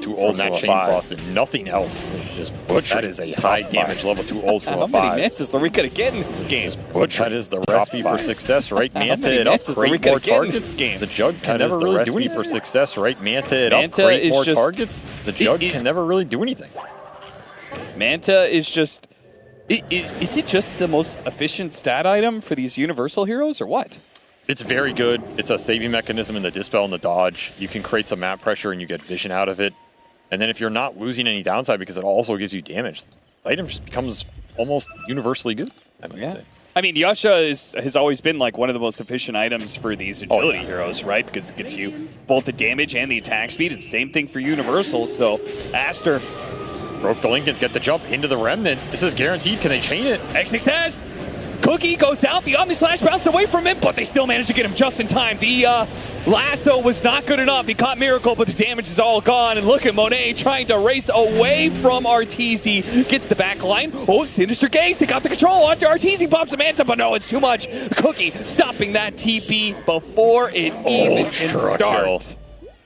too old in that Chain Frost and nothing else. Just butcher. That is a high damage level too old from a 5. How many Mantas are we going to get in this game? Butcher. That is the recipe for success, right? Manta it up, create more targets. The Jug can never really do anything for success, right? Manta it up, create more targets. The Jug can never really do anything. Manta is just... Is it just the most efficient stat item for these Universal heroes, or what? It's very good. It's a saving mechanism in the Dispel and the Dodge. You can create some map pressure and you get vision out of it. And then if you're not losing any downside because it also gives you damage, the item just becomes almost universally good, I would say. I mean, Yasha has always been like one of the most efficient items for these agility heroes, right? Because it gets you both the damage and the attack speed. It's the same thing for Universal. So Aster... Broke the Lincolns, get the jump into the Remnant. This is guaranteed. Can they chain it? X6S! Cookie goes out. The Omni Slash bounced away from him, but they still managed to get him just in time. The lasso was not good enough. He caught Miracle, but the damage is all gone. And look at Monet trying to race away from Arteezy. Gets the back line. Oh, Sinister Gaze. They got the control onto Arteezy. Pops a Manta, but no, it's too much. Cookie stopping that TP before it even can start.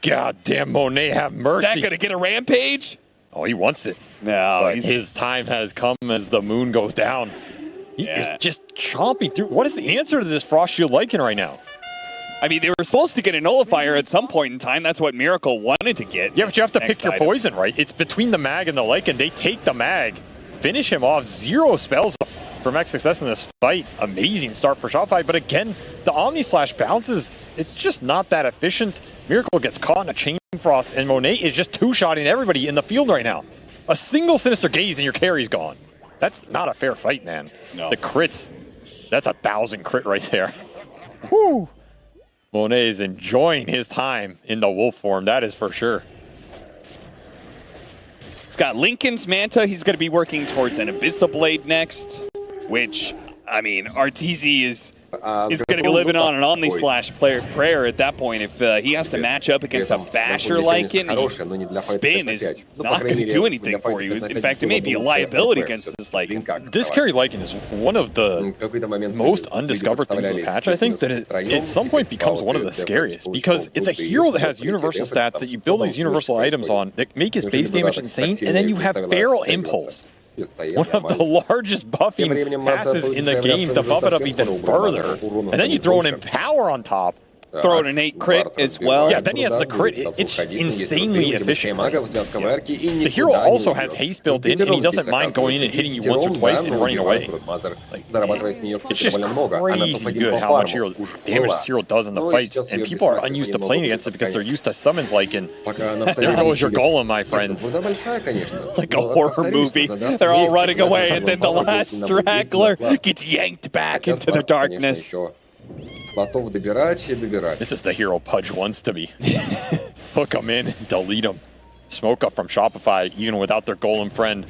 God damn, Monet, have mercy. Is that going to get a rampage? Oh, he wants it. No, his time has come as the moon goes down. He is just chomping through. What is the answer to this Frost Shield Lycan right now? I mean, they were supposed to get a Nullifier at some point in time. That's what Miracle wanted to get. Yeah, but you have to pick your poison, right? It's between the mag and the Lycan. They take the mag, finish him off. 0 spells from X6S in this fight. Amazing start for Shopify. But again, the Omni Slash bounces. It's just not that efficient. Miracle gets caught in a Chain Frost, and Monet is just two-shotting everybody in the field right now. A single Sinister Gaze and your carry's gone. That's not a fair fight, man. No. The crits, that's 1,000 crit right there. Whew. Monet is enjoying his time in the wolf form, that is for sure. It's got Lincoln's Manta. He's going to be working towards an Abyssal Blade next, which, I mean, Arteezy is going to be living on an Omni Slash prayer at that point. If he has to match up against a Basher Lycan, Spin is not going to do anything for you. In fact, it may be a liability against this Lycan. This carry Lycan is one of the most undiscovered things of the patch, I think, that it at some point becomes one of the scariest, because it's a hero that has universal stats that you build these universal items on that make his base damage insane, and then you have Feral Impulse. One of the largest buffing passes in the game to buff it up even further. And then you throw an Empower on top. Throw an innate crit as well. Yeah, then he has the crit. It's insanely efficient. The hero also has haste built in, and he doesn't mind going in and hitting you once or twice and running away. It's just crazy good how much damage this hero does in the fights, and people are unused to playing against it because they're used to summons Lycan. There goes your golem, my friend. Like a horror movie. They're all running away, and then the last straggler gets yanked back into the darkness. This is the hero Pudge wants to be. Hook them in, delete them. Smoke up from Shopify, even without their golem friend.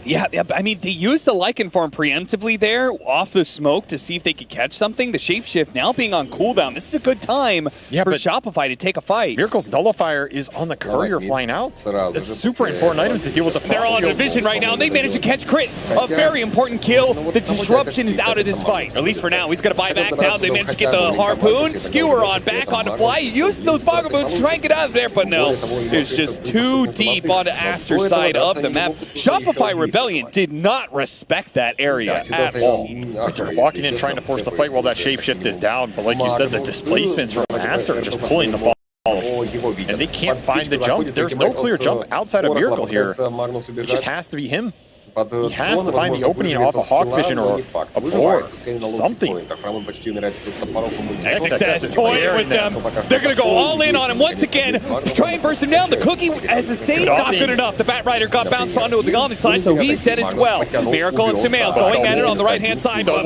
Yeah, I mean, they used the Lycan form preemptively there, off the smoke, to see if they could catch something. The Shapeshift now being on cooldown. This is a good time for Shopify to take a fight. Miracle's Nullifier is on the courier flying out. It's a super important item to deal with the They're on a vision right now, and they managed to catch crit. A very important kill. The disruption is out of this fight, at least for now. He's going to buy back now. They managed to get the harpoon. Skewer on back on the fly. He used those Boggle Boots to try and get out of there, but no. It's just too deep onto Aster's side of the map. Shopify Rebellion did not respect that area at all. They're walking in trying to force the fight while that shapeshift is down, but like you said, the displacements from Aster are just pulling the ball. And they can't find the jump. There's no clear jump outside of Miracle here. It just has to be him. He has to find the opening off a Hawk Vision or a board. Something. X6S toying with them. They're going to go all in on him once again. Try and burst him down. The Cookie as a save, not good enough. The Bat Rider got bounced onto the Omni Slash, so he's dead as well. Miracle and Sumail going at it on the right-hand side. But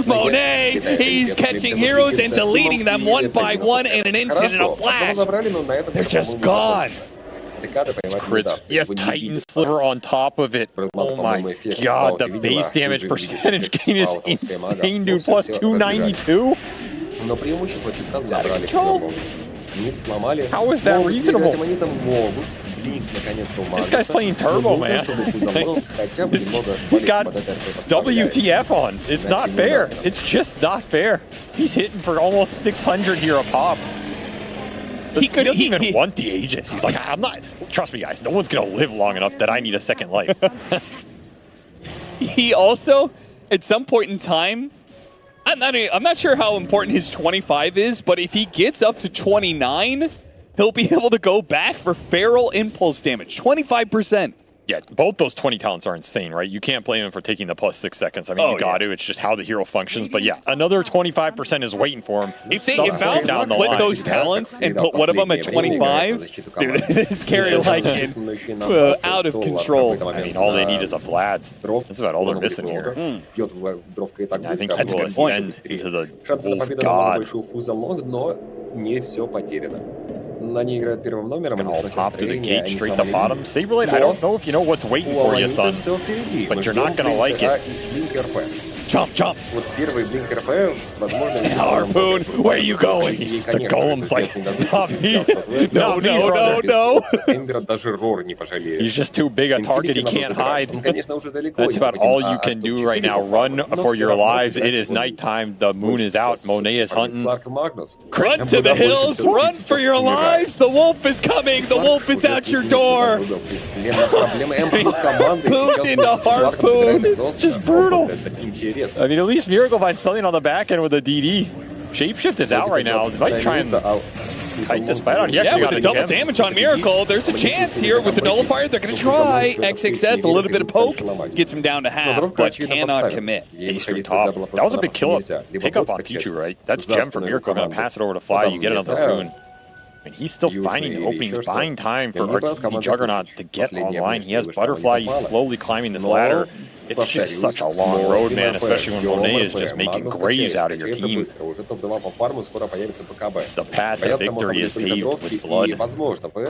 Monet, he's catching heroes and deleting them one by one in an instant in a flash. They're just gone. Crits. Yes, Titan Sliver on top of it. Oh my god, the base damage percentage gain is insane, dude. Plus 292? Is that a control? How is that reasonable? This guy's playing turbo, man. He's got WTF on. It's not fair. It's just not fair. He's hitting for almost 600 here a pop. He doesn't even want the Aegis. He's like, I'm not. Trust me, guys. No one's gonna live long enough that I need a second life. He also, at some point in time, I'm not sure how important his 25 is, but if he gets up to 29, he'll be able to go back for feral impulse damage. 25%. Yeah, both those 20 talents are insane, right? You can't blame him for taking the plus 6 seconds. I mean, you got to. It's just how the hero functions. But yeah, another 25% is waiting for him. If Valve flip those talents and put one of them at 25, dude, this carry like out of control. I mean, all they need is a Vlad's. That's about all they're missing here. I think he will ascend into the Wolf God. I'll pop to the gate straight to bottom. Saberblade, I don't know if you know what's waiting for you, son, but you're not going to like it. Jump, jump. Harpoon, where are you going? The golem's like, no. He's just too big a target, he can't hide. That's about all you can do right now. Run for your lives. It is nighttime. The moon is out. Monet is hunting. Run to the hills. Run for your lives. The wolf is coming. The wolf is out your door. Harpoon into Harpoon. It's just brutal. I mean, at least Miracle finds something on the back end with a DD. Shapeshift is out right now. Might try and kite this fight out. He actually with the double damage on Miracle, there's a chance here with the Nullifier. They're going to try. XXS, a little bit of poke, gets him down to half, but cannot commit. Ace through top. That was a big kill up. Pick up on Pichu, right? That's Gem for Miracle. Going to pass it over to Fly. You get another rune. And he's still finding the openings, buying time for RTZ Juggernaut to get online. He has Butterfly. He's slowly climbing this ladder. It's just such a long road, man, especially when Monet is just making graves out of your team. The path to victory is paved with blood.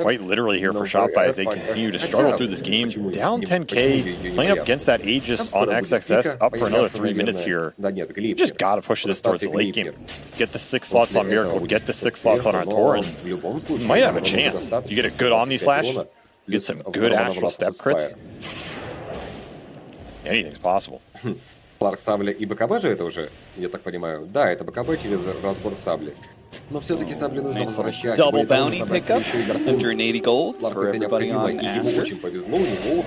Quite literally here for Shopify as they continue to struggle through this game. Down 10k, playing up against that Aegis on XXS, up for another 3 minutes here. You just got to push this towards the late game. Get the 6 slots on Miracle, get the 6 slots on Artor, and you might have a chance. You get a good Omni Slash, you get some good Astral Step crits. Anything's possible. Кларк Сабля и БКБ же это уже, я так понимаю. Да, это БКБ через разбор Сабли. Но все-таки Сабли нужно возвращать. Double bounty pickup, 180 gold for everybody on Aster. Очень повезло, у него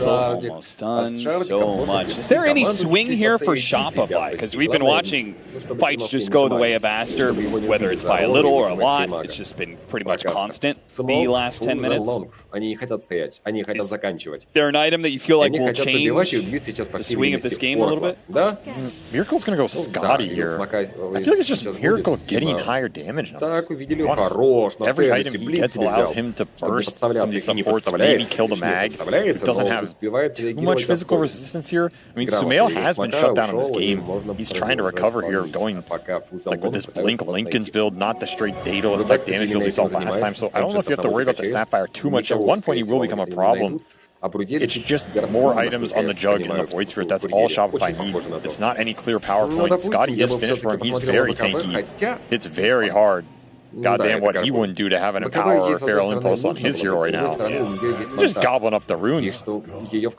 almost done, so much. Is there any swing here for Shopify? Because we've been watching fights just go the way of Aster, whether it's by a little or a lot. It's just been pretty much constant the last 10 minutes. Они не хотят стоять, они хотят заканчивать. There an item that you feel like will change the swing of this game a little bit? Да? Miracle's gonna go Scotty here. I feel like it's just Miracle getting higher damage numbers. Every item he gets allows him to burst some of these supports, maybe kill the mag. It doesn't have too much physical resistance here. I mean, Sumail has been shut down in this game. He's trying to recover here, going like with this Blink Lincoln's build, not the straight Daedalus type damage build we saw last time. So I don't know if you have to worry about the Snapfire too much. At one point, he will become a problem. It's just more items on the Jug and the Void Spirit. That's all Shopify needs. It's not any clear power point. Scotty is finished for him. He's very tanky. It's very hard. Goddamn what he wouldn't do to have an Empower or Feral Impulse on his hero right now. Just gobbling up the runes. He gets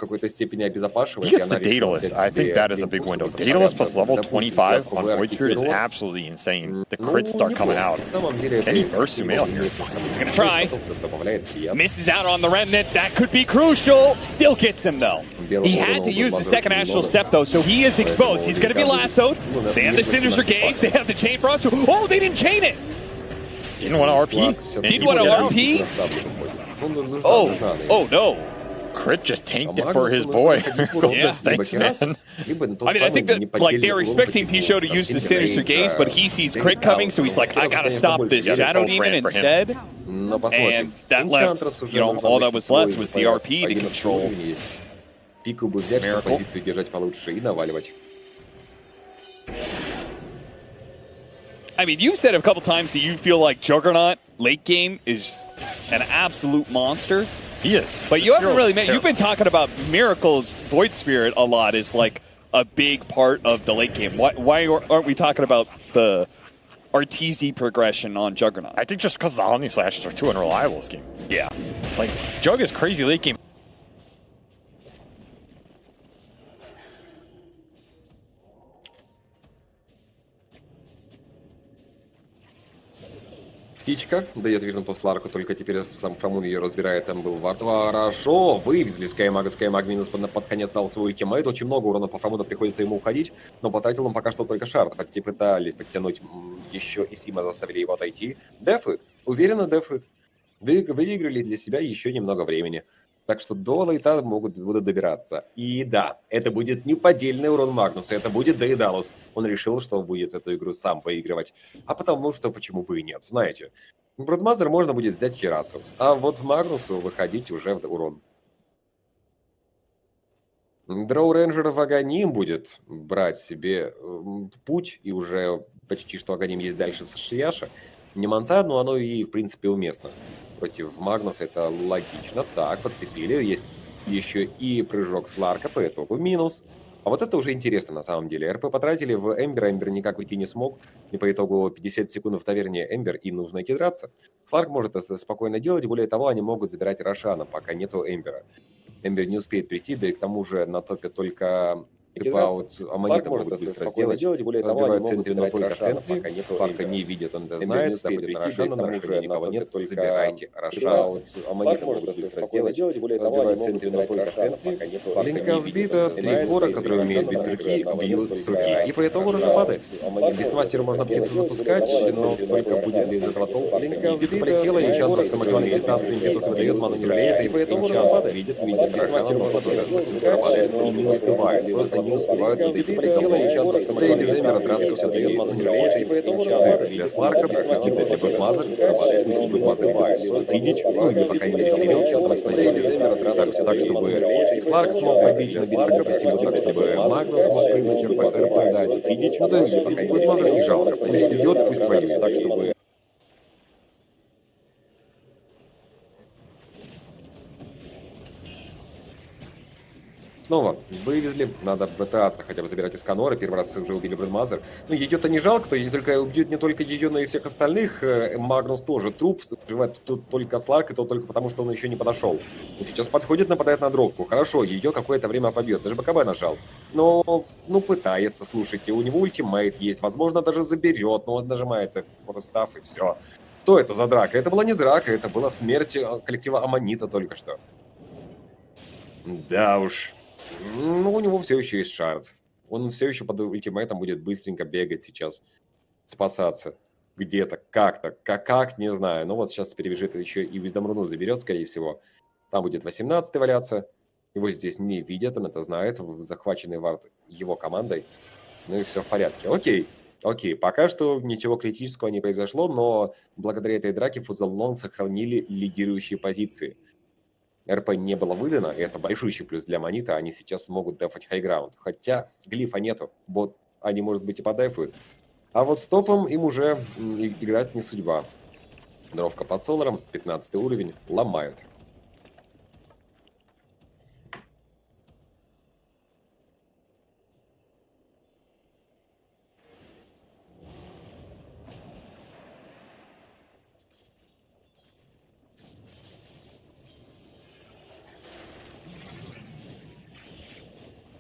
the Daedalus. I think that is a big window. Daedalus plus level 25 on Void Spirit is absolutely insane. The crits start coming out. Can he burst Sumail here? He's going to try. Misses out on the Remnant. That could be crucial. Still gets him, though. He had to use the second Astral Step, though, so he is exposed. He's going to be lassoed. They have the Sinister Gaze. They have the Chain Frost. Oh, they didn't chain it. Didn't want to RP. Didn't want to RP? Oh no. Crit just tanked it for his boy. Thanks, man. I mean, I think that like they were expecting Picho to use the Sinister Gaze, but he sees crit coming, so he's like, I gotta stop this Shadow Demon instead. And that left, you know, all that was left was the RP to control Miracle. I mean, you've said a couple times that you feel like Juggernaut late game is an absolute monster. He is. But you haven't really you've been talking about Miracle's Void Spirit a lot as like a big part of the late game. Why aren't we talking about the RTZ progression on Juggernaut? I think just because the Omni Slashes are too unreliable this game. Yeah. Like, Jug is crazy late game. Птичка дает вижен по Сларку, только теперь сам Фрамун ее разбирает, там был вард. Хорошо, вывезли Скаймага, Скаймаг минус под конец дал свой ультимейт, очень много урона по Фрамуну, приходится ему уходить, но потратил он пока что только шард, пытались подтянуть еще и Сима, заставили его отойти. Дефают, уверенно дефают, выиграли для себя еще немного времени. Так что до лейта будут добираться. И да, это будет не поддельный урон Магнуса, это будет Дейдалус. Он решил, что будет эту игру сам выигрывать. А потому что почему бы и нет, знаете. Бродмазер можно будет взять Херасу, а вот Магнусу выходить уже в урон. Дроу Рейнджер в Аганим будет брать себе путь, и уже почти что Аганим есть дальше со Шияша. Не монта, но оно и в принципе уместно. Против Магнуса это логично. Так, подцепили. Есть еще и прыжок Сларка, по итогу минус. А вот это уже интересно на самом деле. РП потратили в Эмбер, Эмбер никак уйти не смог. И по итогу 50 секунд в таверне Эмбер, и нужно идти драться. Сларк может это спокойно делать, более того, они могут забирать Рошана, пока нету Эмбера. Эмбер не успеет прийти, да и к тому же на топе только... Аманита могут быстро сделать, более того, они могут забирать Рошана, пока нет Сларка не видит, он это знает, заберет Рошана, на Рошане никого нет, забирайте Рошана. Аманита может быстро сделать, более того, они могут забирать Рошана, пока нет Сларка не видит. Линка сбита, 3 фора, которые умеют бить с руки, бьют с руки, и по итогу Рожа падает. Бестмастеру можно птицу запускать, но только будет ли из этого толку. Птица полетела, и сейчас с самоделанной дистанции Птицу выдает, ману не влияет, и по итогу Рожа падает. Видит, Бестмастер можно тоже запускать, но не успевает, просто не успевают подойти к пределу, и сейчас да и без Эмера драться все дает, но не влияет, и поэтому Рожа для Сларка, практически для Бэдмазер, пусть Бэдмазер будет видеть, ну или пока не перестреливался, да и без Эмера драться так, чтобы Сларк смог побить, набиться агрессивно, так, чтобы Магнус смог прыгнуть, РП дать, видеть, ну то есть Бэдмазер не жалко, пусть идет, пусть воюет, так, чтобы... Снова вывезли, надо пытаться хотя бы забирать Исканора, первый раз уже убили Бродмазер. Ну, ее-то не жалко, то только убьют не только ее, но и всех остальных. Магнус тоже труп, живет тут только Сларк, и то только потому, что он еще не подошел. И сейчас подходит, нападает на дровку. Хорошо, ее какое-то время побьет, даже БКБ нажал. Но, ну, пытается, слушайте, у него ультимейт есть, возможно, даже заберет, но он нажимается в став и все. Что это за драка? Это была не драка, это была смерть коллектива Аманита только что. Да уж. Ну, у него все еще есть шард. Он все еще под ультимейтом будет быстренько бегать сейчас, спасаться. Где-то, как-то, как, не знаю. Но вот сейчас перебежит еще и Виздомруну заберет, скорее всего. Там будет 18-й валяться. Его здесь не видят, он это знает. Захваченный вард его командой. Ну и все в порядке. Окей, пока что ничего критического не произошло, но благодаря этой драке Фузаллон сохранили лидирующие позиции. РП не было выдано, и это большущий плюс для Аманита, они сейчас смогут дефать хайграунд. Хотя глифа нету, бот они, может быть, и подефают. А вот с топом им уже играть не судьба. Дровка под Соларом, 15 уровень, ломают.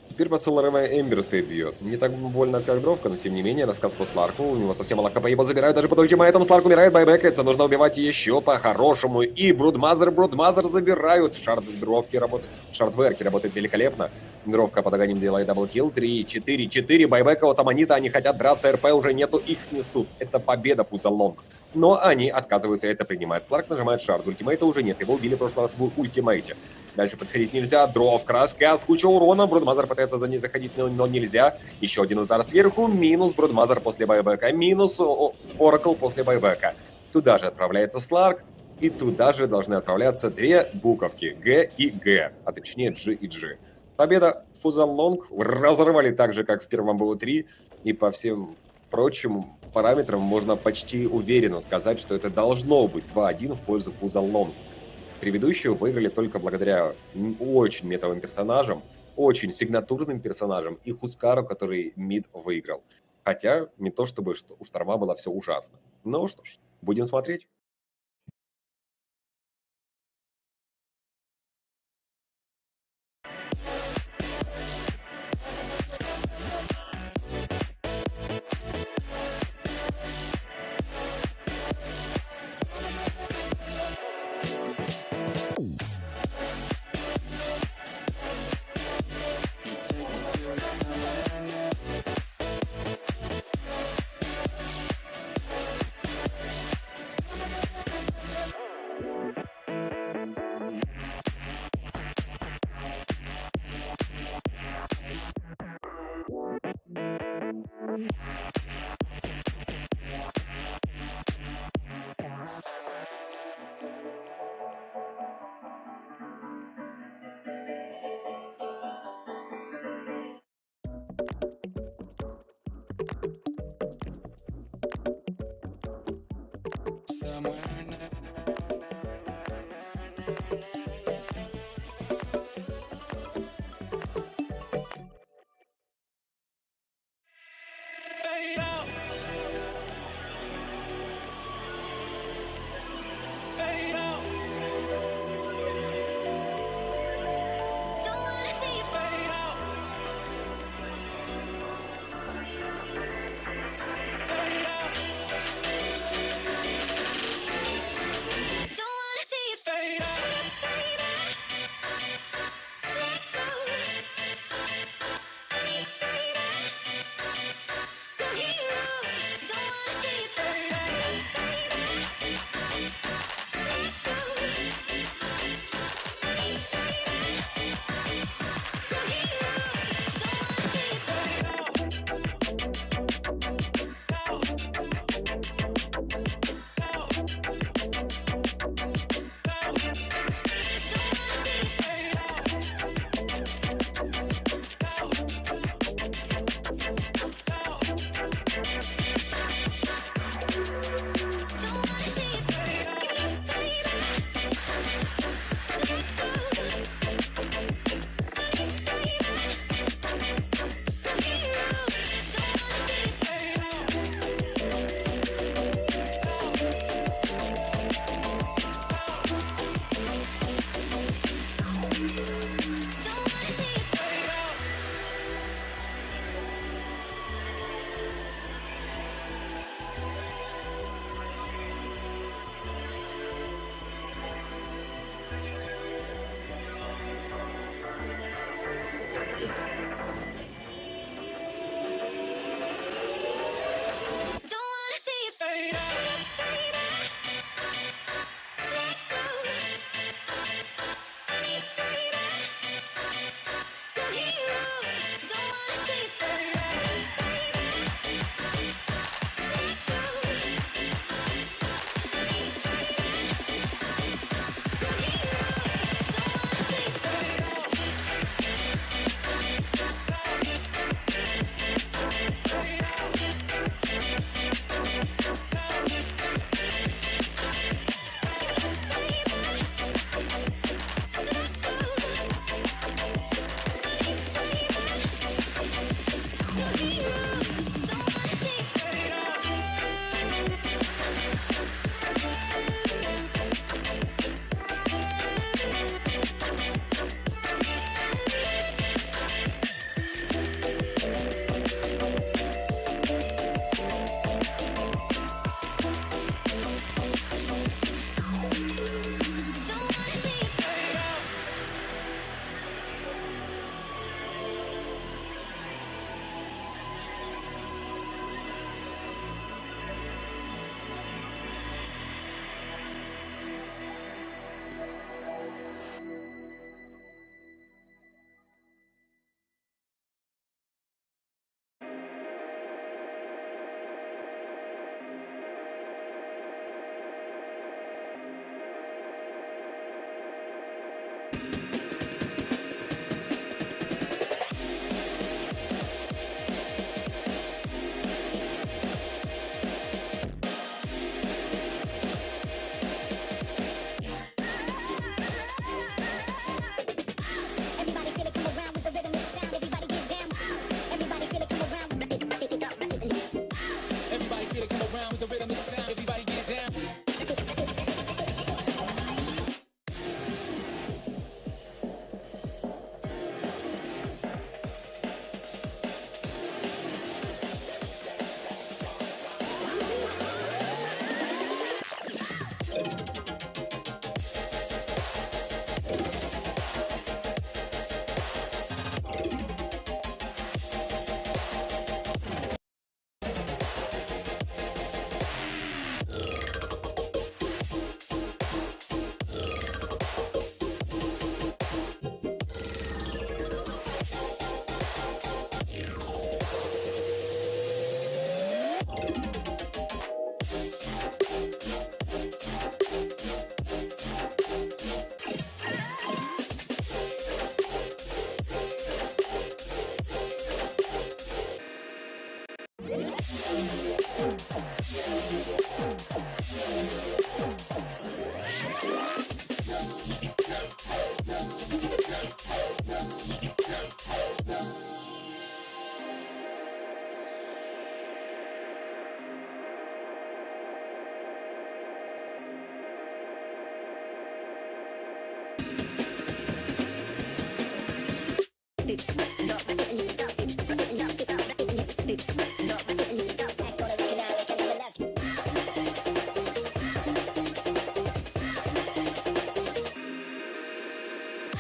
Теперь под Соларом Эмбер стоит бьет. Не так больно, как дровка, но тем не менее, рассказ по Сларку. У него совсем мало хп, его забирают даже под ультимейтом. Сларк умирает, байбекается, нужно убивать еще по-хорошему. И Бродмазер забирают. Шард дровки работает. Шард ВРки работает великолепно. Дровка под Аганим делает даблкилл. 3-4-4. Байбека от Аманита, они хотят драться, РП уже нету, их снесут. Это победа Фузаллонг. Но они отказываются это принимать. Сларк нажимает шард, ультимейта уже нет, его убили в прошлый раз в ультимейте. Дальше подходить нельзя, дровка, раскаст, куча урона, Бродмазер пытается за ней заходить, но нельзя. Еще один удар сверху, минус Бродмазер после байбека, минус Оракл после байбека. Туда же отправляется Сларк, и туда же должны отправляться две буковки, Г и Г, а точнее G и G. Победа Фузаллонг, разорвали так же, как в первом БО3, и по всем прочим параметрам можно почти уверенно сказать, что это должно быть 2-1 в пользу Фузаллонг. Предыдущую выиграли только благодаря очень метовым персонажам, очень сигнатурным персонажам и Хускару, который мид выиграл. Хотя не то чтобы у Шторма было все ужасно. Ну что ж, будем смотреть. Fade out. Fade out. Don't wanna see you Fade out. Fade out.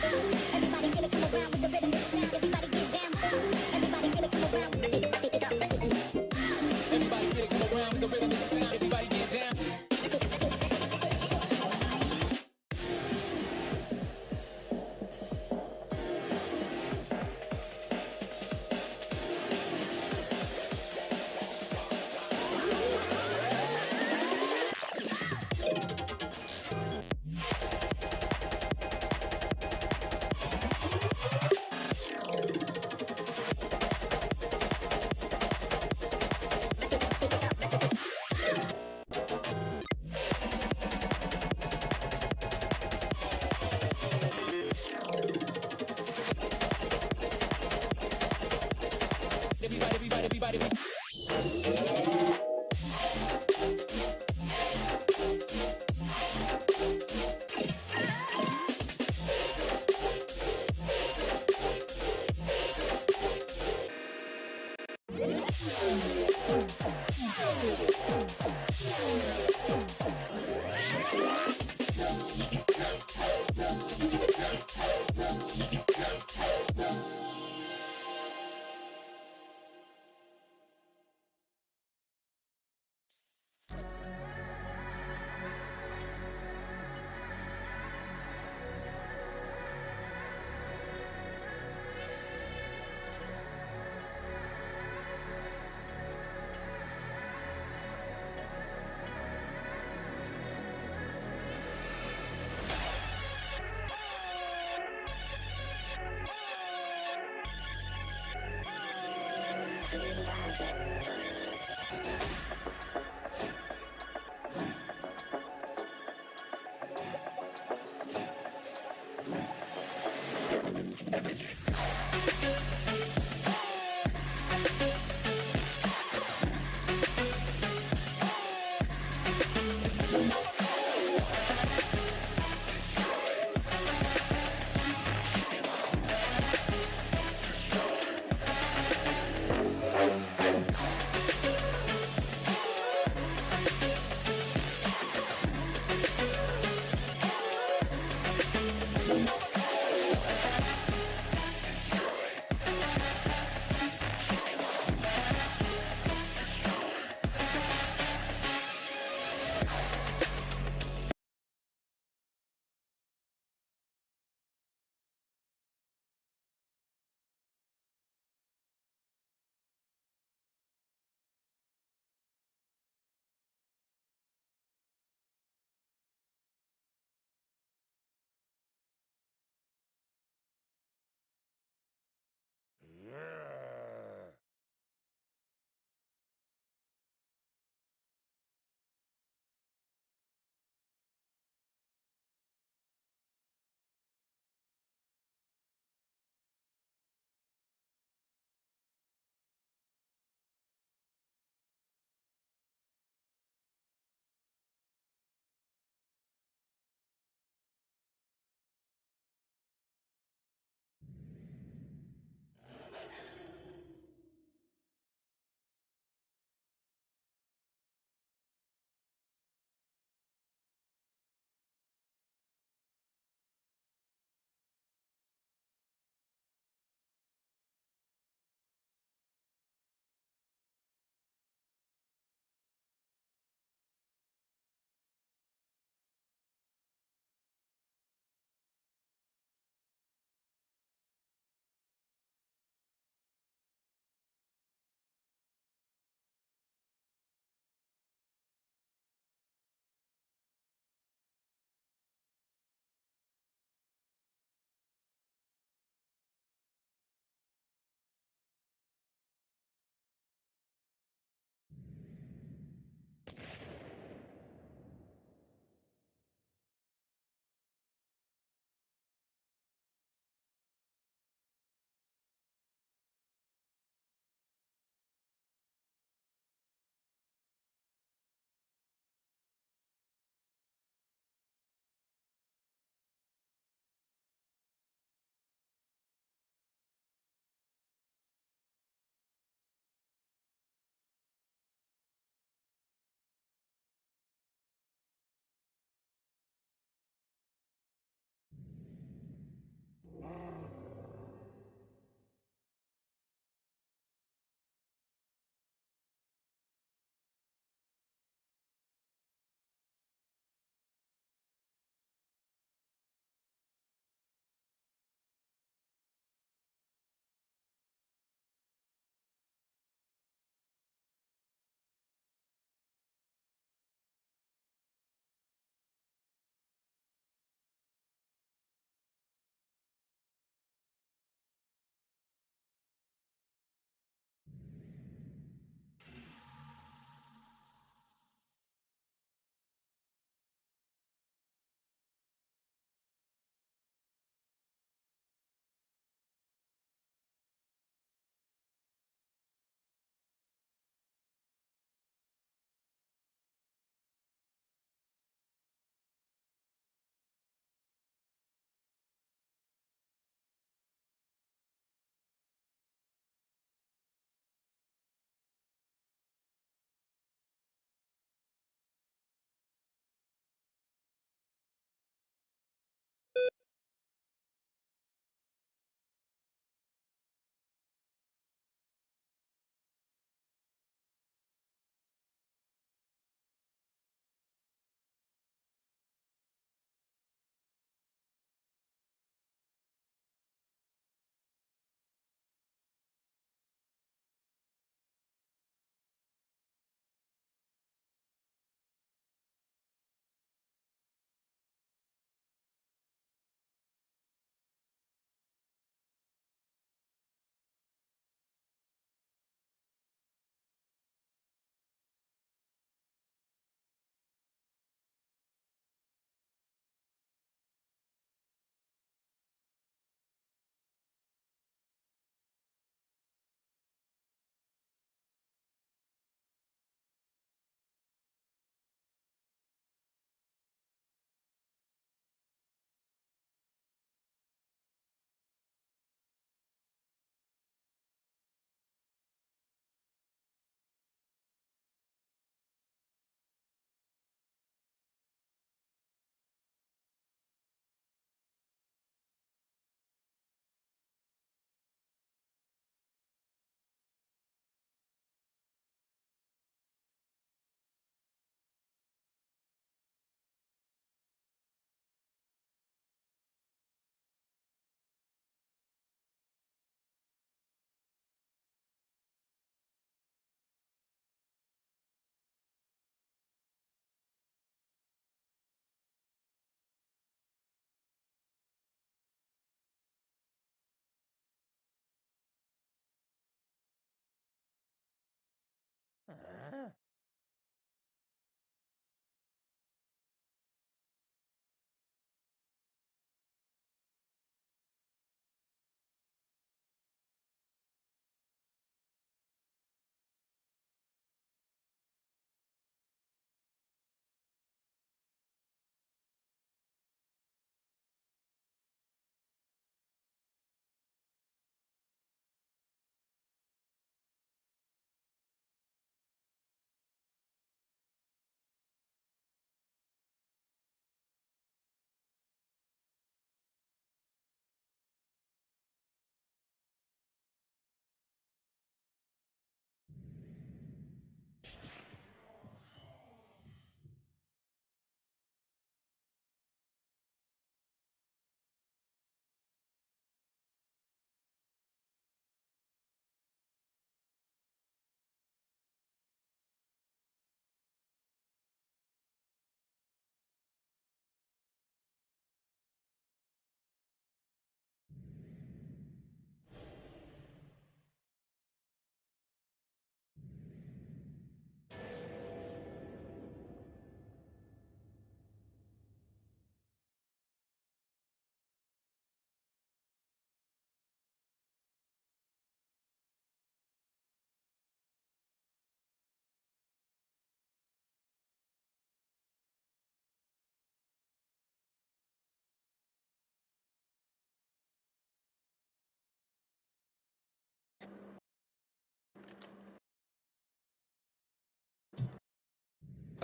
Everybody feel it, come around with the rhythm, this is sound. Everybody get down. Everybody feel it, come around with the rhythm, Everybody feel it, come around with the rhythm, this is sound. Everybody get down.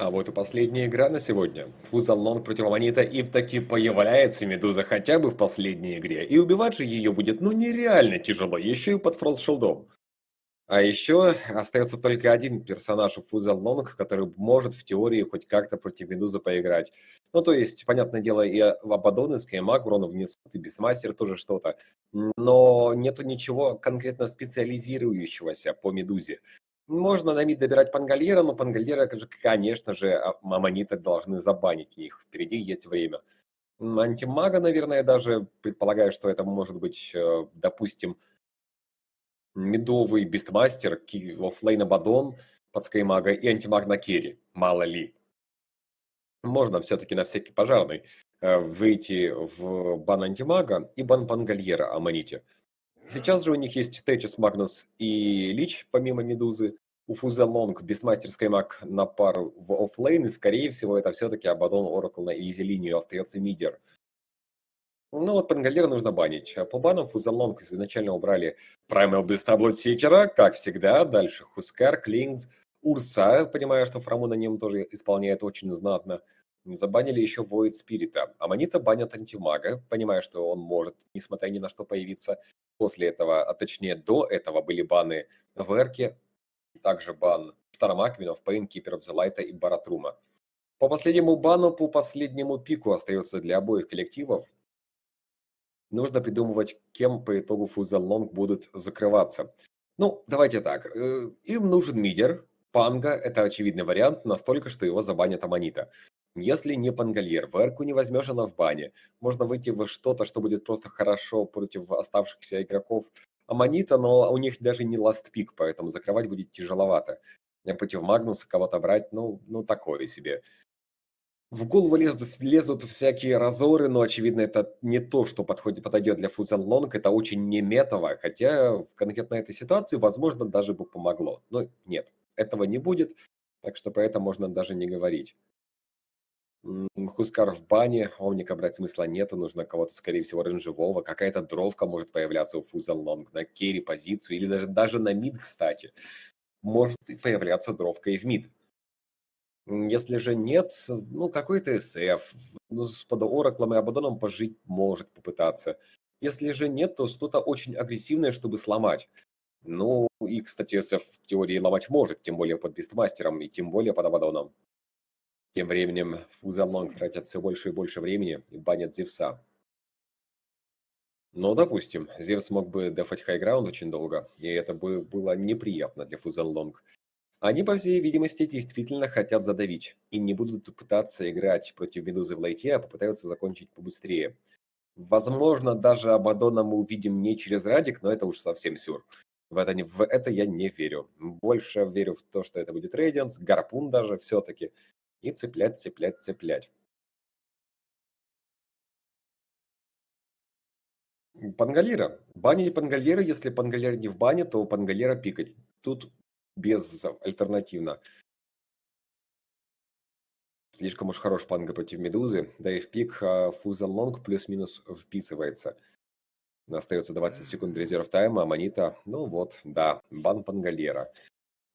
А вот и последняя игра на сегодня. Фузал Лонг против Аманита, и таки появляется Медуза хотя бы в последней игре. И убивать же ее будет ну нереально тяжело, еще и под фрост-шилдом. А еще остается только один персонаж у Фузал Лонг, который может в теории хоть как-то против Медузы поиграть. Ну, то есть, понятное дело, и Абадон, и Скаймаг Врону внесут, и Бестмастер тоже что-то. Но нету ничего конкретно специализирующегося по Медузе. Можно на мид добирать Пангальера, но Пангальера, конечно же, Аманиты должны забанить у них. Впереди есть время. Антимага, наверное, даже предполагаю, что это может быть, допустим, мидовый Бестмастер, оффлейн Абадон под Скаймага и антимаг на керри. Мало ли. Можно все-таки на всякий пожарный выйти в бан антимага и бан Пангальера Аманите. Сейчас же у них есть Течес, Магнус и Лич, помимо Медузы. У Фуза Лонг Бестмастер Скаймаг на пару в оффлейн, и скорее всего это все-таки Абадон Оракл на изи-линию остается мидер. Ну вот Пангалера нужно банить. А по банам Фуза Лонг изначально убрали Primal Beast Blood Seeker, как всегда. Дальше Хускар, Клингс, Урса, понимая, что Фраму на нем тоже исполняет очень знатно. Забанили еще Void Спирита. Аманита банят антимага, понимая, что он может, несмотря ни на что, появиться. После этого, а точнее до этого, были баны в Эрке, также бан Штармаквинов, Пейнкиперов, Зелайта и Баратрума. По последнему бану, по последнему пику остается для обоих коллективов. Нужно придумывать, кем по итогу Фуза Лонг будут закрываться. Ну, давайте так. Им нужен мидер. Панга – это очевидный вариант, настолько, что его забанят Аманита. Если не Пангальер, в Эрку не возьмешь, она в бане. Можно выйти в что-то, что будет просто хорошо против оставшихся игроков Аманита, но у них даже не ласт пик, поэтому закрывать будет тяжеловато. Против Магнуса кого-то брать, ну такое себе. В голову лезут всякие разоры, но, очевидно, это не то, что подойдет для Фузан Лонг. Это очень не метово, хотя в конкретно этой ситуации, возможно, даже бы помогло. Но нет, этого не будет, так что про это можно даже не говорить. Хускар в бане, Омника брать смысла нету, нужно кого-то, скорее всего, рейнжевого. Какая-то дровка может появляться у Фузан Лонг на керри позицию, или даже на мид, кстати. Может появляться дровка и в мид. Если же нет, ну, какой-то СФ, ну, с под Ораклом и Абадоном пожить может попытаться. Если же нет, то что-то очень агрессивное, чтобы сломать. Ну, и, кстати, СФ в теории ломать может, тем более под Бестмастером и тем более под Абадоном. Тем временем Фуза Лонг тратят все больше и больше времени и банят Зевса. Ну, допустим, Зевс мог бы дефать хайграунд очень долго, и это бы было неприятно для Фуза Лонг. Они, по всей видимости, действительно хотят задавить и не будут пытаться играть против Медузы в лейте, а попытаются закончить побыстрее. Возможно, даже Абадона мы увидим не через Радик, но это уж совсем сюр. В это я не верю. Больше верю в то, что это будет Рейдианс, Гарпун даже все-таки. И цеплять, цеплять, цеплять. Пангалира. Банить Пангалера, если Пангалер не в бане, то Пангалера пикать. Тут безальтернативно. Слишком уж хорош панга против Медузы, да и в пик Фуза Лонг плюс-минус вписывается. Остается 20 секунд резерв тайма, Аманита, ну вот, да, бан Пангалера.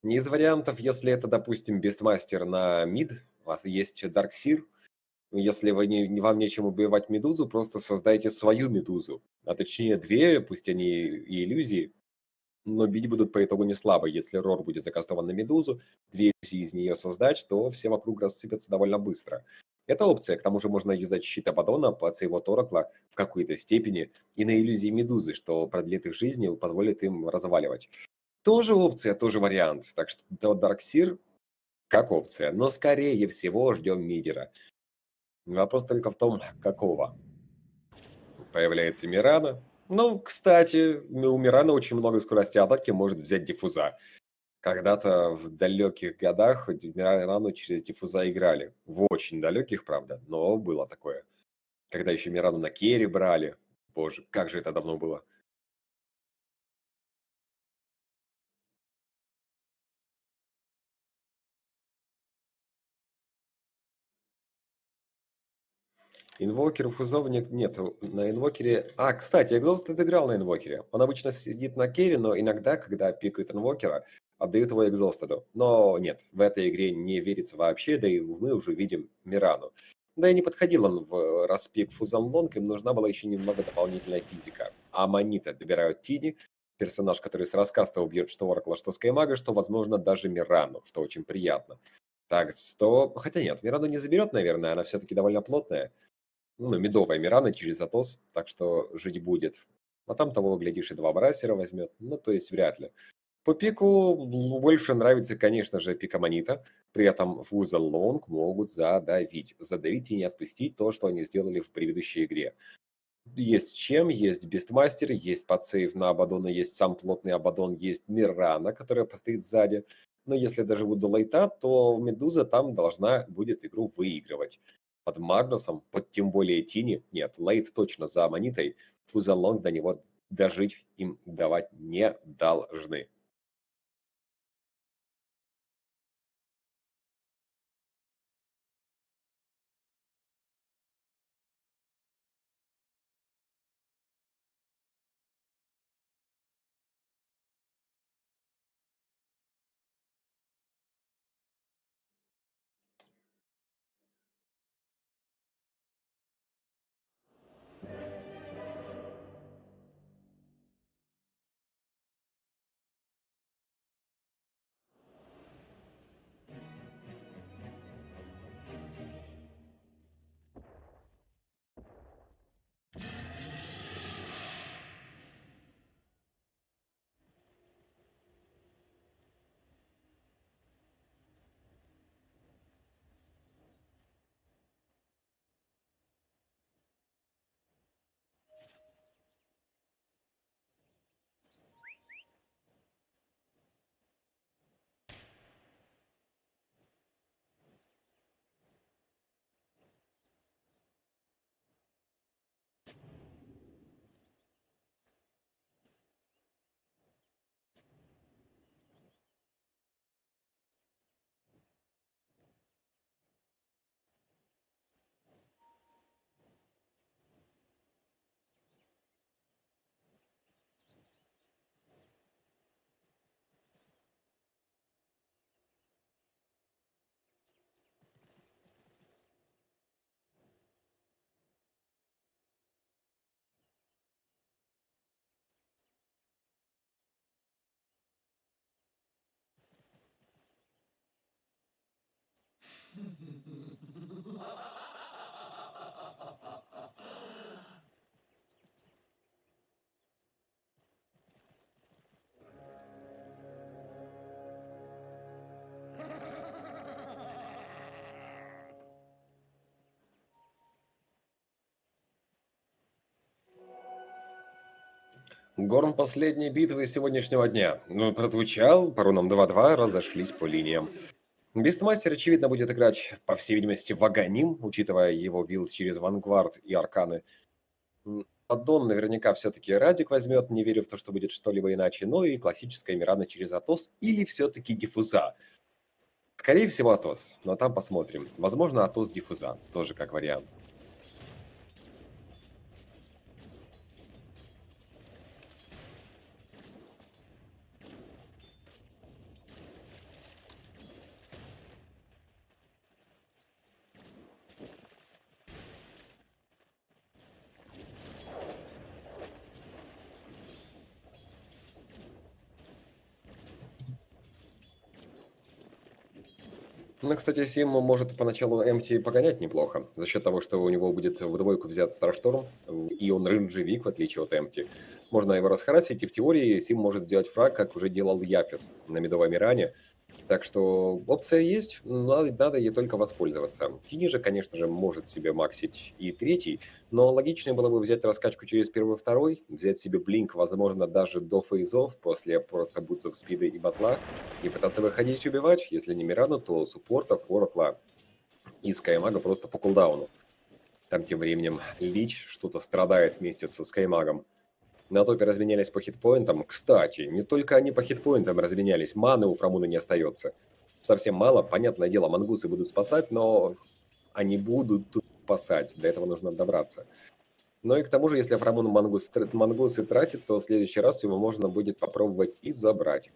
Не из вариантов, если это, допустим, Бестмастер на мид, у вас есть Дарксир, если вам нечем убивать Медузу, просто создайте свою Медузу, а точнее две, пусть они и иллюзии, но бить будут по итогу не слабо. Если Рор будет закастован на Медузу, две иллюзии из нее создать, то все вокруг рассыпятся довольно быстро. Это опция, к тому же можно юзать щит Абадона под сейва Оракла в какой-то степени и на иллюзии Медузы, что продлит их жизни и позволит им разваливать. Тоже опция, тоже вариант. Так что Дарксир как опция, но скорее всего ждем мидера. Вопрос только в том, какого. Появляется Мирана. Ну, кстати, у Мирана очень много скорости атаки, может взять диффуза. Когда-то в далеких годах Мирану через диффуза играли. В очень далеких, правда, но было такое. Когда еще Мирану на керри брали. Боже, как же это давно было. Инвокер фузов нету на инвокере. А, кстати, Экзост играл на инвокере. Он обычно сидит на керри, но иногда, когда пикают инвокера, отдают его Экзостеду. Но нет, в этой игре не верится вообще, да и мы уже видим Мирану. Да и не подходил он в распик Фузанлонг, им нужна была еще немного дополнительная физика. А Аманита добирают Тини, персонаж, который с раскаста убьет что Оракла, что Скаймага, что, возможно, даже Мирану, что очень приятно. Так, что... Хотя нет, Мирану не заберет, наверное, она все-таки довольно плотная. Ну, медовая Мирана через Атос, так что жить будет. А там того, глядишь, и 2 Брасера возьмет. Ну, то есть вряд ли. По пику больше нравится, конечно же, пик Аманита. При этом Фуза Лонг могут задавить. Задавить и не отпустить то, что они сделали в предыдущей игре. Есть чем, есть Бестмастер, есть подсейв на Абадона, есть сам плотный Абадон, есть Мирана, которая постоит сзади. Но если доживут до лейта, то Медуза там должна будет игру выигрывать. Под Магнусом, под тем более Тини, нет, лейт точно за Аманитой, Фуза Лонг до него дожить им давать не должны. Горн последней битвы сегодняшнего дня. Прозвучал, по рунам 2-2 разошлись по линиям. Бестмастер, очевидно, будет играть, по всей видимости, в Аганим, учитывая его билд через Вангвард и Арканы. Аддон наверняка все-таки Радик возьмет, не верю в то, что будет что-либо иначе. Ну и классическая Мирана через Атос или все-таки Диффуза. Скорее всего, Атос, но там посмотрим. Возможно, Атос Диффуза, тоже как вариант. Ну, кстати, Сим может поначалу Эмти погонять неплохо, за счет того, что у него будет в двойку взят Старшторм, и он рейнджевик, в отличие от Эмти. Можно его расхарасить, и в теории Сим может сделать фраг, как уже делал Яфет на медовой Миране. Так что опция есть, надо ей только воспользоваться. Тини же, конечно же, может себе максить и третий, но логичнее было бы взять раскачку через первый, второй, взять себе блинк, возможно, даже до фейзов, после просто бутсов спида и батла, и пытаться выходить и убивать, если не Мирану, то суппортов, Оракла и Скаймага просто по кулдауну. Там тем временем Лич что-то страдает вместе со Скаймагом. На топе разменялись по хитпоинтам. Кстати, не только они по хитпоинтам разменялись, маны у Фрамуна не остается. Совсем мало, понятное дело, мангусы будут спасать, но они будут тут спасать, до этого нужно добраться. Но и к тому же, если Фрамун мангусы тратит, то в следующий раз его можно будет попробовать и забрать.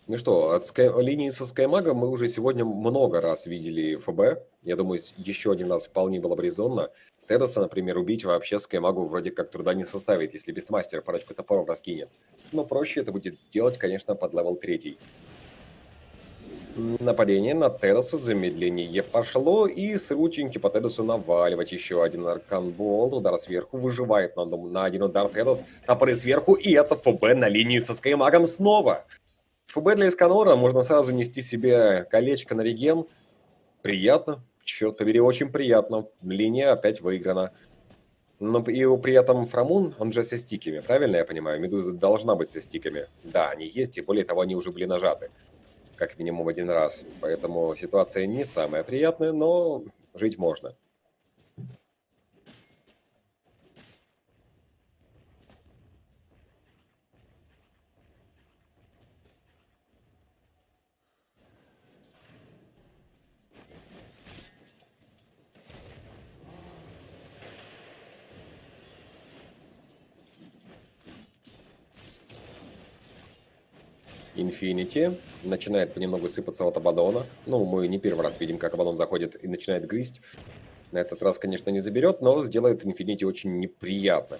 Ну что, от линии со Скаймагом мы уже сегодня много раз видели ФБ. Я думаю, еще один раз вполне было бы резонно. Тедоса, например, убить вообще Скаймагу вроде как труда не составит, если Бестмастер парочку топоров раскинет. Но проще это будет сделать, конечно, под левел 3. Нападение на Тедоса, замедление пошло, и с рученьки по Тедосу наваливать еще один арканбол, удар сверху, выживает на один удар Тедос, топоры сверху, и это ФБ на линии со Скаймагом снова. ФБ для Эсканора можно сразу нести себе колечко на реген. Приятно, черт побери, очень приятно. Линия опять выиграна. Но и при этом Фрамун, он же со стиками, правильно я понимаю? Медуза должна быть со стиками. Да, они есть, и более того, они уже были нажаты. Как минимум один раз. Поэтому ситуация не самая приятная, но жить можно. Инфинити начинает понемногу сыпаться от Абадона. Ну, мы не первый раз видим, как Абадон заходит и начинает грызть. На этот раз, конечно, не заберет, но сделает Инфинити очень неприятно.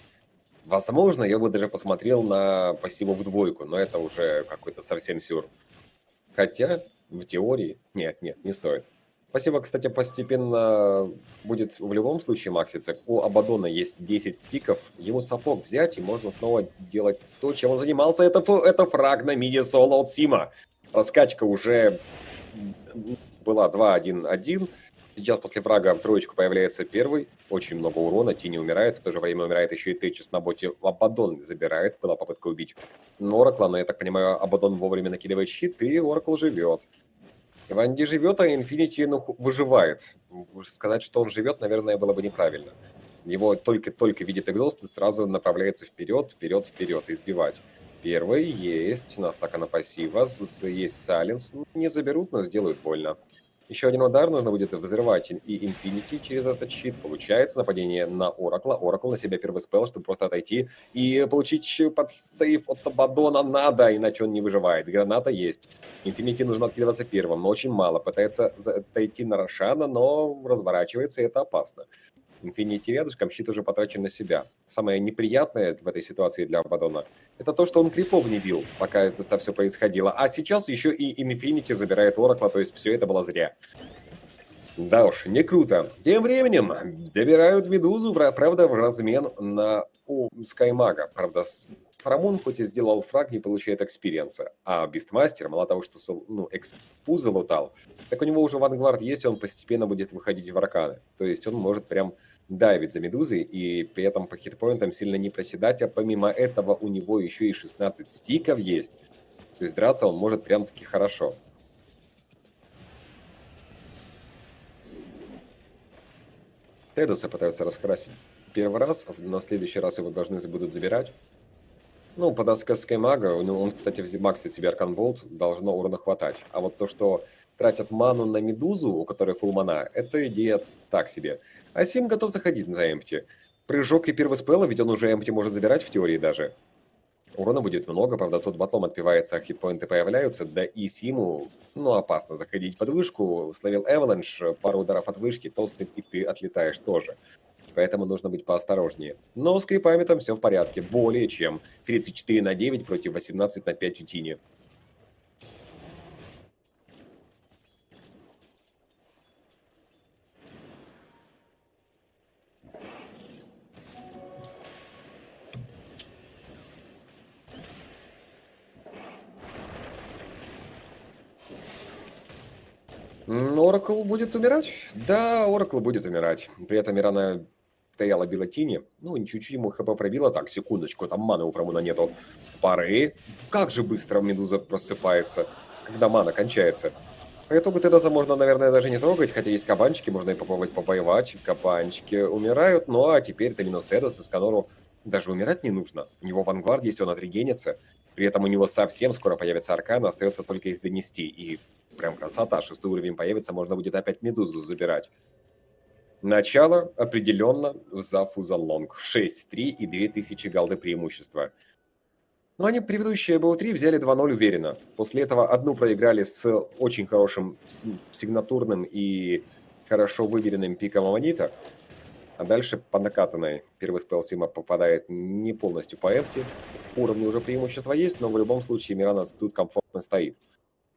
Возможно, я бы даже посмотрел на пассиву в двойку, но это уже какой-то совсем сюр. Хотя, в теории... Нет, не стоит. Пассива, кстати, постепенно будет в любом случае макситься. У Абадона есть 10 стиков, ему сапог взять, и можно снова делать то, чем он занимался. Это фраг на миде соло от Сима. Раскачка уже была 2-1-1. Сейчас после фрага в троечку появляется первый. Очень много урона, Тини умирает. В то же время умирает еще и Тейчес на боте. Абадон забирает. Была попытка убить Оракла, но я так понимаю, Абадон вовремя накидывает щит, и Оракл живет. Ванди живет, а Инфинити выживает. Сказать, что он живет, наверное, было бы неправильно. Его только видит экзост и сразу направляется вперед, избивать. Первый есть, настака на пассива, есть сайленс. Не заберут, но сделают больно. Еще один удар, нужно будет взрывать и Инфинити через этот щит. Получается нападение на Оракла. Оракл на себя первый спел, чтобы просто отойти и получить под сейф от Абадона надо, иначе он не выживает. Граната есть. Инфинити нужно откидываться первым, но очень мало. Пытается отойти на Рошана, но разворачивается, и это опасно. Инфинити рядышком, щит уже потрачен на себя. Самое неприятное в этой ситуации для Абадона — это то, что он крипов не бил, пока это все происходило. А сейчас еще и Инфинити забирает Оракла, то есть все это было зря. Да уж, не круто. Тем временем добирают Медузу, правда, в размен на Скаймага. Правда, Фрамун хоть и сделал фраг, не получает экспириенса. А Бистмастер, мало того, что экспу залутал, так у него уже вангвард есть, и он постепенно будет выходить в арканы. То есть он может прям дайвить за Медузой и при этом по хитпоинтам сильно не проседать, а помимо этого у него еще и 16 стиков есть. То есть драться он может прям-таки хорошо. Тедоса пытаются раскрасить первый раз, на следующий раз его должны будут забирать. Ну, по доске Скаймага, он, кстати, максит себе Арканболт, должно урона хватать. А вот то, что тратят ману на Медузу, у которой фулл мана, это идея так себе. А Сим готов заходить за эмпти. Прыжок и первый спелл, ведь он уже эмпти может забирать в теории даже. Урона будет много, правда, тут батлом отпивается, а хитпоинты появляются, да и Симу, опасно заходить под вышку, словил Эваланш, пару ударов от вышки, толстый, и ты отлетаешь тоже. Поэтому нужно быть поосторожнее. Но с крипами там все в порядке, более чем. 34/9 против 18/5 у Тини. Оракл будет умирать? Да, Оракл будет умирать. При этом Мирана стояла, била Тини. Чуть-чуть ему хп пробила. Так, секундочку, там маны у Фрамуна нету. Пары. Как же быстро Медуза просыпается, когда мана кончается. По итогу Тедоса можно, наверное, даже не трогать, хотя есть кабанчики, можно и попробовать побоевать. Кабанчики умирают, ну а теперь Телинос Тедос, Эсканору даже умирать не нужно. У него вангвард есть, он отрегенится. При этом у него совсем скоро появится аркан, остается только их донести. И прям красота, 6 уровень появится, можно будет опять Медузу забирать. Начало определенно за Фузалонг. 6-3 и 2000 голды преимущества. Но они предыдущие БО3 взяли 2-0 уверенно. После этого одну проиграли с очень хорошим сигнатурным и хорошо выверенным пиком Аммонита. А дальше по накатанной. Первый спелл Сима попадает не полностью по эмпти. Уровни уже преимущества есть, но в любом случае Мирана тут комфортно стоит.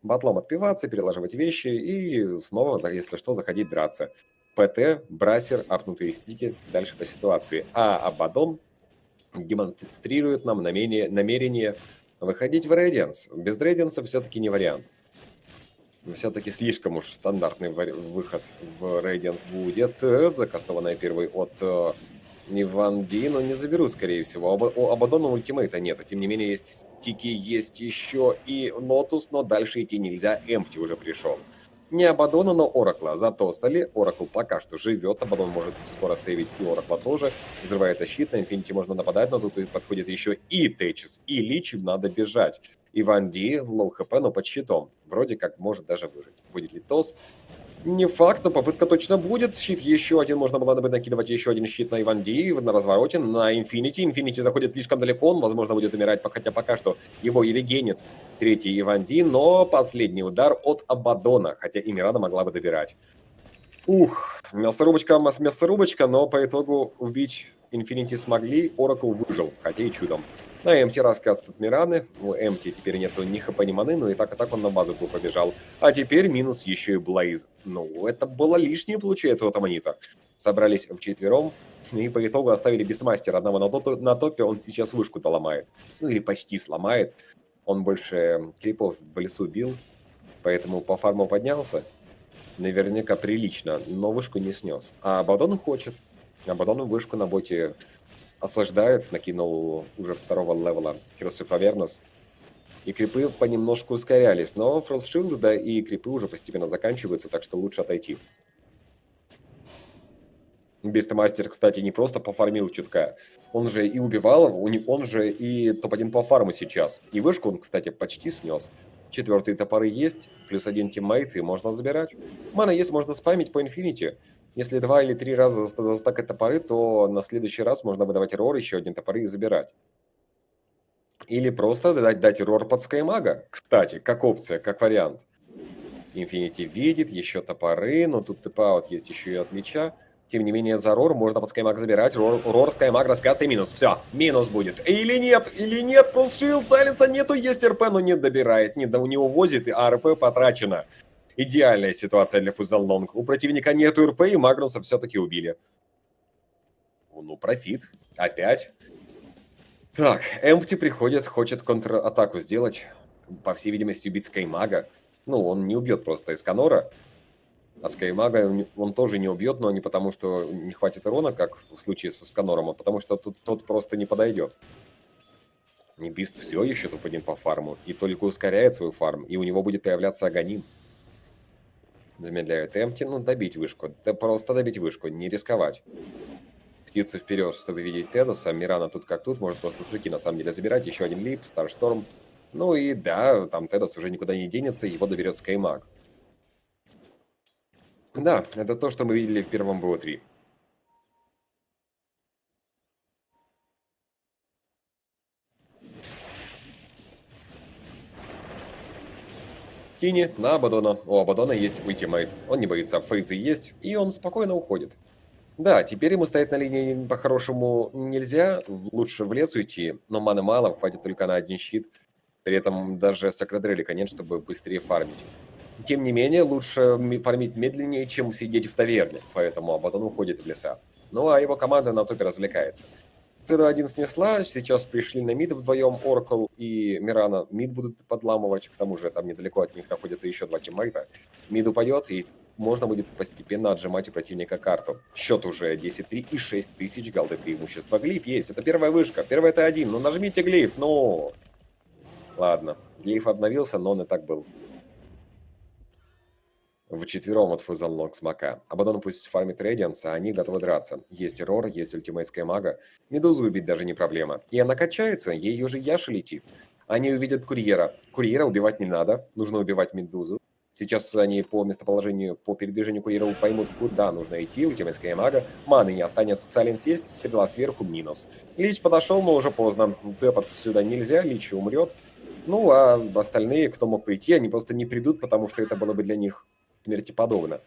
Батлом отпиваться, перелаживать вещи и снова, если что, заходить драться. ПТ, брасер, апнутые стики, дальше по ситуации. А Абадон демонстрирует нам намерение выходить в рейденс. Без рейденса все-таки не вариант. Все-таки слишком уж стандартный выход в рейденс будет. Закастованная первый от Иванди, но не заберут, скорее всего. У Абадона ультимейта нету. Тем не менее, есть стики, есть еще и Лотус, но дальше идти нельзя. Эмпти уже пришел. Не Абадона, но Оракла. Зато Соли Оракл пока что живет. Абадон может скоро сейвить и Оракла тоже. Взрывается щит, на Инфинити можно нападать, но тут подходит еще и Течис, и Лич, надо бежать. Иванди, лоу хп, но под щитом. Вроде как может даже выжить. Будет ли ТОС? Не факт, но попытка точно будет. Щит еще один, можно было бы накидывать еще один щит на Иванди, на развороте, на Инфинити. Инфинити заходит слишком далеко, он, возможно, будет умирать, хотя пока что его или генит третий Иванди, но последний удар от Абадона, хотя и Мирана могла бы добирать. Ух, мясорубочка, но по итогу убить Инфинити смогли, Оракл выжил, хотя и чудом. На Эмти раскаст от Мираны, у Эмти теперь нету ни хп, ни маны, но и так он на базу побежал. А теперь минус еще и Блейз. Ну, это было лишнее, получается, от Аммонита. Собрались вчетвером и по итогу оставили Бестмастера одного на топе, он сейчас вышку-то ломает. Ну или почти сломает. Он больше крипов в лесу бил, поэтому по фарму поднялся. Наверняка прилично, но вышку не снес. А Абадон хочет. Абадон вышку на боте осаждает, накинул уже второго левела Хирос и Фавернус. И крипы понемножку ускорялись, но Фростшилд, да и крипы уже постепенно заканчиваются, так что лучше отойти. Бестмастер, кстати, не просто пофармил чутка, он же и убивал, он же и топ-1 по фарму сейчас. И вышку он, кстати, почти снес. Четвертые топоры есть, плюс один тиммейт, и можно забирать. Мана есть, можно спамить по Инфинити. Если 2 или 3 раза застакать топоры, то на следующий раз можно выдавать рор, еще один топоры и забирать. Или просто дать рор под скаймага, кстати, как опция, как вариант. Инфинити видит, еще топоры, но тут тэп-аут есть еще и от меча. Тем не менее, за рор можно под скаймаг забирать. Рор, скаймаг, раскат и минус. Все, минус будет. Или нет, фулшилд, сайленса нету, есть РП, но не добирает, не увозит, а РП потрачено. Идеальная ситуация для Фузаллонг. У противника нету РП, и Магнуса все-таки убили. Ну, профит. Опять. Так, Эмпти приходит, хочет контратаку сделать. По всей видимости, убить Скаймага. Ну, он не убьет просто Эсканора. А Скаймага он тоже не убьет, но не потому, что не хватит урона, как в случае со Сканором, а потому что тот просто не подойдет. Небист все еще топ-1 по фарму. И только ускоряет свой фарм. И у него будет появляться Аганим. Замедляют Эмпти, ну добить вышку. Да просто добить вышку, не рисковать. Птицы вперед, чтобы видеть Тедоса. Мирана тут как тут, может просто с руки на самом деле забирать. Еще один лип, Старшторм. Ну и да, там Тедос уже никуда не денется, его доберет Скаймаг. Да, это то, что мы видели в первом БО3. Тини на Абадона. У Абадона есть ультимейт. Он не боится, фейзы есть, и он спокойно уходит. Да, теперь ему стоять на линии по-хорошему нельзя, лучше в лес уйти, но маны мало, хватит только на один щит. При этом даже сакродрелика нет, чтобы быстрее фармить. Тем не менее, лучше фармить медленнее, чем сидеть в таверне, поэтому Абадон уходит в леса. Ну а его команда на топе развлекается. Т1 снесла, сейчас пришли на мид вдвоем, Оракл и Мирана мид будут подламывать, к тому же там недалеко от них находятся еще 2 тиммейта. Мид упадет, и можно будет постепенно отжимать у противника карту. Счет уже 10-3 и 6000 голды преимущества. Глиф есть, это первая вышка, первая Т1, ну нажмите глиф, ну... Ладно, глиф обновился, но он и так был. Вчетвером от Фузаллонг с Мака. Абадон пусть фармит Рейдианс, а они готовы драться. Есть Рор, есть ультимейтская мага. Медузу убить даже не проблема. И она качается, ей уже Яша летит. Они увидят Курьера. Курьера убивать не надо, нужно убивать Медузу. Сейчас они по местоположению, по передвижению курьеров поймут, куда нужно идти. Ультимейт Скаймага. Маны не останется. Сайленс есть. Стрела сверху минус. Лич подошел, но уже поздно. Тэпаться сюда нельзя. Лич умрет. Ну, а остальные, кто мог прийти, они просто не придут, потому что это было бы для них смерти подобно.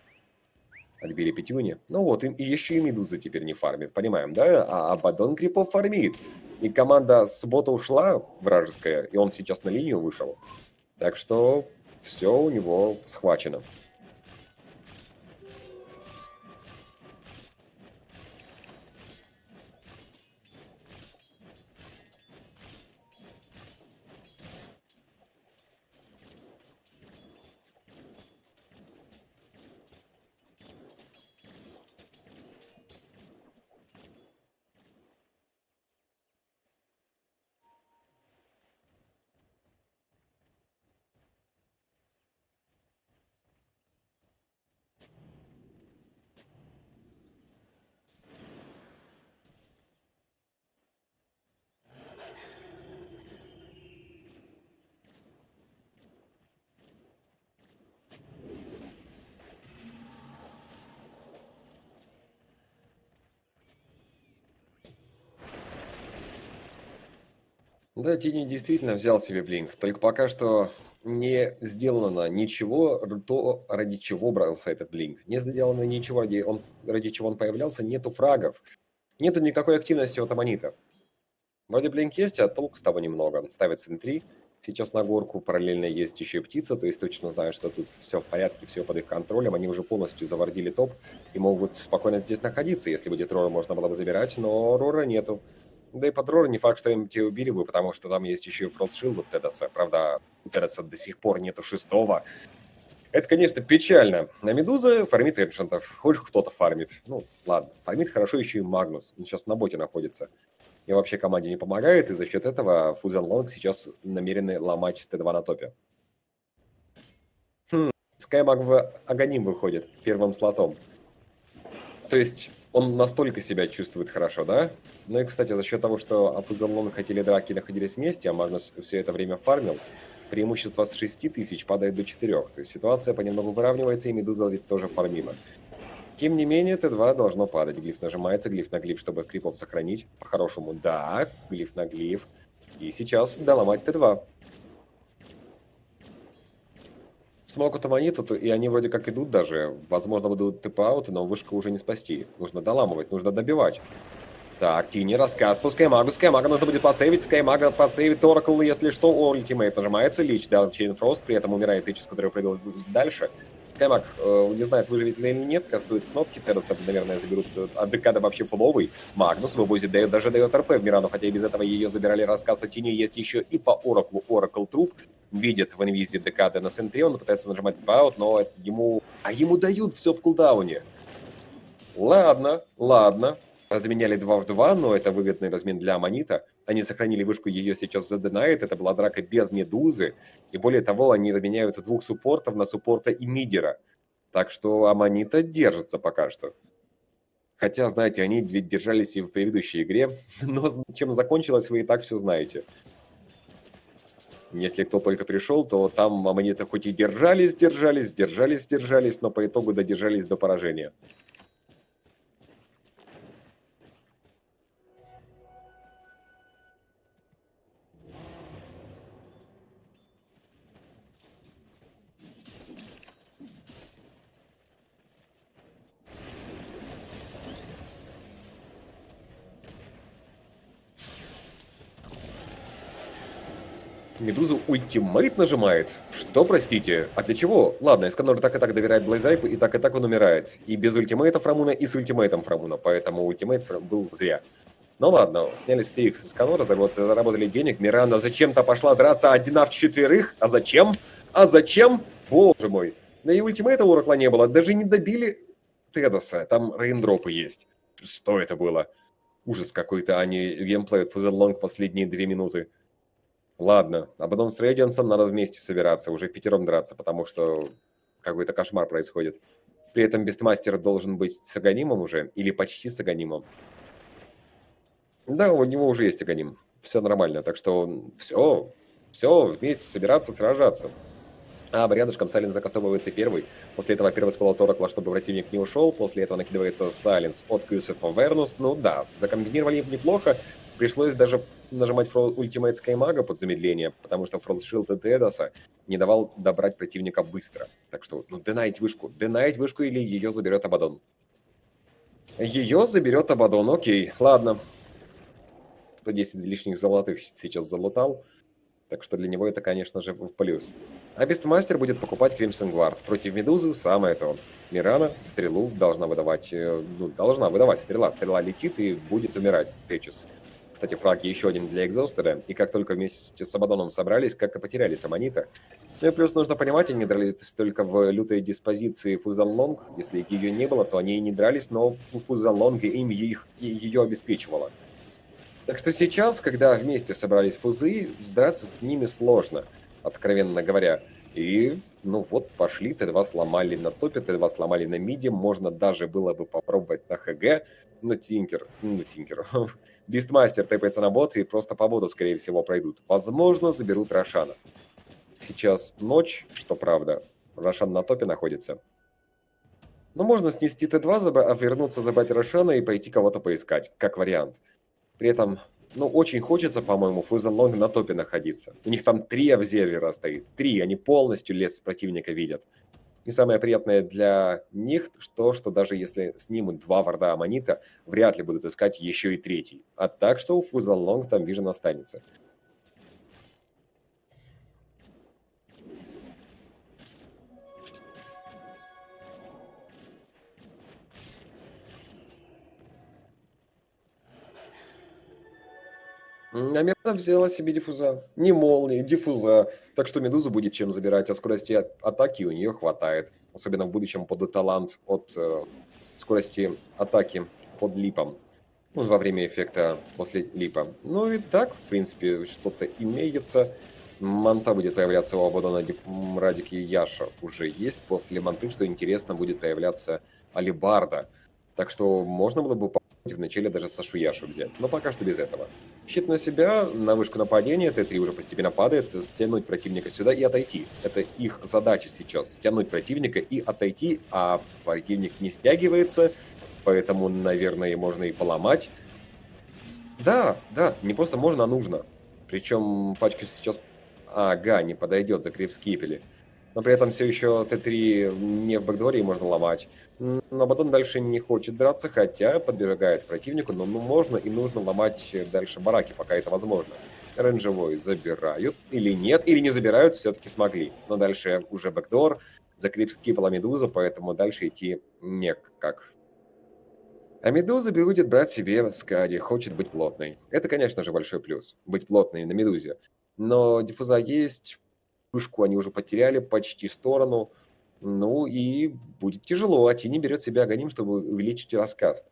Отбили пятюни. Ну вот, и еще и Медуза теперь не фармит, понимаем, да? А Абаддон крипов фармит. И команда с бота ушла, вражеская, и он сейчас на линию вышел. Так что все у него схвачено. Да, Тини действительно взял себе блинк, только пока что не сделано ничего, то, ради чего брался этот блинк. Не сделано ничего, ради чего он появлялся, нету фрагов, нету никакой активности от Аманита. Вроде блинк есть, а толку с того немного. Ставят Сентри, сейчас на горку, параллельно есть еще и птица, то есть точно знаю, что тут все в порядке, все под их контролем. Они уже полностью завардили топ и могут спокойно здесь находиться. Если будет Рора, можно было бы забирать, но Рора нету. Да и под Рора не факт, что им те убили бы, потому что там есть еще и Фростшилд от Тедоса. Правда, у Тедоса до сих пор нету 6-го. Это, конечно, печально. На Медуза фармит эншентов. Хоть кто-то фармит. Ну, ладно. Фармит хорошо еще и Магнус. Он сейчас на боте находится. И вообще команде не помогает, и за счет этого Фузен Лонг сейчас намерены ломать Т2 на топе. Скаймаг в Аганим выходит первым слотом. То есть он настолько себя чувствует хорошо, да? Ну и, кстати, за счет того, что Фузен Лонг хотели драки и находились вместе, а Магнус все это время фармил, преимущество с 6000 падает до 4. То есть ситуация понемногу выравнивается, и Медуза ведь тоже фармила. Тем не менее, Т2 должно падать. Глиф нажимается, глиф на глиф, чтобы крипов сохранить. По-хорошему, да, глиф на глиф. И сейчас доломать Т2. Смогут Аманиту, и они вроде как идут даже. Возможно, будут тэп-ауты, но вышку уже не спасти. Нужно доламывать, нужно добивать. Так, Тини, рассказ по Скаймагу. Скаймага нужно будет подсейвить. Скаймага подсейвит Оракл, если что. Ультимейт нажимается. Лич дал Чейнфрост, при этом умирает Ичис, который прыгал дальше. Скаймаг не знает, выживет ли или нет, кастует кнопки. Терраса, наверное, заберут. А Декада вообще фуловый. Магнус вывозит, даже дает РП в Мирану, хотя и без этого ее забирали рассказ. То Тини есть еще и по Ораклу. Оракл труп. Видит в инвизе Декада на центре. Он пытается нажимать баут, но это ему... А ему дают все в кулдауне. Ладно, ладно. Разменяли 2 в 2, но это выгодный размен для Аманита. Они сохранили вышку, ее сейчас заденает. Это была драка без Медузы. И более того, они разменяют 2 суппортов на суппорта и мидера. Так что Аманита держится пока что. Хотя, знаете, они ведь держались и в предыдущей игре. Но чем закончилось, вы и так все знаете. Если кто только пришел, то там Аманита хоть и держались, но по итогу додержались до поражения. Медуза ультимейт нажимает? Что, простите? А для чего? Ладно, Эсканор так и так доверяет Блайзайпу, и так он умирает. И без ультимейта Фрамуна, и с ультимейтом Фрамуна, поэтому ультимейт был зря. Ну ладно, сняли стрик с Эсканора, заработали денег. Миранда зачем-то пошла драться одна в 4. А зачем? А зачем? Боже мой. Да и ультимейта у Оракла не было, даже не добили Тедоса, там рейндропы есть. Что это было? Ужас какой-то, а не геймплей от Фузен Лонг последние 2 минуты. Ладно, а потом с Рейдиансом надо вместе собираться, уже в 5 драться, потому что какой-то кошмар происходит. При этом Бестмастер должен быть с Аганимом уже, или почти с Аганимом. Да, у него уже есть Аганим, все нормально, так что все, вместе собираться, сражаться. А рядышком Сайленс закастовывается первый. После этого первый спал от Оракла, чтобы противник не ушел. После этого накидывается Сайленс от Кьюсефа Вернус. Ну да, закомбинировали неплохо. Пришлось даже нажимать ультимейт Скаймага под замедление, потому что Фростшилд от Эдоса не давал добрать противника быстро. Так что, ну, денайт вышку или ее заберет Абадон. Ее заберет Абадон, окей, ладно. 110 лишних золотых сейчас залутал. Так что для него это, конечно же, в плюс. А Бестмастер будет покупать Crimson Guard. Против Медузы самое то. Мирана стрелу должна выдавать... должна выдавать стрела. Стрела летит и будет умирать Течис. Кстати, фраг еще один для Экзостера. И как только вместе с Абадоном собрались, как-то потеряли Самонита. Ну и плюс нужно понимать, они дрались только в лютой диспозиции Фузанлонг. Если ее не было, то они и не дрались, но Фузанлонг им ее обеспечивала. Так что сейчас, когда вместе собрались фузы, драться с ними сложно, откровенно говоря. И, ну вот, пошли, Т2 сломали на топе, Т2 сломали на миде, можно даже было бы попробовать на ХГ, но Тинкер, Бистмастер тэпается на бот и просто по боту, скорее всего, пройдут. Возможно, заберут Рошана. Сейчас ночь, что правда, Рошан на топе находится. Но можно снести Т2, вернуться, забрать Рошана и пойти кого-то поискать, как вариант. При этом, ну, очень хочется, по-моему, Фузанлонг на топе находиться. У них там 3 обзервера стоит. 3, они полностью лес противника видят. И самое приятное для них, что даже если снимут 2 варда Аманита, вряд ли будут искать еще и 3. А так что у Фузанлонг там вижен останется. А Мирана взяла себе диффуза. Не молнии, диффуза. Так что Медузу будет чем забирать, а скорости атаки у нее хватает. Особенно в будущем под талант от скорости атаки под липом. Ну, во время эффекта после липа. Ну и так, в принципе, что-то имеется. Манта будет появляться у Абадона, Радик и Яша уже есть. После манты, что интересно, будет появляться Алибарда. Так что можно было бы вначале даже Сашу Яшу взять, но пока что без этого. Щит на себя, на вышку нападения, Т3 уже постепенно падает, стянуть противника сюда и отойти. Это их задача сейчас, стянуть противника и отойти, а противник не стягивается, поэтому, наверное, можно и поломать. Да, не просто можно, а нужно. Причем пачка сейчас... Ага, не подойдет за крипскипели. Но при этом все еще Т3 не в бэкдоре, и можно ломать. Но Батон дальше не хочет драться, хотя подбегает к противнику, но можно и нужно ломать дальше бараки, пока это возможно. Рейнджевой забирают, или нет, или не забирают, все-таки смогли. Но дальше уже бэкдор, за крипскипела Медуза, поэтому дальше идти никак. А Медуза будет брать себе Скади, хочет быть плотной. Это, конечно же, большой плюс, быть плотной на Медузе. Но диффуза есть... Вышку они уже потеряли почти сторону. Ну и будет тяжело. А Тини берет себе агоним, чтобы увеличить раскаст.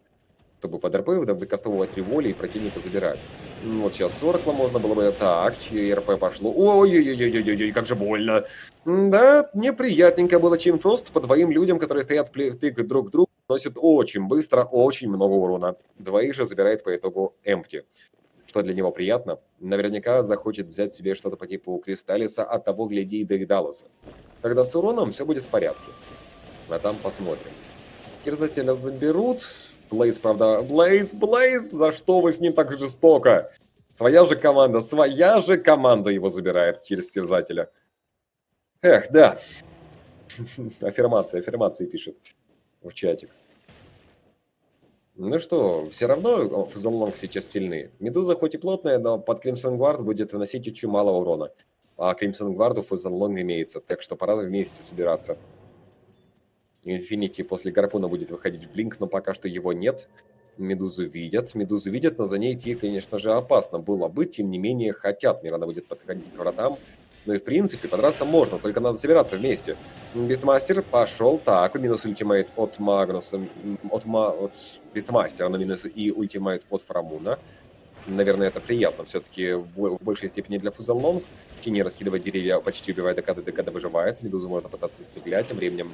Чтобы под РП выкастовывать 3 воли и противника забирать. Вот сейчас 40 можно было бы... Так, РП пошло. Ой-ой-ой-ой-ой, как же больно. Да, неприятненько было. Чейнфрост по 2 людям, которые стоят втык друг к другу, носит очень быстро, очень много урона. 2 же забирает по итогу Эмпти. Что для него приятно, наверняка захочет взять себе что-то по типу Кристаллиса, от того, гляди, и Дейдалуса. Тогда с уроном все будет в порядке. А там посмотрим. Терзателя заберут. Блейз, правда... Блейз, за что вы с ним так жестоко? Своя же команда его забирает через Терзателя. Эх, да. Аффирмации пишет в чатик. Ну что, все равно Фузанлонг сейчас сильны. Медуза хоть и плотная, но под Crimson Guard будет выносить очень мало урона. А Crimson Guard у Фузанлонг имеется, так что пора вместе собираться. Инфинити после гарпуна будет выходить в блинк, но пока что его нет. Медузу видят, но за ней идти, конечно же, опасно было бы. Тем не менее, хотят. Мирана будет подходить к вратам. Ну и в принципе, подраться можно, только надо собираться вместе. Бестмастер пошел. Так, минус ультимейт от Магнуса. От Бестмастера на минус и ультимейт от Фрамуна. наверное, это приятно. Все-таки в большей степени для Фузалонг. Тини раскидывает деревья, почти убивает Декада выживает. Медузу можно пытаться сцеплять. Тем временем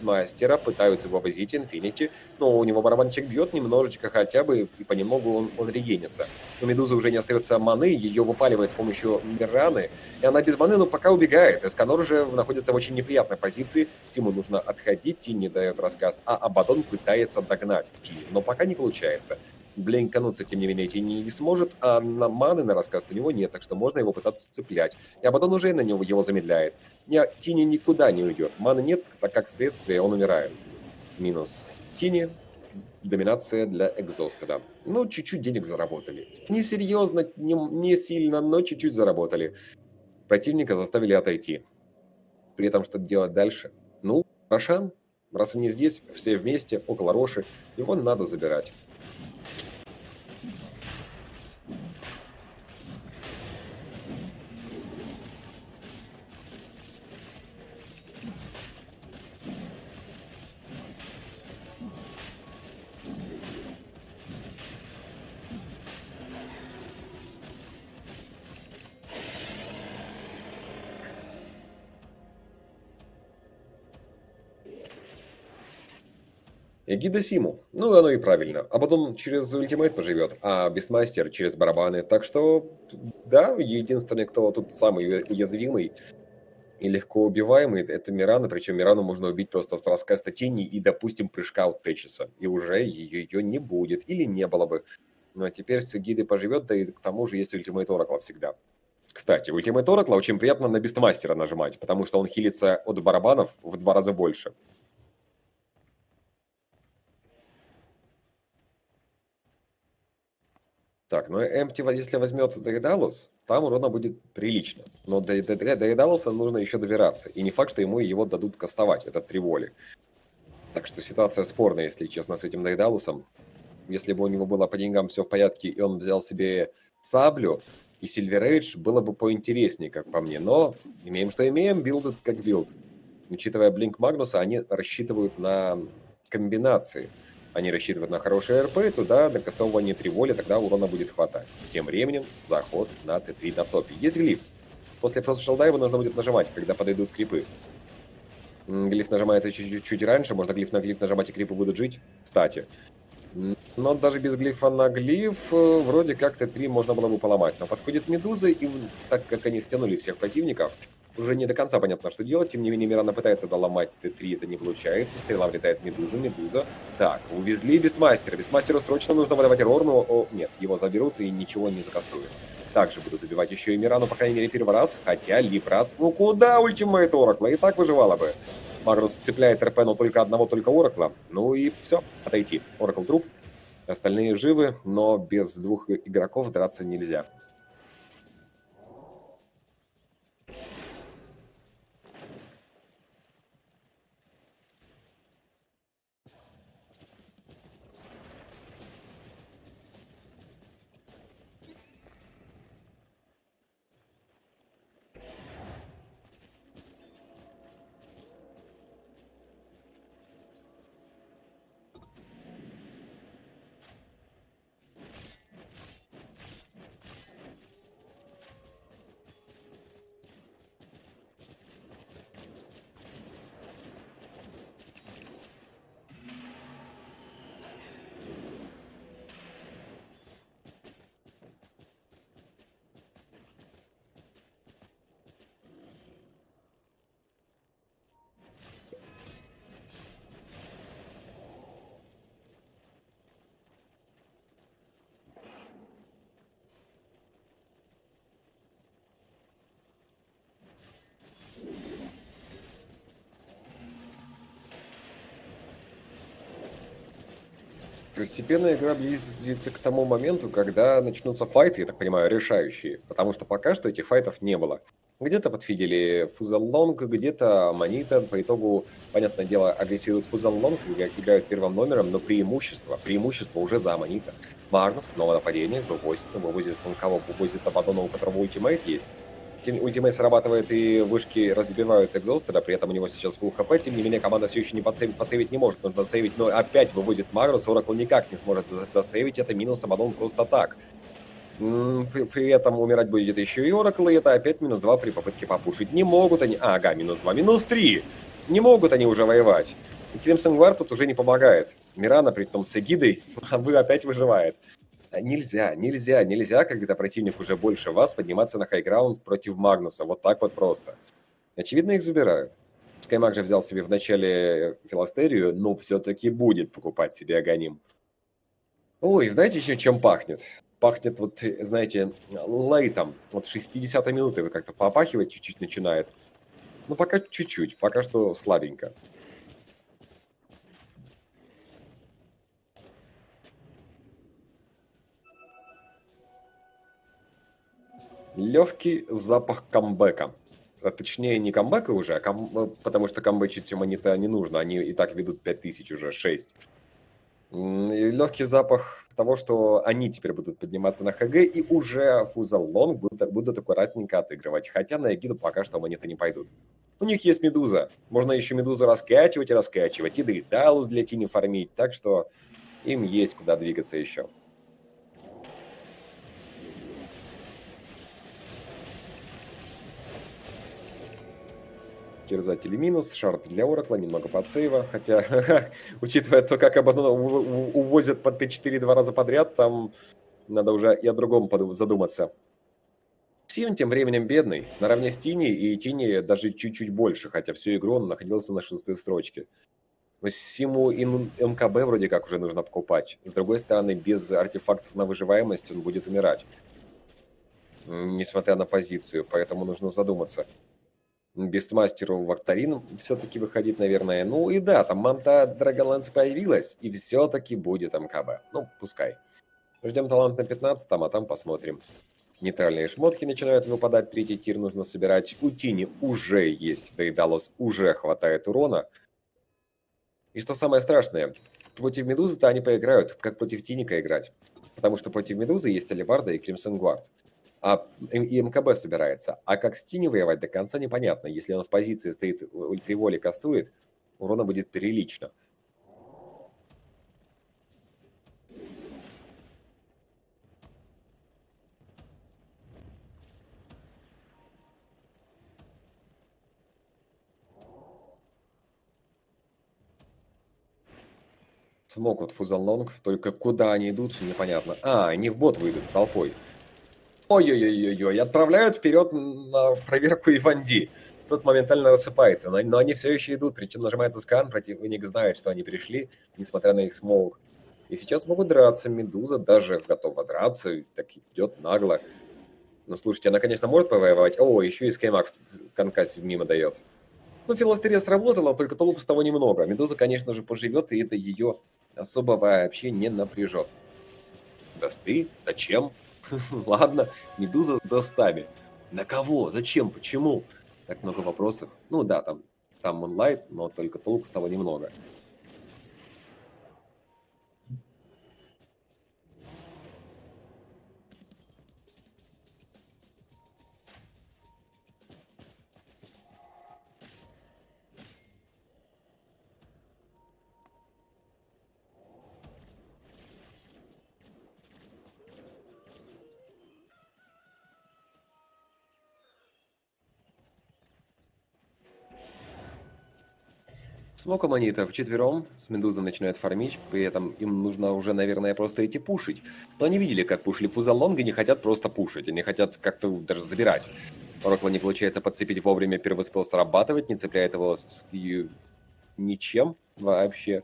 Мастера пытаются вывозить Инфинити. Но у него барабанчик бьет немножечко хотя бы, и понемногу он регенится. Но Медуза уже не остается маны, ее выпаливает с помощью Мираны. И она без маны, но пока убегает. Эсканор же находится в очень неприятной позиции. Симу нужно отходить, Тини дает раскаст, а Абадон пытается догнать Тини. Но пока не получается. Блинкануться, тем не менее, Тини не сможет, а на маны на раскаст у него нет, так что можно его пытаться цеплять. И Абадон уже на него его замедляет. Тини никуда не уйдет. Маны нет, так как следствие он умирает. Минус Тини. Доминация для Экзостеда. Ну, чуть-чуть денег заработали. Не серьезно, не сильно, но чуть-чуть заработали. Противника заставили отойти. При этом что делать дальше? Ну, Рошан, раз они здесь, все вместе, около Роши, его надо забирать. Эгида Симу. Ну, оно и правильно. А потом через ультимейт поживет, а Бестмастер через барабаны. Так что, да, единственный, кто тут самый уязвимый и легко убиваемый, это Мирана. Причем Мирану можно убить просто с раскаста Тени и, допустим, прыжка от Течиса. И уже ее не будет. Или не было бы. Ну, а теперь с Эгидой поживет, да и к тому же есть ультимейт Оракла всегда. Кстати, ультимейт Оракла очень приятно на Бестмастера нажимать, потому что он хилится от барабанов в 2 раза больше. Так, ну Эмпти, если возьмет Дейдалус, там урона будет прилично. Но до Дейдалуса нужно еще добираться. И не факт, что ему его дадут кастовать, это Триволи. Так что ситуация спорная, если честно, с этим Дейдалусом. Если бы у него было по деньгам все в порядке, и он взял себе саблю и Сильверейдж, было бы поинтереснее, как по мне. Но имеем, что имеем, билд как билд. Учитывая Блинк Магнуса, они рассчитывают на комбинации. Они рассчитывают на хороший РП, туда на кастовывание Триволи, тогда урона будет хватать. Тем временем заход на Т3 на топе. Есть глиф. После Фрост Шелда его нужно будет нажимать, когда подойдут крипы. Глиф нажимается чуть-чуть раньше, можно глиф на глиф нажимать, и крипы будут жить. Кстати. Но даже без глифа на глиф, вроде как Т3 можно было бы поломать. Но подходит Медуза, и так как они стянули всех противников, уже не до конца понятно, что делать. Тем не менее, Мирана пытается доломать Т3, это не получается. Стрела влетает в Медузу. Так, увезли Бестмастера. Бестмастеру срочно нужно выдавать Рорну. Нет, его заберут и ничего не закастуют. Также будут убивать еще и Мирану, по крайней мере, первый раз. Хотя Липрас, ну куда ультимейт Оракла? И так выживала бы. Магнус цепляет РП, но только одного, только Оракла. Ну и все, отойти. Оракл труп. Остальные живы, но без 2 игроков драться нельзя. Постепенно игра близится к тому моменту, когда начнутся файты, я так понимаю, решающие. Потому что пока что этих файтов не было. Где-то подфидели Фузалонг, где-то Аманита. По итогу, понятное дело, агрессируют Фузалонг, играют первым номером, но преимущество уже за Аманита. Магнус, снова нападение, вывозит он кого? Вывозит Абадона, у которого ультимейт есть. Ультимейт срабатывает и вышки разбивают Экзостера, при этом у него сейчас фулл хп, тем не менее команда все еще не подсейвить не может, нужно засейвить, но опять вывозит Магнус, Оракл никак не сможет засейвить, это минус Абадон просто так. При этом умирать будет еще и Оракл, и это опять -2 при попытке попушить. Не могут они... Ага, -2, -3. Не могут они уже воевать. И Crimson Guard тут уже не помогает. Мирана, при том с эгидой, опять выживает. Нельзя, когда противник уже больше вас, подниматься на хайграунд против Магнуса. Вот так вот просто. Очевидно, их забирают. Скаймаг же взял себе в начале Филастерию, но все-таки будет покупать себе Аганим. Ой, знаете еще чем пахнет? Пахнет, вот, знаете, лейтом. Вот 60-й минуты вы как-то попахивать чуть-чуть начинает. Ну, пока чуть-чуть, пока что слабенько. Легкий запах камбэка. А точнее, не камбэка уже, потому что камбэчить Монета не нужно. Они и так ведут 5000 уже, 6. Легкий запах того, что они теперь будут подниматься на ХГ, и уже Фузал Лонг будут аккуратненько отыгрывать. Хотя на эгиду пока что Монеты не пойдут. У них есть Медуза. Можно еще Медузу раскачивать и раскачивать. И Дейдалус для Тини фармить. Так что им есть куда двигаться еще. Терзатели минус, шард для Оракла, немного подсейва. Хотя, учитывая то, как Абадона увозят по Т4 2 раза подряд, там надо уже и о другом задуматься. Сим тем временем бедный, наравне с Тини, и Тини даже чуть-чуть больше, хотя всю игру он находился на 6-й строчке. Симу и МКБ вроде как уже нужно покупать. С другой стороны, без артефактов на выживаемость он будет умирать. Несмотря на позицию, поэтому нужно задуматься. Бестмастеру Вакторин все-таки выходить, наверное. Ну и да, там Манта Драгонлэнс появилась, и все-таки будет МКБ. Ну, пускай. Ждем талант на 15-м, а там посмотрим. Нейтральные шмотки начинают выпадать, третий тир нужно собирать. У Тини уже есть, Дейдалус уже хватает урона. И что самое страшное, против Медузы-то они поиграют, как против Тиника играть. Потому что против Медузы есть Алибарда и Кримсон Гвард. И МКБ собирается. А как с Тини воевать до конца непонятно. Если он в позиции стоит, ультриволи кастует, урона будет прилично. Смогут Фузалнонг, только куда они идут, непонятно. Они в бот выйдут толпой. Ой-ой-ой-ой-ой, отправляют вперед на проверку Иванди. Тот моментально рассыпается, но они все еще идут, причем нажимается скан, противник знает, что они пришли, несмотря на их смоук. И сейчас могут драться, Медуза даже готова драться, так идет нагло. Ну, слушайте, она, конечно, может повоевать. О, еще и Скаймак конкассив мимо дает. Ну, филастерия сработала, только толку с того немного. Медуза, конечно же, поживет, и это ее особо вообще не напряжет. Досты? Зачем? Ладно, Медуза с достами. На кого? Зачем? Почему? Так много вопросов. Ну да, там онлайн, но только толку с того немного. Смоком они-то вчетвером, с Медузой начинают фармить, при этом им нужно уже, наверное, просто идти пушить. Но они видели, как пушили Фузалонг, и не хотят просто пушить, они хотят как-то даже забирать. Оракла не получается подцепить вовремя, первый спел срабатывать, не цепляет его с ничем вообще.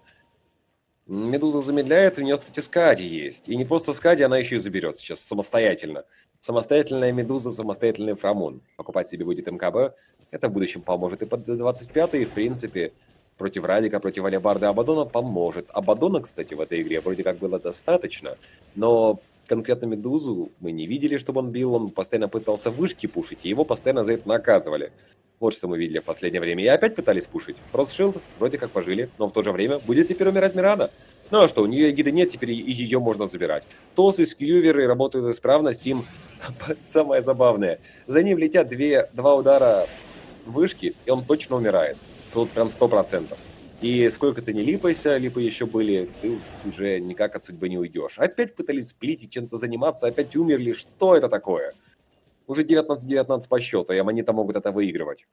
Медуза замедляет, у нее, кстати, Скади есть. И не просто Скади, она еще и заберет сейчас самостоятельно. Самостоятельная Медуза, самостоятельный Фрамон. Покупать себе будет МКБ. Это в будущем поможет и под 25-й, и в принципе... Против Радика, против Алибарда Абадона поможет. Абадона, кстати, в этой игре вроде как было достаточно, но конкретно Медузу мы не видели, чтобы он бил. Он постоянно пытался вышки пушить, и его постоянно за это наказывали. Вот что мы видели в последнее время. И опять пытались пушить. Фростшилд вроде как пожили, но в то же время будет теперь умирать Мирана. Ну а что, у нее эгиды нет, теперь и ее можно забирать. Тосы, скьюверы работают исправно, Сим самое забавное. За ним летят два удара вышки, и он точно умирает. Вот прям 100%. И сколько ты не липайся, липы еще были, ты уже никак от судьбы не уйдешь. Опять пытались сплитить, чем-то заниматься, опять умерли. Что это такое? Уже 19-19 по счету, и они-то могут это выигрывать.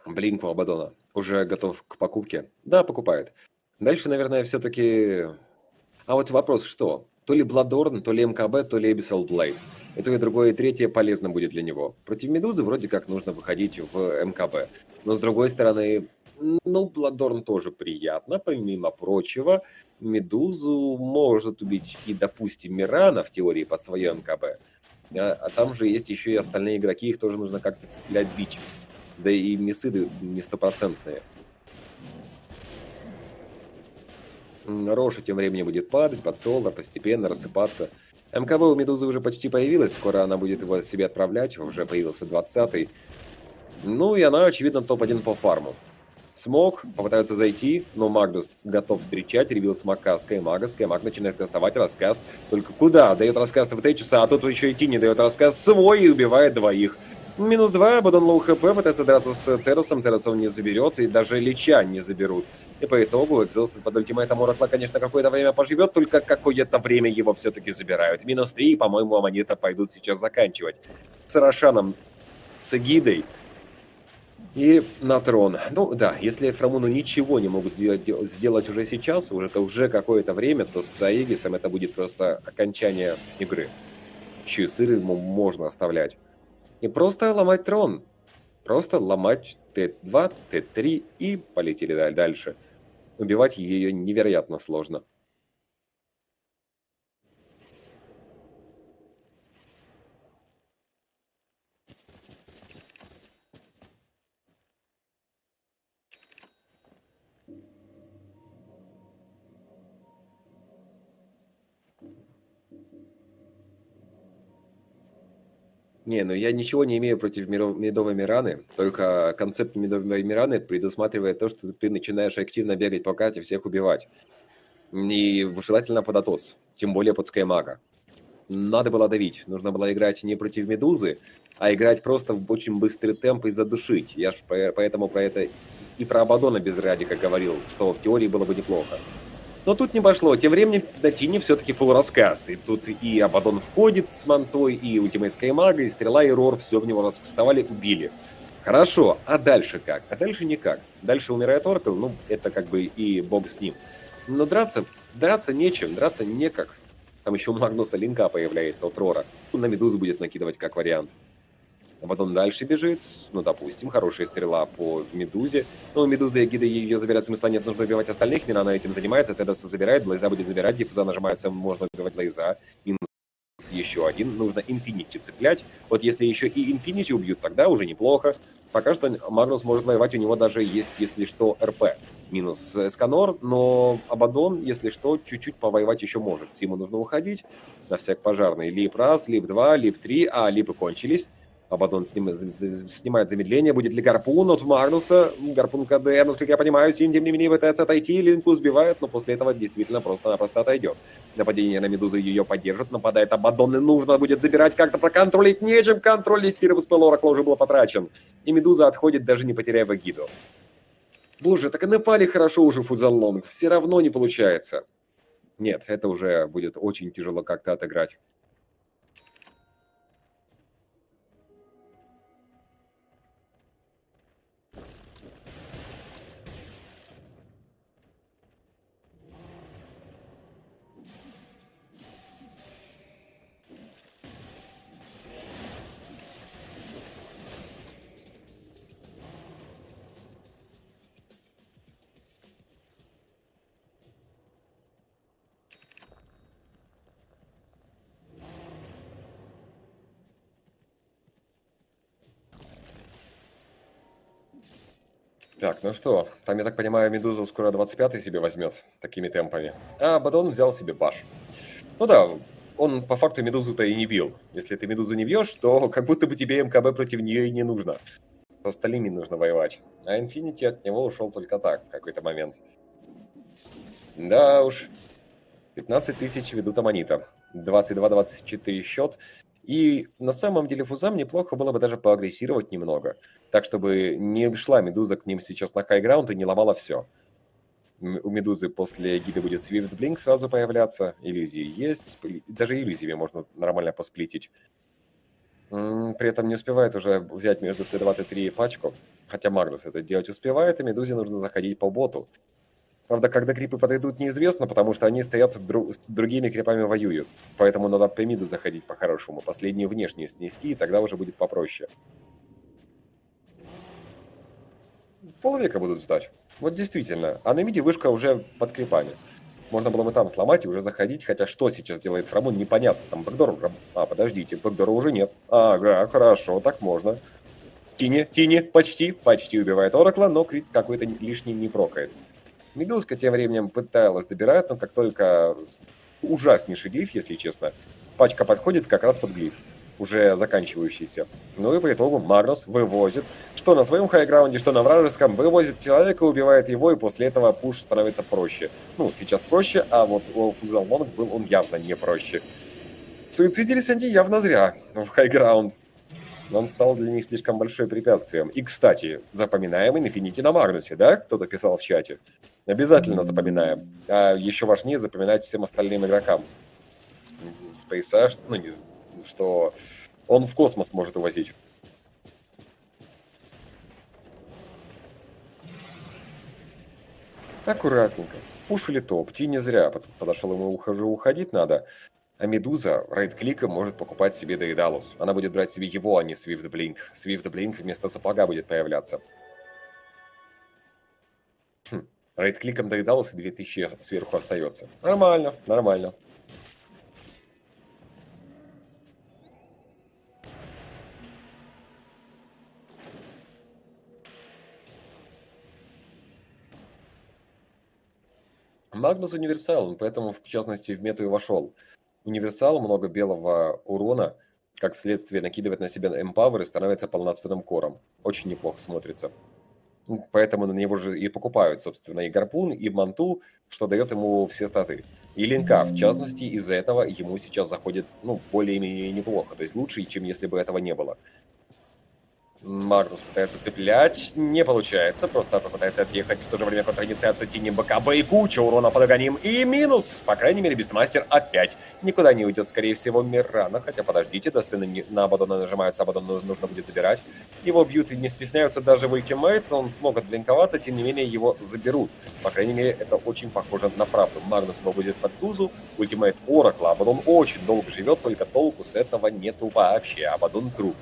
Блинк у Абадона. Уже готов к покупке? Да, покупает. Дальше, наверное, все-таки... А вот вопрос, что? То ли Бладорн, то ли МКБ, то ли Abyssal Blade. И то, и другое, и третье полезно будет для него. Против Медузы вроде как нужно выходить в МКБ. Но с другой стороны, ну, Бладорн тоже приятно, помимо прочего. Медузу может убить и, допустим, Мирана в теории под свое МКБ. А там же есть еще и остальные игроки, их тоже нужно как-то цеплять, бить. Да и мисы не стопроцентные. Роша тем временем будет падать под соло, постепенно рассыпаться. МКБ у Медузы уже почти появилась, скоро она будет его себе отправлять, уже появился 20-й. Ну и она, очевидно, топ-1 по фарму. Смог, попытаются зайти, но Магнус готов встречать, ревил смока Скаймага, Скаймаг начинает кастовать раскаст. Только куда? Дает раскаст в Тейчуса, а тут еще идти не дает раскаст свой и убивает двоих. -2, Абадон лоу хп, пытается драться с Террасом, Террас он не заберет, и даже Лича не заберут. И по итогу Экзостед под ультимейтом Оракла, конечно, какое-то время поживет, только какое-то время его все-таки забирают. -3, и, по-моему, они-то пойдут сейчас заканчивать. С Рошаном, с Эгидой и на трон. Ну да, если Фрамуну ничего не могут сделать уже сейчас, уже какое-то время, то с Аегисом это будет просто окончание игры. Еще и сыр ему можно оставлять. И просто ломать трон. Просто ломать Т2, Т3 и полетели дальше. Убивать ее невероятно сложно. Не, ну я ничего не имею против медовой Мираны, только концепт медовой Мираны предусматривает то, что ты начинаешь активно бегать по карте, всех убивать. И желательно под Атос, тем более под Скаймага. Надо было давить, нужно было играть не против Медузы, а играть просто в очень быстрый темп и задушить. Я ж поэтому про это и про Абадона без радика говорил, что в теории было бы неплохо. Но тут не пошло. Тем временем на Тине все-таки фулл раскаст. И тут и Абадон входит с мантой, и ультимейт Скаймага, и Стрела, и Рор, все в него раскастовали, убили. Хорошо, а дальше как? А дальше никак. Дальше умирает Оракл, ну, это как бы и бог с ним. Но драться нечем, драться некак. Там еще у Магнуса линка появляется от Рора. На Медузу будет накидывать как вариант. А потом дальше бежит, ну, допустим, хорошая стрела по Медузе. Но у Медузы и Эгиды ее забирать смысла нет, нужно убивать остальных. Мирана этим занимается, Тедоса забирает, Блейза будет забирать, Диффуза нажимается, можно убивать Блейза. Минус еще один, нужно Инфинити цеплять. Вот если еще и Инфинити убьют, тогда уже неплохо. Пока что Магнус может воевать, у него даже есть, если что, РП. Минус Эсканор, но Абадон, если что, чуть-чуть повоевать еще может. Симу нужно уходить на всяк пожарный. Лип раз, лип 2, лип 3, а липы кончились. Абадон снимает замедление, будет ли гарпун от Магнуса, гарпун КД, насколько я понимаю, Сим тем не менее пытается отойти, линку сбивает, но после этого действительно просто-напросто отойдет. Нападение на Медузу ее поддержит, нападает Абадон, и нужно будет забирать, как-то проконтролить, нечем контролить, первый спел Оракла уже был потрачен. И Медуза отходит, даже не потеряв Эгиду. Боже, так и напали хорошо уже Фудзалонг, все равно не получается. Нет, это уже будет очень тяжело как-то отыграть. Так, ну что, там, я так понимаю, Медуза скоро 25-й себе возьмет такими темпами. А Абадон взял себе баш. Ну да, он по факту Медузу-то и не бил. Если ты Медузу не бьешь, то как будто бы тебе МКБ против нее и не нужно. С остальными нужно воевать. А Инфинити от него ушел только так в какой-то момент. Да уж. 15 тысяч ведут Аманита. 22-24 счет. И на самом деле фузам неплохо было бы даже поагрессировать немного. Так, чтобы не шла Медуза к ним сейчас на хайграунд и не ломала все. У Медузы после гида будет Swift Blink сразу появляться. Иллюзии есть. Даже иллюзиями можно нормально посплитить. При этом не успевает уже взять между Т2 и Т3 пачку. Хотя Магнус это делать успевает, и Медузе нужно заходить по боту. Правда, когда крипы подойдут, неизвестно, потому что они стоят с другими крипами воюют. Поэтому надо по миду заходить по-хорошему. Последнюю внешнюю снести, и тогда уже будет попроще. Полвека будут ждать. Вот действительно. А на миде вышка уже под крипами. Можно было бы там сломать и уже заходить, хотя что сейчас делает Фрамун, непонятно. Там бэкдор... А, подождите, бэкдора уже нет. Ага, хорошо, так можно. Тини, почти убивает Оракла, но крит какой-то лишний не прокает. Медузка тем временем пыталась добирать, но как только ужаснейший глиф, если честно, пачка подходит как раз под глиф, уже заканчивающийся. Ну и по итогу Магнус вывозит, что на своем хайграунде, что на вражеском, вывозит человека, убивает его, и после этого пуш становится проще. Ну, сейчас проще, а вот у Фузал Монг был он явно не проще. Суицидились они явно зря в хайграунд. Он стал для них слишком большим препятствием. И, кстати, запоминаем Инфинити на Магнусе, да? Кто-то писал в чате. Обязательно запоминаем. А еще важнее запоминать всем остальным игрокам. Спейса, что он в космос может увозить. Аккуратненько. Пушили топ. Ти не зря подошел, ему уходить надо. А Медуза райт-кликом может покупать себе Дейдалус. Она будет брать себе его, а не Swift Blink. Swift Blink вместо сапога будет появляться. Райт-кликом Дейдалус и 2000 сверху остается. Нормально, нормально. Магнус универсал, поэтому, в частности, в мету и вошел. Универсал, много белого урона, как следствие накидывает на себя эмпавер и становится полноценным кором. Очень неплохо смотрится. Поэтому на него же и покупают, собственно, и гарпун, и манту, что дает ему все статы. И линка, в частности, из-за этого ему сейчас заходит, более-менее неплохо. То есть лучше, чем если бы этого не было. Магнус пытается цеплять, не получается, просто попытается отъехать, в то же время контр-инициацию Тини БКБ и куча урона под огоним, и минус! По крайней мере, Бестмастер опять никуда не уйдет, скорее всего, Мирана, хотя подождите, Дастыны на Абадона нажимаются, Абадона нужно будет забирать. Его бьют и не стесняются даже в ультимейт, он смог отблинковаться, тем не менее его заберут. По крайней мере, это очень похоже на правду. Магнус его будет под тузу, ультимейт Оракла, Абадон очень долго живет, только толку с этого нету вообще, Абадон труп.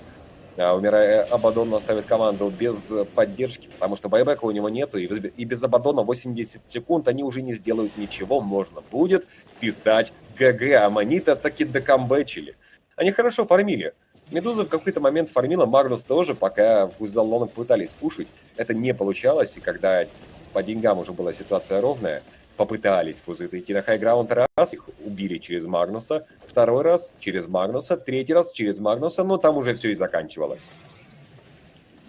Умирая, Абадон оставит команду без поддержки, потому что байбека у него нету, и без Абадона 80 секунд они уже не сделают ничего, можно будет писать ГГ, Аманита таки докамбэчили. Они хорошо фармили. Медуза в какой-то момент фармила, Магнус тоже, пока Фузаллонок пытались пушить. Это не получалось, и когда по деньгам уже была ситуация ровная, попытались фузы зайти на хайграунд раз, их убили через Магнуса, второй раз через Магнуса, третий раз через Магнуса, но там уже все и заканчивалось.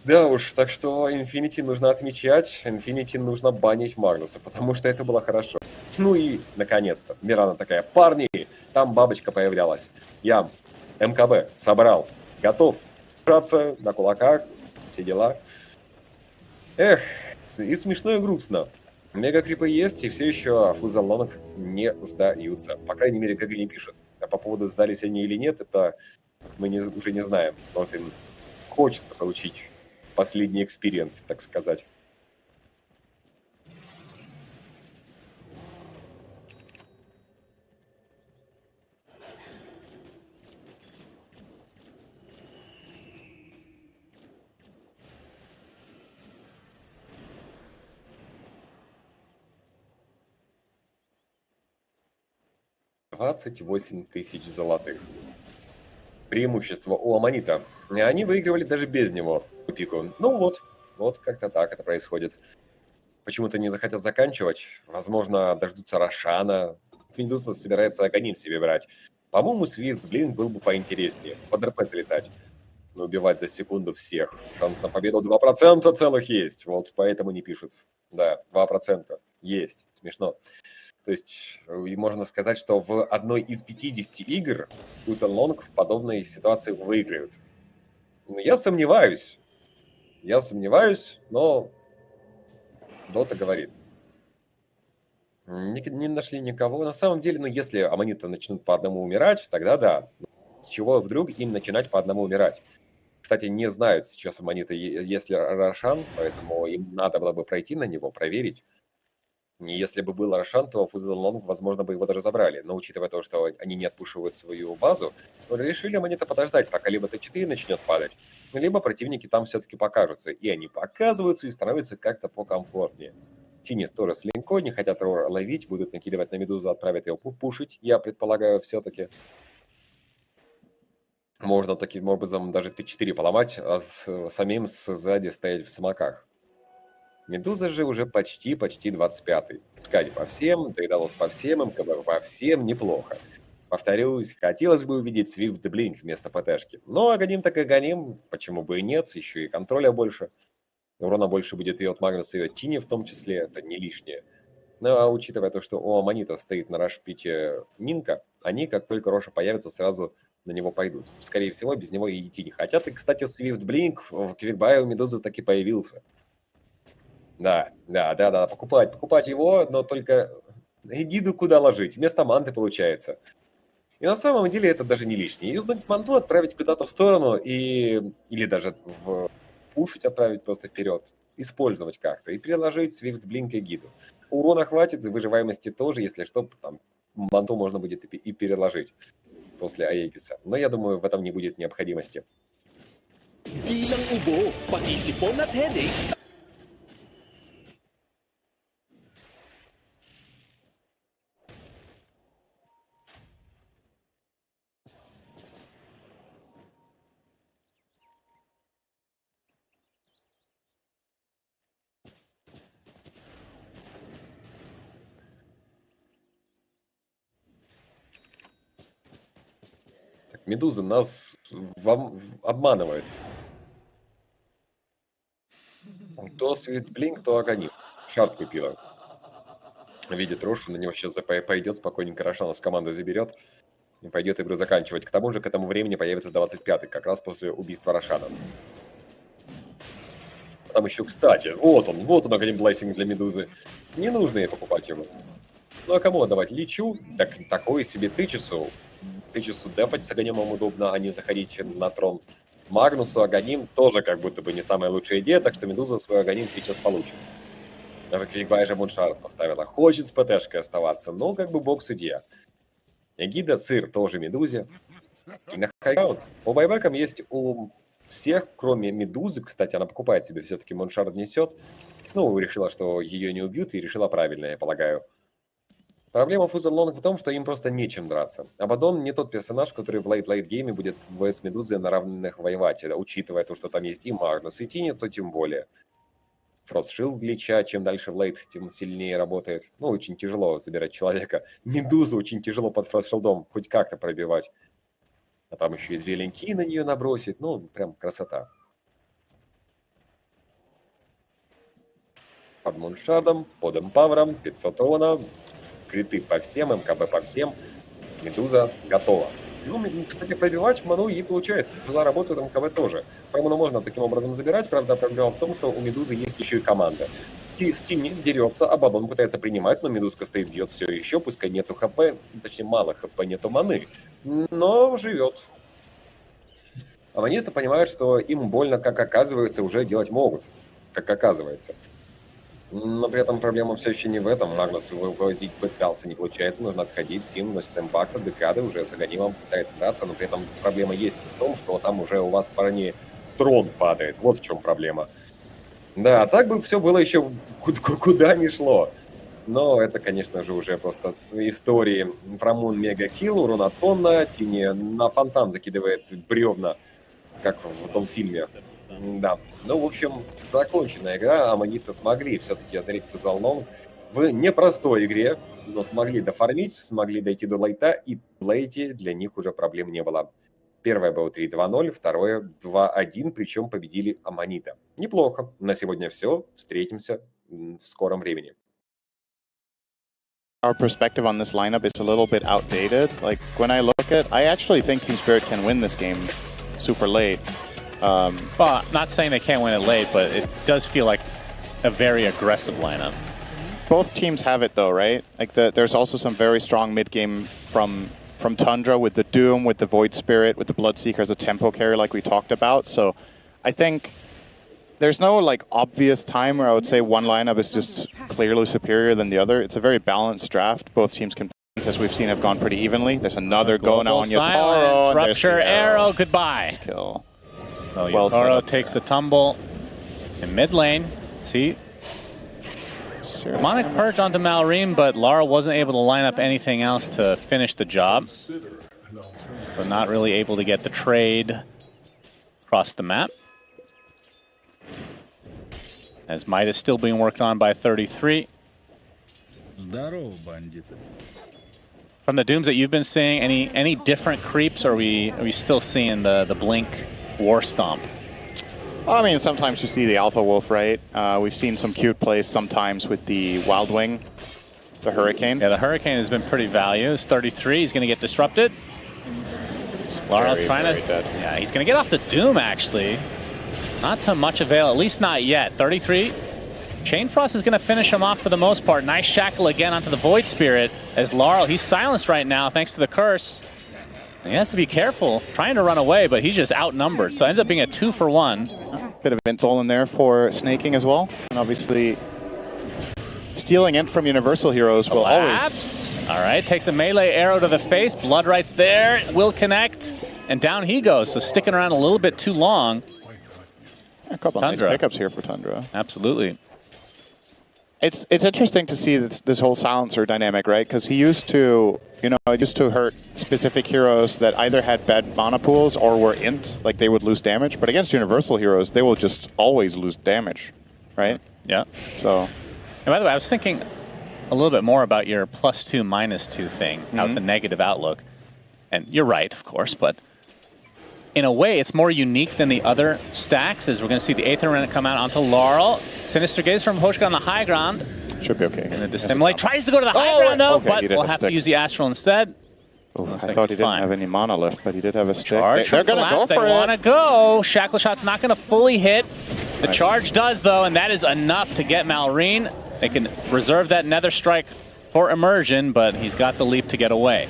Да уж, так что Инфинити нужно отмечать, Инфинити нужно банить Магнуса, потому что это было хорошо. Ну и, наконец-то, Мирана такая: парни, там бабочка появлялась. Я МКБ собрал, готов сражаться на кулаках, все дела. Эх, и смешно, и грустно. Мега-крипы есть, и все еще Фузаллонок не сдаются. По крайней мере, ГГ не пишут. А по поводу, сдались они или нет, это мы уже не знаем. Вот им хочется получить последний экспириенс, так сказать. $28 000 золотых. Преимущество у Аманита. Они выигрывали даже без него пику. Ну вот как-то так это происходит. Почему-то не захотят заканчивать. Возможно, дождутся Рошана. Медуза собирается Аганим себе брать. По-моему, Swift Blink был бы поинтереснее. Под РП залетать. Но убивать за секунду всех. Шанс на победу 2% целых есть. Вот поэтому не пишут. Да, 2% есть. Смешно. То есть можно сказать, что в одной из 50 игр Узенлонг в подобной ситуации выиграют. Но я сомневаюсь. Я сомневаюсь, но Дота говорит. Не нашли никого. На самом деле, ну, если аммониты начнут по одному умирать, тогда да. С чего вдруг им начинать по одному умирать? Кстати, не знают сейчас аммониты, есть ли Рошан, поэтому им надо было бы пройти на него, проверить. Не если бы был Рошан, то Фузелонг, возможно, бы его даже забрали. Но учитывая то, что они не отпушивают свою базу, решили аммониты подождать, пока либо Т4 начнет падать, либо противники там все-таки покажутся. И они показываются и становятся как-то покомфортнее. Тинис тоже с линкой, не хотят ловить, будут накидывать на медузу, отправят ее пушить, я предполагаю, все-таки. Можно таким образом даже Т4 поломать, а самим сзади стоять в самоках. Медуза же уже почти 25-й. Скади по всем, Дейдалос по всем, МКБ по всем, неплохо. Повторюсь, хотелось бы увидеть Swift Blink вместо ПТшки. Но Аганим так Аганим, почему бы и нет, еще и контроля больше. Урона больше будет и от Магнуса, и от Тини в том числе, это не лишнее. Ну, а учитывая то, что у Аммонита стоит на рашпите Минка, они, как только Роша появится, сразу на него пойдут. Скорее всего, без него и идти не хотят. И, кстати, Swift Blink в Квикбае у Медузы таки появился. Да, покупать его, но только гиду куда ложить, вместо манты получается. И на самом деле это даже не лишнее. Юзнуть манту, отправить куда-то в сторону, или даже в пушить отправить просто вперед, использовать как-то и переложить Swift Blink и гиду. Урона хватит, выживаемости тоже, если что, там манту можно будет и переложить после Аегиса. Но я думаю, в этом не будет необходимости. Di lang ubo, pati sipon at headache. Медуза нас обманывает. То Sweet Blink, то Аганим. Шарт купила. Видит Рошу, на него сейчас пойдет спокойненько, Рошана с командой заберет и пойдет игру заканчивать. К тому же, к этому времени появится 25-й, как раз после убийства Рошана. Там еще, кстати, вот он, Аганим Блайсинг для Медузы. Не нужно ей покупать его. Ну а кому отдавать? Личу? Так такой себе Тычесу. Тычесу дефать с Аганимом удобно, а не заходить на трон. Магнусу Аганим тоже как будто бы не самая лучшая идея, так что Медуза свой Аганим сейчас получит. Квикбай же Муншард поставила. Хочет с ПТшкой оставаться, но как бы бог судья. Эгида, сыр тоже Медузе. И на хайграунд. По байбекам есть у всех, кроме Медузы, кстати, она покупает себе все-таки Муншард несет. Ну, решила, что ее не убьют, и решила правильно, я полагаю. Проблема Фузенлонг в том, что им просто нечем драться. Абадон не тот персонаж, который в лейт-лейт гейме будет с Медузой на равных воевать, учитывая то, что там есть и Магнус, и Тини, то тем более. Фростшилд глича, чем дальше в лейт, тем сильнее работает. Ну, очень тяжело забирать человека. Медузу очень тяжело под фростшилдом хоть как-то пробивать. А там еще и 2 линки на нее набросить. Ну, прям красота. Под Муншардом, под Эмпавером, 500 урона. Криты по всем, МКБ по всем. Медуза готова. Ну, кстати, пробивать ману ей получается. Медуза работает, МКБ тоже. Поэтому можно таким образом забирать. Правда, проблема в том, что у Медузы есть еще и команда. Стимни дерется, Абадон пытается принимать, но Медузка стоит, бьет все еще. Пускай нету ХП, точнее мало ХП, нету маны. Но живет. А они-то понимают, что им больно, как оказывается, уже делать могут. Как оказывается. Но при этом проблема все еще не в этом. Магнус вывозить пытался, не получается. Нужно отходить. Сим носит импакта, декады уже с Аганимом пытается драться. Но при этом проблема есть в том, что там уже у вас в парне трон падает. Вот в чем проблема. Да, так бы все было еще куда ни шло. Но это, конечно же, уже просто истории. Фрамун мега килл, урона тонна. Тини на фонтан закидывает бревна, как в том фильме. Да, ну, в общем, законченная игра, аммониты смогли все-таки одолеть Фузеллонг. в непростой игре, но смогли дофармить, смогли дойти до лейта, и в лейте для них уже проблем не было. Первое было 3-2-0, второе 2-1, причем победили Аманита. Неплохо. На сегодня все. Встретимся в скором времени. Our perspective on this lineup is a little bit outdated. Like, when I look at, I actually think Team Spirit can win this game super late. Well, not saying they can't win it late, but it does feel like a very aggressive lineup. Both teams have it though, right? Like, there's also some very strong mid-game from Tundra with the Doom, with the Void Spirit, with the Bloodseeker as a tempo carry like we talked about. So I think there's no like obvious time where I would say one lineup is just clearly superior than the other. It's a very balanced draft. Both teams can, as we've seen, have gone pretty evenly. There's another go now on Yotaro. Rupture arrow, goodbye. Nice kill. So Well set Yotaro up takes there. the tumble in mid lane. See, Demonic Purge onto Malrine, but Lara wasn't able to line up anything else to finish the job. So not really able to get the trade across the map. As Might is still being worked on by 33. From the Dooms that you've been seeing, any different creeps, or are we still seeing the Blink War Stomp? I mean, sometimes you see the Alpha Wolf, right? We've seen some cute plays sometimes with the Wild Wing, the Hurricane. Yeah, the Hurricane has been pretty valuable. 33, he's going to get disrupted. Lara trying to... Yeah, he's going to get off the Doom, actually. Not to much avail, at least not yet. 33. Chain Frost is going to finish him off for the most part. Nice shackle again onto the Void Spirit as Laurel, he's silenced right now thanks to the curse. And he has to be careful, trying to run away, but he's just outnumbered. So it ends up being a 2-for-1. Bit of Intel in there for snaking as well. And obviously, stealing Int from Universal Heroes will always... All right, takes a melee arrow to the face. Blood Right's there, will connect, and down he goes. So sticking around a little bit too long. A couple nice pickups here for Tundra. Absolutely. It's interesting to see this whole silencer dynamic, right? Because he used to, hurt specific heroes that either had bad mana pools or were int, like they would lose damage. But against Universal heroes, they will just always lose damage, right? Yeah. So. And by the way, I was thinking a little bit more about your +2, -2 thing. How it's a negative outlook. And you're right, of course, but in a way, it's more unique than the other stacks, as we're going to see the Aether Remnant come out onto Laurel. Sinister Gaze from Hoshka on the high ground. Should be okay. And the Dissimulate tries to go to the high ground, though, okay, but we'll have to use the Astral instead. I thought he didn't have any mana left, but he did have a stick. They're going to go for it. They want to go. Shackle Shot's not going to fully hit. The charge does, though, and that is enough to get Malrine. They can reserve that Nether Strike for Immersion, but he's got the leap to get away.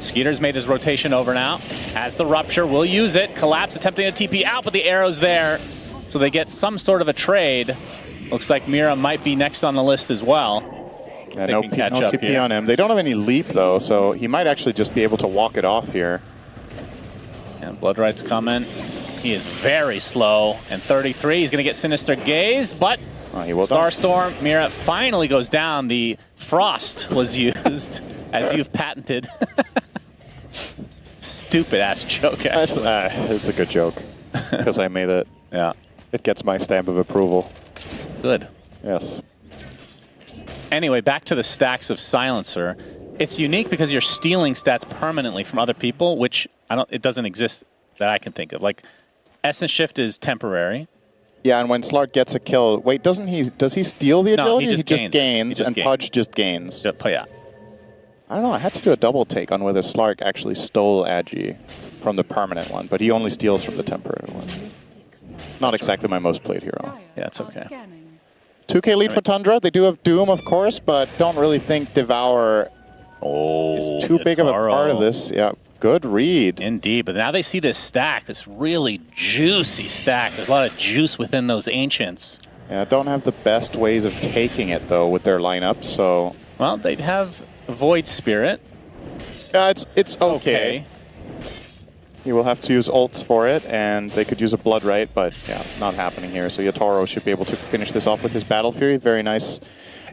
Skeeter's made his rotation over now. Has the Rupture, will use it. Collapse attempting to TP out, but the arrow's there. So they get some sort of a trade. Looks like Mira might be next on the list as well. Yeah, no TP on him. They don't have any leap, though, so he might actually just be able to walk it off here. And Blood Right's coming. He is very slow. And 33, he's going to get Sinister Gazed, but he will Starstorm, Mira finally goes down. The Frost was used, as you've patented. Stupid-ass joke, actually. It's a good joke, because I made it. Yeah. It gets my stamp of approval. Good. Yes. Anyway, back to the stacks of Silencer. It's unique because you're stealing stats permanently from other people, which it doesn't exist that I can think of. Like, Essence Shift is temporary. Yeah, and when Slark gets a kill, wait, does he steal the agility? No, he just gains, and Pudge just gains. Yeah. I don't know, I had to do a double take on whether Slark actually stole Agi from the permanent one, but he only steals from the temporary one. Not exactly my most played hero. Yeah, it's okay. 2K lead for Tundra. They do have Doom, of course, but don't really think Devour is too big of a part of this. Yeah, good read. Indeed, but now they see this stack, this really juicy stack. There's a lot of juice within those Ancients. Yeah, don't have the best ways of taking it, though, with their lineup, so... Well, they'd have Void Spirit. It's okay. He will have to use ults for it, and they could use a Blood Right, but yeah, not happening here. So Yotaro should be able to finish this off with his Battle Fury. Very nice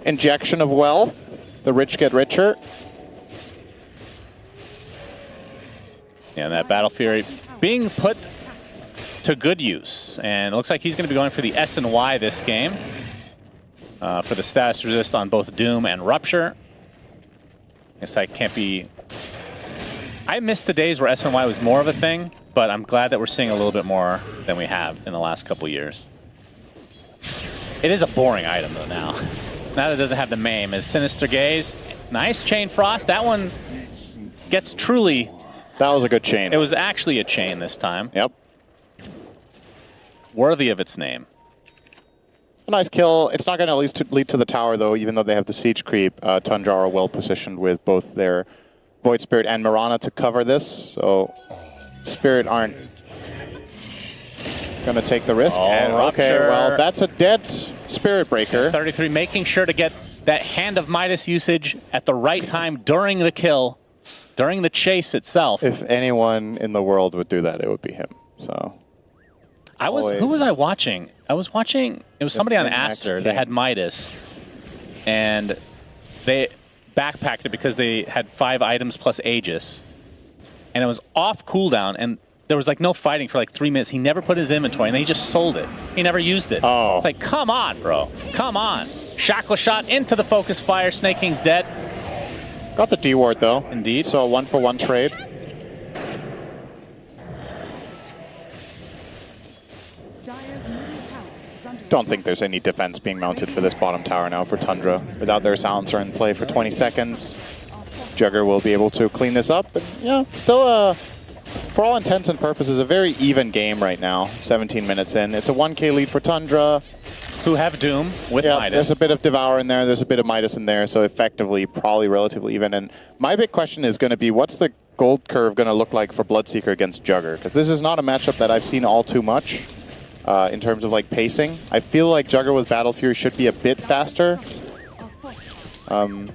injection of wealth. The rich get richer. Yeah, and that Battle Fury being put to good use. And it looks like he's going to be going for the S and Y this game. for the status resist on both Doom and Rupture. I guess that can't be... I missed the days where SNY was more of a thing, but I'm glad that we're seeing a little bit more than we have in the last couple years. It is a boring item, though, now. Now that it doesn't have the MAME. Is Sinister Gaze. Nice Chain Frost. That one gets truly... That was a good chain. It was actually a chain this time. Yep. Worthy of its name. A nice kill. It's not going to at least lead to the tower, though, even though they have the siege creep. Tundra are well positioned with both their Void Spirit and Mirana to cover this. So Spirit aren't going to take the risk. Oh, And, okay, Rupture. well, that's a dead Spirit Breaker. 33 making sure to get that Hand of Midas usage at the right time during the kill, during the chase itself. If anyone in the world would do that, it would be him. So Who was I watching? I was watching, it was somebody on Aster that had Midas, and they backpacked it because they had 5 items plus Aegis, and it was off cooldown, and there was like no fighting for like 3 minutes. He never put his inventory, and then he just sold it. He never used it. Oh. Like, come on, bro. Come on. Shackle shot into the focus fire. Snake King's dead. Got the D ward, though. Indeed. So 1-for-1 trade. Don't think there's any defense being mounted for this bottom tower now for Tundra. Without their silencer in play for 20 seconds, Jugger will be able to clean this up. But yeah, still for all intents and purposes, a very even game right now. 17 minutes in. It's a 1K lead for Tundra. Who have Doom with Yeah, Midas. there's a bit of Devour in there. There's a bit of Midas in there. So effectively, probably relatively even. And my big question is going to be, what's the gold curve going to look like for Bloodseeker against Jugger? Because this is not a matchup that I've seen all too much. In terms of like pacing, I feel like Jugger with Battle Fury should be a bit faster. So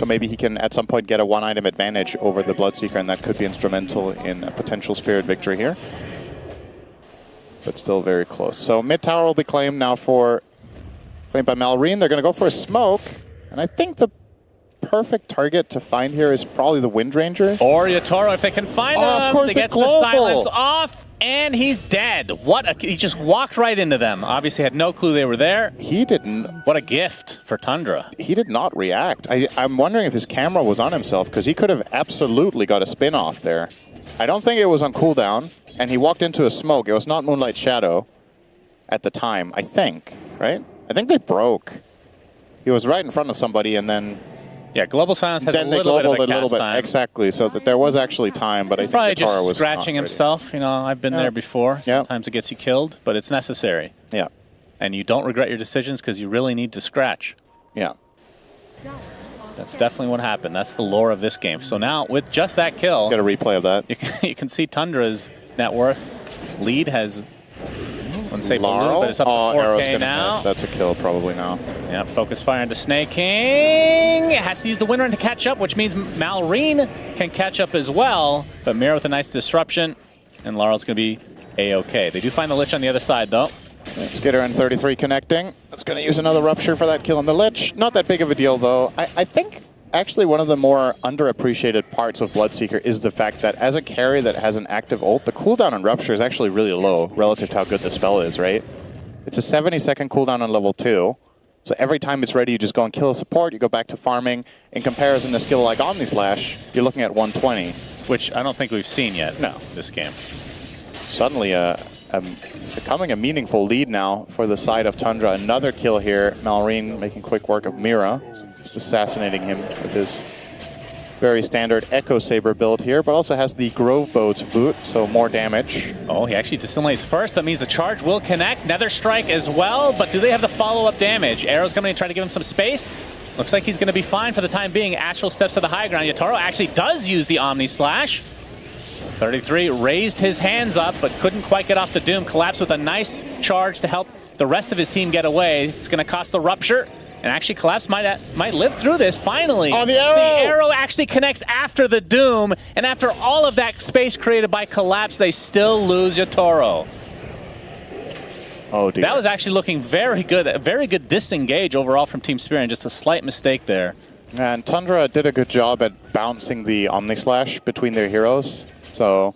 maybe he can at some point get a 1-item advantage over the Bloodseeker, and that could be instrumental in a potential Spirit victory here. But still very close. So mid tower will be claimed now claimed by Malrine. They're going to go for a smoke, and I think the perfect target to find here is probably the Wind Ranger. Or Yatoro, if they can find him. Of course, they the get the global. silence off, and he's dead. He just walked right into them. Obviously had no clue they were there. He didn't. What a gift for Tundra. He did not react. I'm wondering if his camera was on himself, because he could have absolutely got a spin off there. I don't think it was on cooldown, and he walked into a smoke. It was not Moonlight Shadow at the time, I think, right? I think they broke. He was right in front of somebody, and then... Yeah, Global Silence has then a they little bit of a globaled a little cast bit. time. Exactly, so that there was actually time, but I think Probably the Tara just was scratching not ready. himself. You know, I've been there before. Yeah. Sometimes it gets you killed, but it's necessary. Yeah. And you don't regret your decisions because you really need to scratch. Yeah. That's definitely what happened. That's the lore of this game. So now, with just that kill, Get a replay of that. you can see Tundra's net worth. Lead has, I wouldn't say balloon, Laurel? but it's up to Oh, Arrow's 4K gonna now. miss. That's a kill probably now. Yeah, focus fire into Snake King. Has to use the Wind Run to catch up, which means Malrine can catch up as well. But Mira with a nice disruption, and Laurel's going to be A-OK. They do find the Lich on the other side, though. Skitter and 33 connecting. It's going to use another Rupture for that kill on the Lich. Not that big of a deal, though. I think actually one of the more underappreciated parts of Bloodseeker is the fact that as a carry that has an active ult, the cooldown on Rupture is actually really low relative to how good the spell is, right? It's a 70-second cooldown on level 2. So every time it's ready, you just go and kill a support, you go back to farming. In comparison to a skill like Omnislash, you're looking at 120. Which I don't think we've seen yet. No. This game. Suddenly becoming a meaningful lead now for the side of Tundra. Another kill here. Malrine making quick work of Mira. Just assassinating him with his very standard Echo Saber build here, but also has the Grove Bow to boot, so more damage. Oh, he actually dissimates first. That means the charge will connect. Nether Strike as well, but do they have the follow-up damage? Arrow's coming to try to give him some space. Looks like he's going to be fine for the time being. Astral steps to the high ground. Yatoro actually does use the Omni Slash. 33 raised his hands up, but couldn't quite get off the Doom. Collapsed with a nice charge to help the rest of his team get away. It's going to cost the Rupture. And actually, Collapse might live through this, finally. Oh, the arrow! The arrow actually connects after the Doom. And after all of that space created by Collapse, they still lose Yatoro. Oh, dear. That was actually looking very good. A very good disengage overall from Team Spirit. And just a slight mistake there. And Tundra did a good job at bouncing the Omnislash between their heroes. So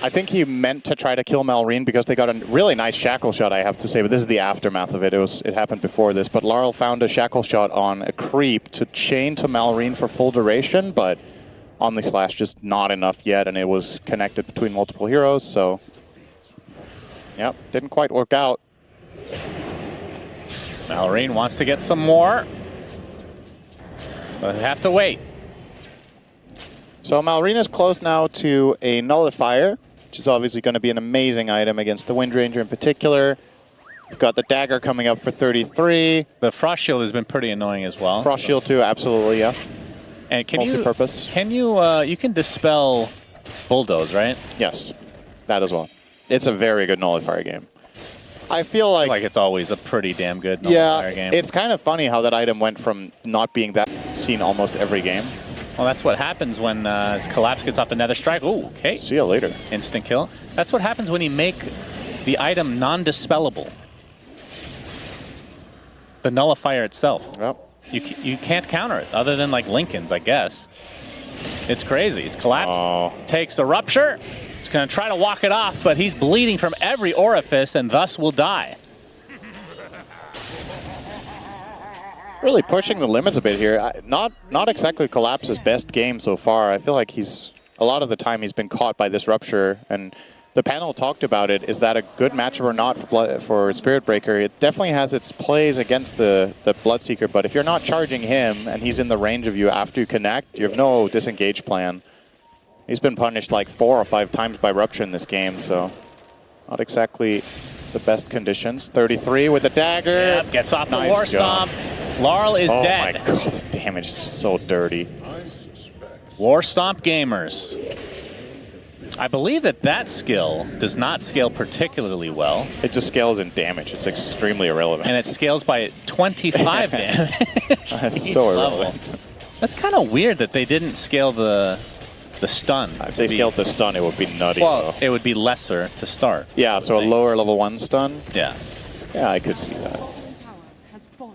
I think he meant to try to kill Malrine because they got a really nice shackle shot, I have to say, but this is the aftermath of it. It happened before this, but Larl found a shackle shot on a creep to chain to Malrine for full duration, but Omni Slash just not enough yet, and it was connected between multiple heroes, so yep, didn't quite work out. Malrine wants to get some more, but they have to wait. So Malrine is close now to a Nullifier, which is obviously going to be an amazing item against the Wind Ranger in particular. We've got the Dagger coming up for 33. The Frost Shield has been pretty annoying as well. Frost Shield too, absolutely, yeah. And can multi-purpose. you can dispel Bulldoze, right? Yes, that as well. It's a very good Nullifier game. I feel like it's always a pretty damn good Nullifier game. It's kind of funny how that item went from not being that seen almost every game. Well, that's what happens when Collapse gets off the Nether Strike. Ooh, okay. See you later. Instant kill. That's what happens when you make the item non-dispellable. The Nullifier itself. Yep. You can't counter it, other than like Lincoln's, I guess. It's crazy. He's Collapse, takes the Rupture. He's going to try to walk it off, but he's bleeding from every orifice and thus will die. Really pushing the limits a bit here. Not exactly Collapse's best game so far. I feel like a lot of the time he's been caught by this Rupture, and the panel talked about it. Is that a good matchup or not for Spirit Breaker? It definitely has its plays against the Bloodseeker, but if you're not charging him and he's in the range of you after you connect, you have no disengage plan. He's been punished like 4 or 5 times by Rupture in this game, so not exactly the best conditions. 33 with the Dagger. Yep, gets off the War Stomp. Larl is dead. Oh my god, the damage is just so dirty. War Stomp gamers. I believe that skill does not scale particularly well. It just scales in damage. It's extremely irrelevant. And it scales by 25 damage. That's so irrelevant. That's kind of weird that they didn't scale the stun. If they scaled the stun, it would be nutty. Well, though. it would be lesser to start. Yeah, so a lower level 1 stun? Yeah. Yeah, I could see that.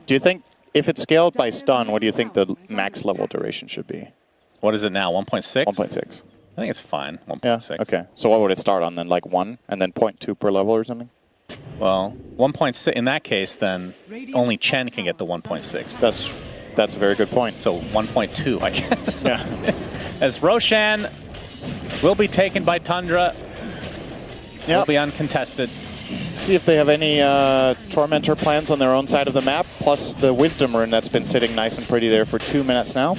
Do you think, if it's scaled by stun, what do you think the max level duration should be? What is it now, 1.6? 1.6. I think it's fine, 1.6. Yeah, okay. So what would it start on then, like 1 and then 0.2 per level or something? Well, 1.6, in that case, then only Chen can get the 1.6. That's a very good point. So 1.2, I guess. Yeah. As Roshan will be taken by Tundra. Yep. Will be uncontested. See if they have any Tormentor plans on their own side of the map, plus the Wisdom Rune that's been sitting nice and pretty there for 2 minutes now.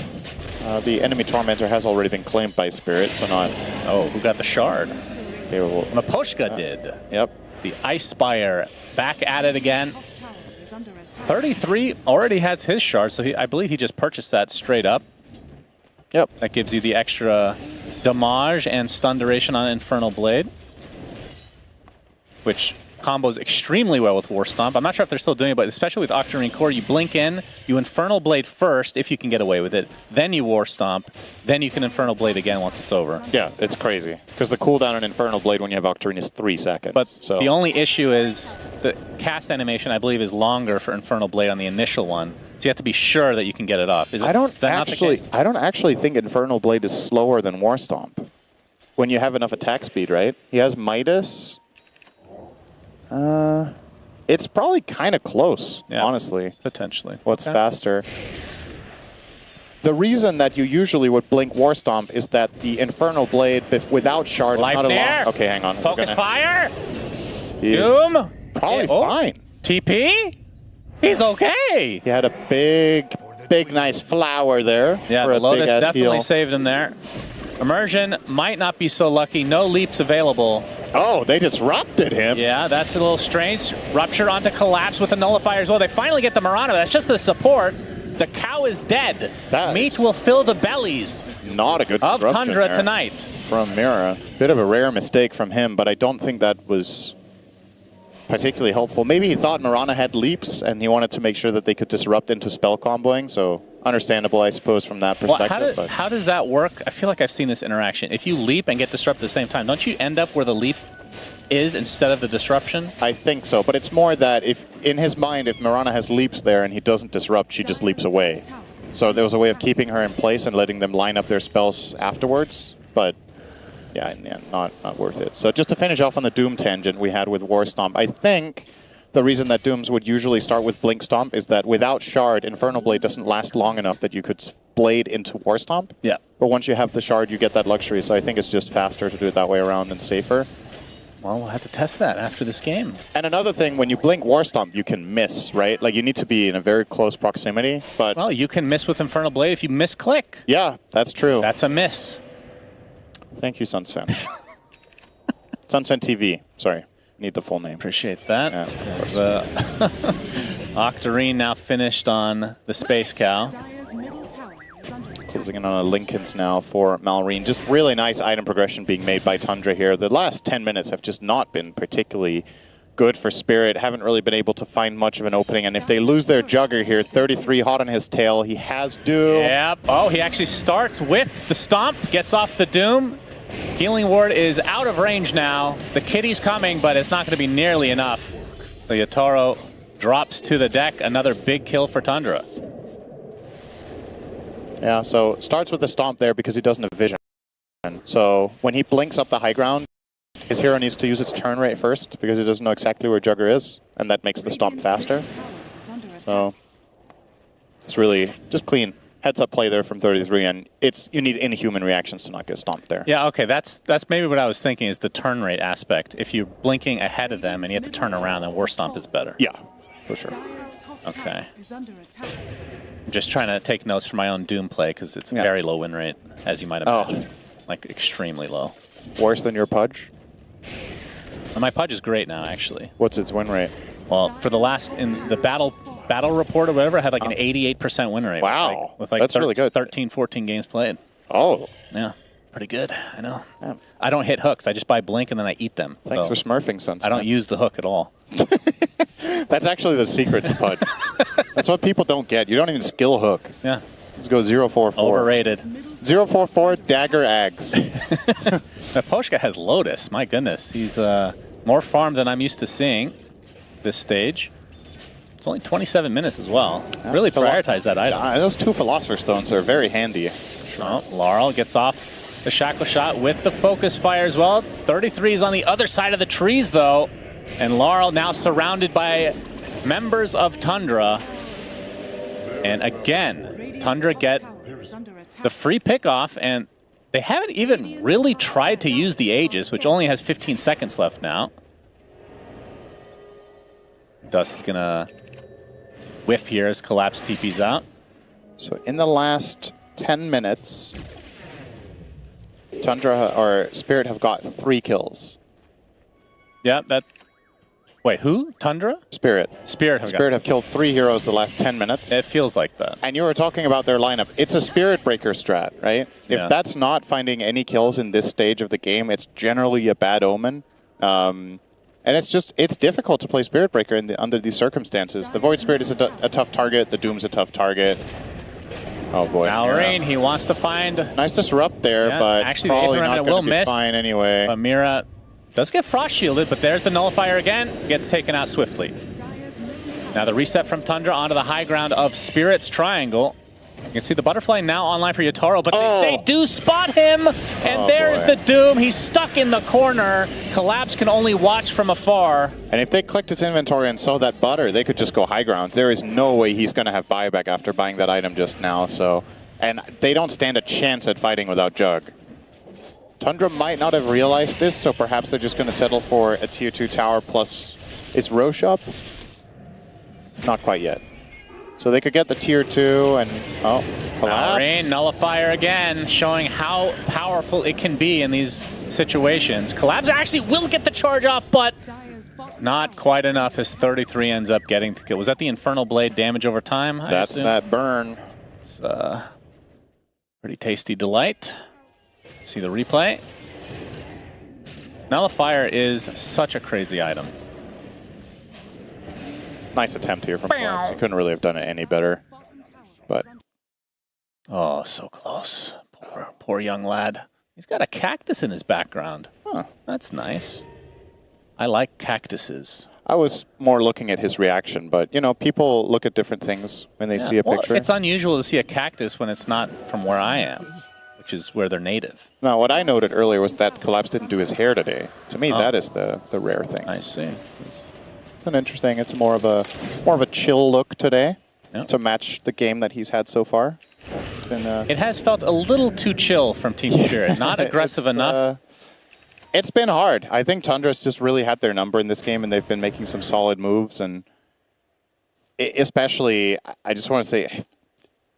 The enemy Tormentor has already been claimed by Spirit, so not... Oh, who got the shard? Okay, well, Maposhka did. Yep. The Ice Spire back at it again. 33 already has his shard, so I believe he just purchased that straight up. Yep. That gives you the extra damage and stun duration on Infernal Blade, which combos extremely well with War Stomp. I'm not sure if they're still doing it, but especially with Octarine Core, you blink in, you Infernal Blade first, if you can get away with it, then you War Stomp, then you can Infernal Blade again once it's over. Yeah, it's crazy. Because the cooldown on Infernal Blade when you have Octarine is 3 seconds. But so. The only issue is the cast animation, I believe, is longer for Infernal Blade on the initial one. So you have to be sure that you can get it off. Is that not the case? I don't actually think Infernal Blade is slower than War Stomp. When you have enough attack speed, right? He has Midas. It's probably kind of close, honestly. Potentially. What's faster? The reason that you usually would blink War Stomp is that the Infernal Blade without shard is not a long... Okay, hang on. Focus fire! Doom! Probably fine. TP? He's okay! He had a big, nice flower there. Yeah, for the a Lotus big-ass definitely heal. saved him there. Immersion might not be so lucky. No leaps available. Oh, they disrupted him. Yeah, that's a little strange. Rupture onto Collapse with the Nullifier as well. They finally get the Murano. That's just the support. The cow is dead. Meat will fill the bellies. Not a good of disruption Tundra there tonight. From Mira. Bit of a rare mistake from him, but I don't think that was particularly helpful. Maybe he thought Mirana had leaps, and he wanted to make sure that they could disrupt into spell comboing, so understandable, I suppose, from that perspective. Well, how does that work? I feel like I've seen this interaction. If you leap and get disrupted at the same time, don't you end up where the leap is instead of the disruption? I think so, but it's more that if, in his mind, if Mirana has leaps there and he doesn't disrupt, she just leaps away. So there was a way of keeping her in place and letting them line up their spells afterwards, but Yeah, in the end, not worth it. So just to finish off on the Doom tangent we had with War Stomp, I think the reason that Dooms would usually start with Blink Stomp is that without Shard, Infernal Blade doesn't last long enough that you could Blade into War Stomp. Yeah. But once you have the Shard, you get that luxury, so I think it's just faster to do it that way around and safer. Well, we'll have to test that after this game. And another thing, when you blink War Stomp, you can miss, right? Like, you need to be in a very close proximity, but... Well, you can miss with Infernal Blade if you misclick. Yeah, that's true. That's a miss. Thank you, Sunsfan. Sunsfan TV, sorry. Need the full name. Appreciate that. Yeah, Octarine now finished on the Space Cow. Closing in on a Lincoln's now for Malrine. Just really nice item progression being made by Tundra here. The last 10 minutes have just not been particularly good for Spirit. Haven't really been able to find much of an opening. And if they lose their Jugger here, 33 hot on his tail. He has Doom. Yep. Oh, he actually starts with the Stomp, gets off the Doom. Healing Ward is out of range now. The Kitty's coming, but it's not going to be nearly enough. So Yotaro drops to the deck. Another big kill for Tundra. Yeah, so starts with the Stomp there because he doesn't have vision. So when he blinks up the high ground, his hero needs to use its turn rate first because he doesn't know exactly where Jugger is, and that makes the Stomp faster. So it's really just clean. Heads up play there from 33, and you need inhuman reactions to not get stomped there. Yeah, okay, that's maybe what I was thinking is the turn rate aspect. If you're blinking ahead of them and you have to turn around, then War Stomp is better. Yeah, for sure. Okay. I'm just trying to take notes for my own Doom play because it's a very low win rate, as you might imagine. Like, extremely low. Worse than your Pudge? And my Pudge is great now, actually. What's its win rate? Well, for the last, in the battle report or whatever, I had like an 88% win rate. Wow. With like That's really good. 13, 14 games played. Oh. Yeah. Pretty good. I know. Yeah. I don't hit hooks. I just buy Blink and then I eat them. Thanks for smurfing, Sunsfan. I don't use the hook at all. That's actually the secret to Pudge. That's what people don't get. You don't even skill hook. Yeah. Let's go 0-4-4. Overrated. 0-4-4 Dagger Ags. Now, Poshka has Lotus. My goodness. He's more farm than I'm used to seeing this stage. It's only 27 minutes as well. Really prioritize that item. Those 2 Philosopher Stones are very handy. Oh, Laurel gets off the Shackle Shot with the Focus Fire as well. 33 is on the other side of the trees, though. And Laurel now surrounded by members of Tundra. And again, Tundra get the free pickoff, and they haven't even really tried to use the Aegis, which only has 15 seconds left now. Dust is going to whiff here as Collapse TP's out. So in the last 10 minutes, Tundra or Spirit have got 3 kills. Yeah, that... Wait, who? Tundra? Spirit. Spirit have killed 3 heroes the last 10 minutes. It feels like that. And you were talking about their lineup. It's a Spirit Breaker strat, right? If that's not finding any kills in this stage of the game, it's generally a bad omen. And it's difficult to play Spirit Breaker under these circumstances. The Void Spirit is a tough target. The Doom's a tough target. Oh boy. Malrine, he wants to find... Nice disrupt there, but actually, probably the not will going to be miss. fine anyway. But Mira does get Frost Shielded, but there's the Nullifier again. Gets taken out swiftly. Now the reset from Tundra onto the high ground of Spirit's Triangle. You can see the Butterfly now online for Yotaro, but they do spot him, and there's the Doom. He's stuck in the corner. Collapse can only watch from afar. And if they clicked his inventory and saw that butter, they could just go high ground. There is no way he's going to have buyback after buying that item just now. So, and they don't stand a chance at fighting without Jug. Tundra might not have realized this, so perhaps they're just going to settle for a tier 2 tower plus... Is Roche up? Not quite yet. So they could get the tier 2 and... Oh, Collapse. Malrine, Nullifier again, showing how powerful it can be in these situations. Collapse actually will get the charge off, but not quite enough as 33 ends up getting the kill. Was that the Infernal Blade damage over time? That's that burn. It's pretty tasty delight. See the replay. Nullifier is such a crazy item. Nice attempt here from Collapse. He couldn't really have done it any better. But oh, so close. Poor young lad. He's got a cactus in his background. Huh, that's nice. I like cactuses. I was more looking at his reaction, but, you know, people look at different things when they see a picture. It's unusual to see a cactus when it's not from where I am. which is where they're native. Now, what I noted earlier was that Collapse didn't do his hair today. To me, that is the rare thing. I see. It's an interesting. It's more of a chill look today Yep. to match the game that he's had so far. It has felt a little too chill from Team Spirit. Not aggressive enough. It's been hard. I think Tundra's just really had their number in this game, and they've been making some solid moves. And especially, I just want to say,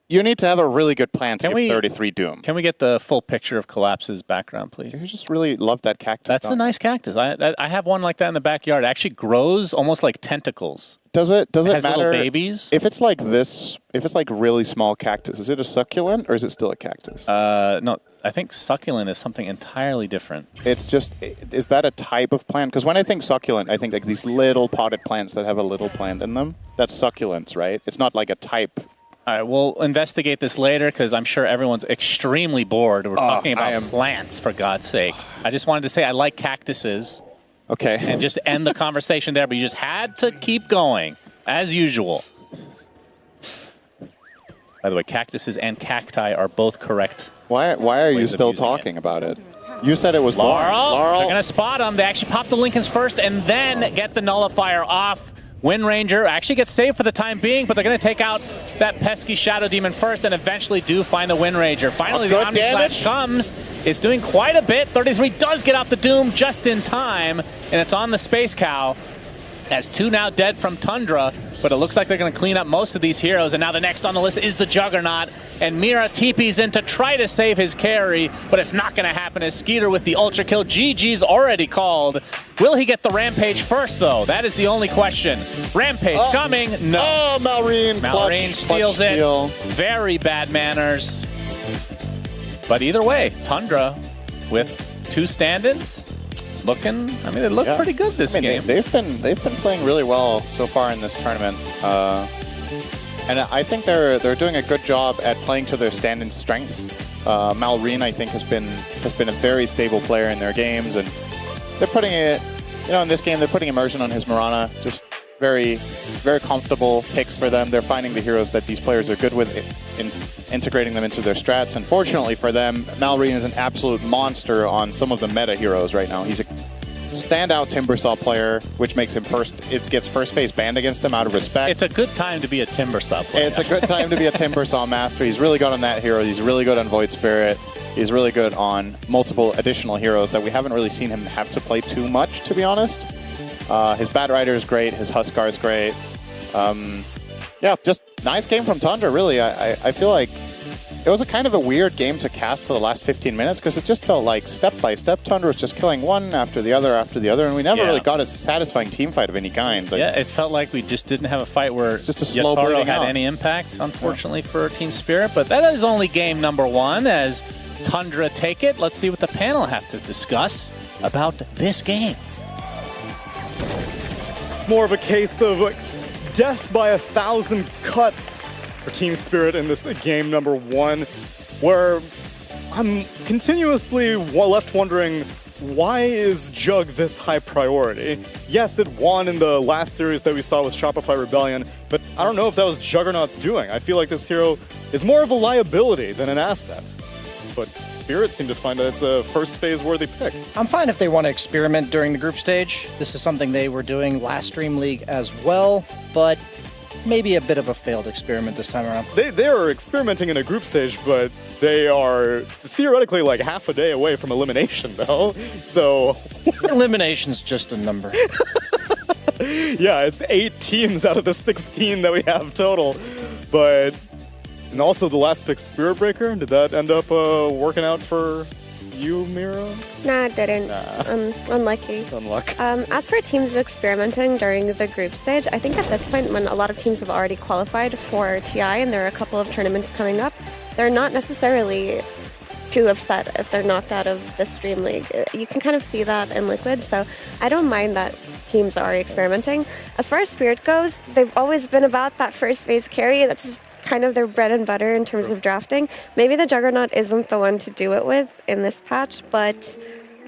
you need to have a really good plan to get 33 Doom. Can we get the full picture of Collapse's background, please? You just really love that cactus. That's a nice cactus. I have one like that in the backyard. It actually grows almost like tentacles. Does it has matter little babies? if it's like this? If it's like really small cactus, is it a succulent or is it still a cactus? No, I think succulent is something entirely different. It's just, is that a type of plant? Because when I think succulent, I think like these little potted plants that have a little plant in them. That's succulents, right? It's not like a type. All right, we'll investigate this later because I'm sure everyone's extremely bored. We're talking about plants, for God's sake. I just wanted to say I like cactuses. Okay. And just end the conversation there, but you just had to keep going, as usual. By the way, cactuses and cacti are both correct. Why are you ways of still using talking about it? You said it was Laurel, Laurel. they're going to spot him. They actually pop the Lincolns first and then get the nullifier off. Wind Ranger actually gets saved for the time being, but they're going to take out that pesky Shadow Demon first and eventually do find the Wind Ranger. Finally, the Omni Slash comes. It's doing quite a bit. 33 does get off the Doom just in time, and it's on the Space Cow. As 2 now dead from Tundra, but it looks like they're going to clean up most of these heroes, and now the next on the list is the Juggernaut, and Mira TP's in to try to save his carry, but it's not going to happen as Skeeter with the Ultra Kill. GG's already called. Will he get the Rampage first, though? That is the only question. Rampage coming? No. Oh, Malrine steals it. Steal. Very bad manners. But either way, Tundra with 2 stand-ins. Looking, I mean, they look pretty good this game. They've been playing really well so far in this tournament, and I think they're doing a good job at playing to their stand-in strengths. Malrine, I think, has been a very stable player in their games, and they're putting it, in this game they're putting immersion on his Mirana. Just very, very comfortable picks for them. They're finding the heroes that these players are good with, integrating them into their strats. Unfortunately for them, Malrine is an absolute monster on some of the meta heroes right now. He's a standout Timbersaw player, which makes him gets first phase banned against him out of respect. It's a good time to be a Timbersaw player. It's a good time to be a Timbersaw master. He's really good on that hero. He's really good on Void Spirit. He's really good on multiple additional heroes that we haven't really seen him have to play too much, to be honest. His Bat Rider is great. His Huskar is great. Just nice game from Tundra, really. I feel like it was a kind of a weird game to cast for the last 15 minutes because it just felt like step by step Tundra was just killing one after the other, and we never really got a satisfying team fight of any kind. Like, it felt like we just didn't have a fight where just a slow Yatoro bleeding had out. any impact, unfortunately, for Team Spirit. But that is only game number 1 as Tundra take it. Let's see what the panel have to discuss about this game. More of a case of death by 1,000 cuts for Team Spirit in this game number 1, where I'm continuously left wondering, why is Jug this high priority? Yes, it won in the last series that we saw with Shopify Rebellion, but I don't know if that was Juggernaut's doing. I feel like this hero is more of a liability than an asset. But Spirit seemed to find that it's a first phase worthy pick. I'm fine if they want to experiment during the group stage. This is something they were doing last Dream League as well, but maybe a bit of a failed experiment this time around. They are experimenting in a group stage, but they are theoretically like half a day away from elimination, though. So elimination's just a number. Yeah, it's 8 teams out of the 16 that we have total, but. And also the last pick, Spirit Breaker, did that end up working out for you, Mira? Nah, it didn't. Unlucky. As for teams experimenting during the group stage, I think at this point when a lot of teams have already qualified for TI and there are a couple of tournaments coming up, they're not necessarily too upset if they're knocked out of this Dream League. You can kind of see that in Liquid, so I don't mind that teams are experimenting. As far as Spirit goes, they've always been about that first phase carry. That's kind of their bread and butter in terms of drafting. Maybe the Juggernaut isn't the one to do it with in this patch, but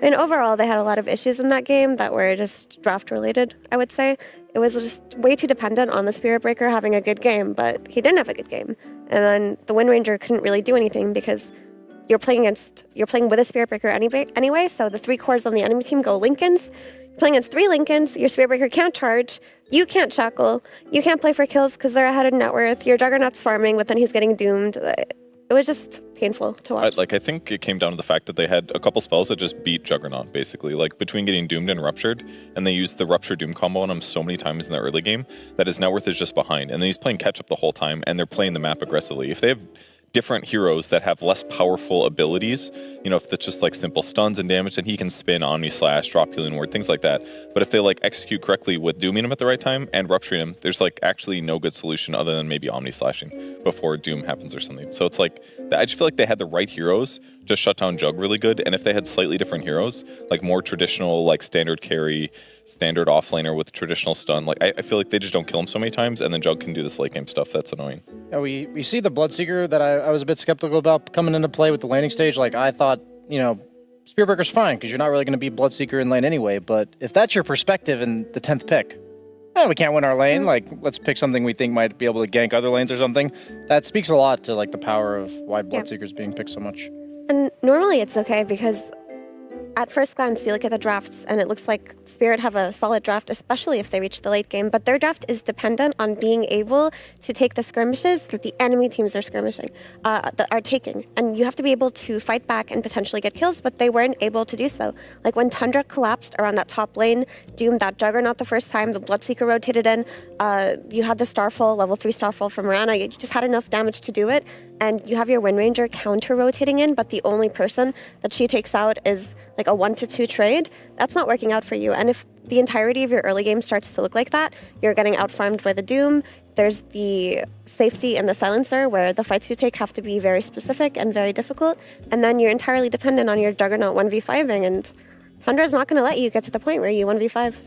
overall they had a lot of issues in that game that were just draft related, I would say. It was just way too dependent on the Spirit Breaker having a good game, but he didn't have a good game. And then the Wind Ranger couldn't really do anything because you're playing with a Spirit Breaker anyway, so the 3 cores on the enemy team go Lincolns. You're playing against 3 Lincolns, your Spirit Breaker can't charge, you can't shackle, you can't play for kills because they're ahead in net worth, your Juggernaut's farming, but then he's getting doomed. It was just painful to watch. I think it came down to the fact that they had a couple spells that just beat Juggernaut, basically. Like, between getting doomed and ruptured, and they used the Rupture Doom combo on him so many times in the early game that his net worth is just behind. And then he's playing catch-up the whole time, and they're playing the map aggressively. If they have different heroes that have less powerful abilities, you know, if it's just like simple stuns and damage, then he can spin Omni Slash, drop healing word, things like that. But if they like execute correctly with dooming him at the right time and rupturing him, there's like actually no good solution other than maybe Omni Slashing before doom happens or something. So it's like, I just feel like they had the right heroes to shut down Jug really good. And if they had slightly different heroes, like more traditional, like standard carry, standard offlaner with traditional stun, like I feel like they just don't kill him so many times, and then Jug can do this late game stuff that's annoying. Yeah, we see the Bloodseeker that I was a bit skeptical about coming into play with the laning stage. Like, I thought, you know, Spirit Breaker's fine because you're not really going to be Bloodseeker in lane anyway. But if that's your perspective in the 10th pick, we can't win our lane. Like, let's pick something we think might be able to gank other lanes or something. That speaks a lot to like the power of why Bloodseeker's being picked so much. And normally it's okay because at first glance, you look at the drafts and it looks like Spirit have a solid draft, especially if they reach the late game. But their draft is dependent on being able to take the skirmishes that the enemy teams are skirmishing, are taking. And you have to be able to fight back and potentially get kills, but they weren't able to do so. Like when Tundra collapsed around that top lane, doomed that Juggernaut the first time, the Bloodseeker rotated in, you had the Starfall, level 3 Starfall from Rana, you just had enough damage to do it. And you have your Wind Ranger counter-rotating in, but the only person that she takes out is like a 1-2 trade. That's not working out for you. And if the entirety of your early game starts to look like that, you're getting out-farmed by the Doom. There's the safety and the Silencer, where the fights you take have to be very specific and very difficult. And then you're entirely dependent on your Juggernaut 1v5ing, and Tundra's not going to let you get to the point where you 1v5.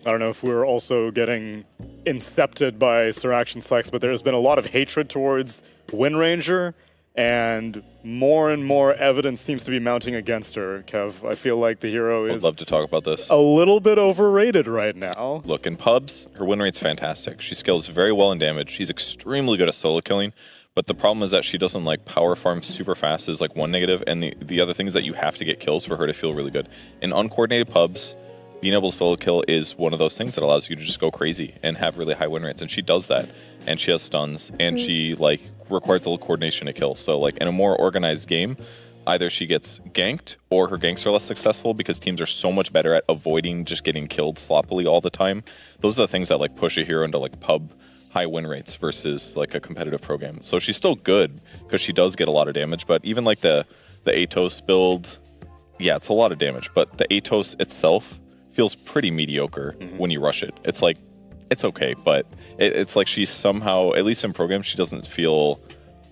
I don't know if we're also getting incepted by Sir Action Slacks, but there's been a lot of hatred towards Wind Ranger, and more evidence seems to be mounting against her. Kev, I feel like the hero is I'd love to talk about this. A little bit overrated right now. Look, in pubs, her win rate's fantastic. She scales very well in damage. She's extremely good at solo killing, but the problem is that she doesn't like power farm super fast is like one negative, and the other thing is that you have to get kills for her to feel really good. In uncoordinated pubs, being able to solo kill is one of those things that allows you to just go crazy and have really high win rates, and she does that. And she has stuns, and she like requires a little coordination to kill. So like in a more organized game, either she gets ganked or her ganks are less successful because teams are so much better at avoiding just getting killed sloppily all the time. Those are the things that like push a hero into like pub high win rates versus like a competitive pro game. So she's still good because she does get a lot of damage, but even like the Atos build, yeah, it's a lot of damage, but the Atos itself feels pretty mediocre when you rush it. It's like, it's okay, but it's like she's somehow, at least in programs, she doesn't feel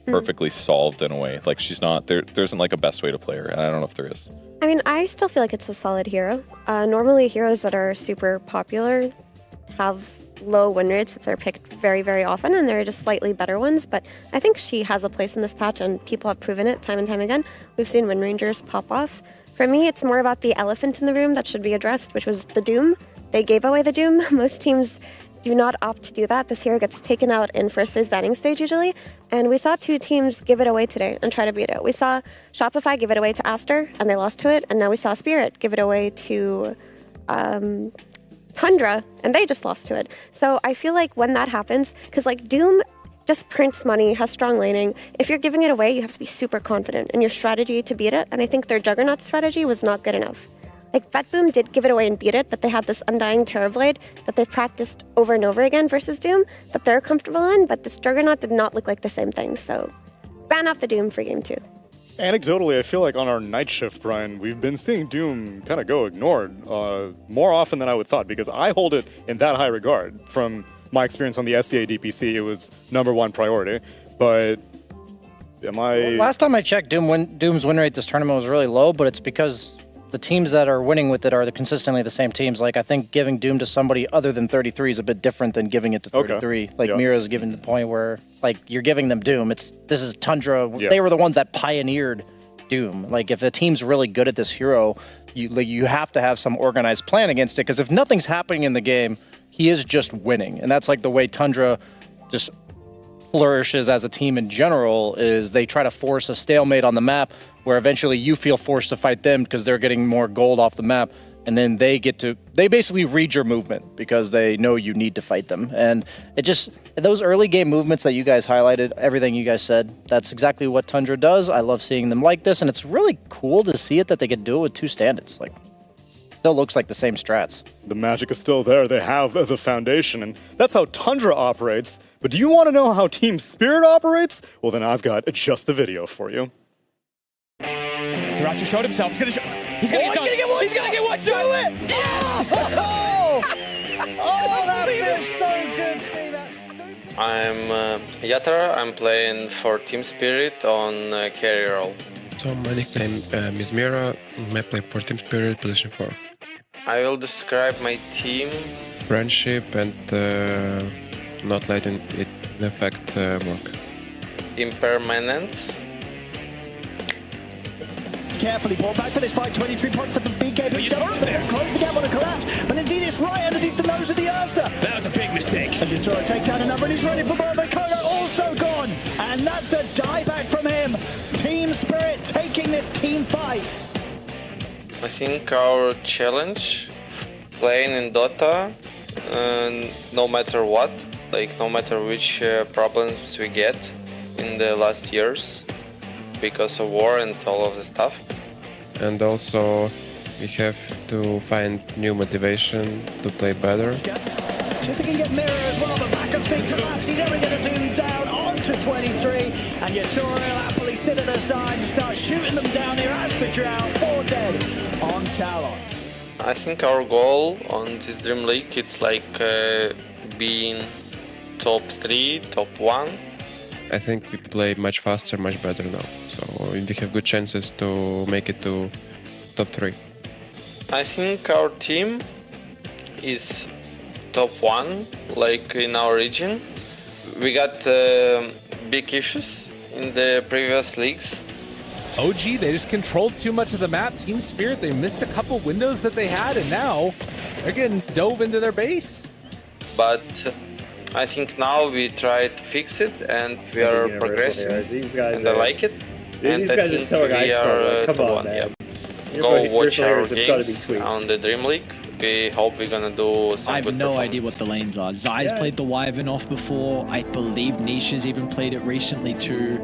perfectly solved in a way. Like she's not, there isn't like a best way to play her, and I don't know if there is. I mean, I still feel like it's a solid hero. Normally heroes that are super popular have low win rates if they're picked very, very often, and there are just slightly better ones, but I think she has a place in this patch, and people have proven it time and time again. We've seen Wind Rangers pop off. For me, it's more about the elephant in the room that should be addressed, which was the Doom. They gave away the Doom. Most teams do not opt to do that. This hero gets taken out in first phase banning stage usually, and we saw 2 teams give it away today and try to beat it. We saw Shopify give it away to Aster, and they lost to it, and now we saw Spirit give it away to Tundra, and they just lost to it. So I feel like when that happens, because like Doom just prints money, has strong laning. If you're giving it away, you have to be super confident in your strategy to beat it, and I think their Juggernaut strategy was not good enough. Like, Betboom did give it away and beat it, but they had this Undying Terrorblade that they've practiced over and over again versus Doom that they're comfortable in, but this Juggernaut did not look like the same thing, so ban off the Doom for game 2. Anecdotally, I feel like on our night shift, Brian, we've been seeing Doom kind of go ignored more often than I would thought, because I hold it in that high regard. From my experience on the SCA DPC, it was #1 priority, but am I... Well, last time I checked, Doom's win rate this tournament was really low, but it's because the teams that are winning with it are consistently the same teams. Like, I think giving Doom to somebody other than 33 is a bit different than giving it to 33. Okay. Like, yeah. Mira's given to the point where, like, you're giving them Doom. This is Tundra. Yeah. They were the ones that pioneered Doom. Like, if a team's really good at this hero, you have to have some organized plan against it, because if nothing's happening in the game, he is just winning. And that's like the way Tundra just flourishes as a team in general is they try to force a stalemate on the map where eventually you feel forced to fight them because they're getting more gold off the map. And then they basically read your movement because they know you need to fight them. And it just, those early game movements that you guys highlighted, everything you guys said, that's exactly what Tundra does. I love seeing them like this, and it's really cool to see it that they could do it with two stand-ins. Like, still looks like the same strats. The magic is still there. They have the foundation, and that's how Tundra operates. But do you want to know how Team Spirit operates? Well, then I've got just the video for you. Duracho showed himself. He's gonna get one. He's gonna get one shot. That feels so good to me. That stupid. I'm Yatra. I'm playing for Team Spirit on carry role. So my nickname is Mira. I play for Team Spirit, position 4. I will describe my team. Friendship and not letting it affect work. Impermanence. Carefully brought back for this fight, 23 points to the BK, but close the gap on a collapse, but indeed it's right underneath the nose of the Ursa. That was a big mistake. As Yatura takes out another, and he's ready for Bobo. Kodo also gone, and that's a dieback from him. Team Spirit taking this team fight. I think our challenge, playing in Dota, no matter what, like no matter which problems we get in the last years, because of war and all of the stuff. And also we have to find new motivation to play better. See if they can get Mirror as well, but back up feet to Laps. He's only going to do down onto 23, and Yatura will happily sit at the side and start shooting them down here as the drought. 4 dead on Talon. I think our goal on this Dream League it's like being top 3, top 1. I think we play much faster, much better now. So we have good chances to make it to top 3. I think our team is top 1, like in our region. We got big issues in the previous leagues. OG, they just controlled too much of the map. Team Spirit, they missed a couple windows that they had, and now they're getting dove into their base. But I think now we try to fix it, and we are progressing. These guys and I like it. These guys are so nice. Come on, man. Go watch our games on the Dream League. We hope we're gonna do some. I have no idea what the lanes are. Zai's played the Wyvern off before. I believe Nisha's even played it recently too.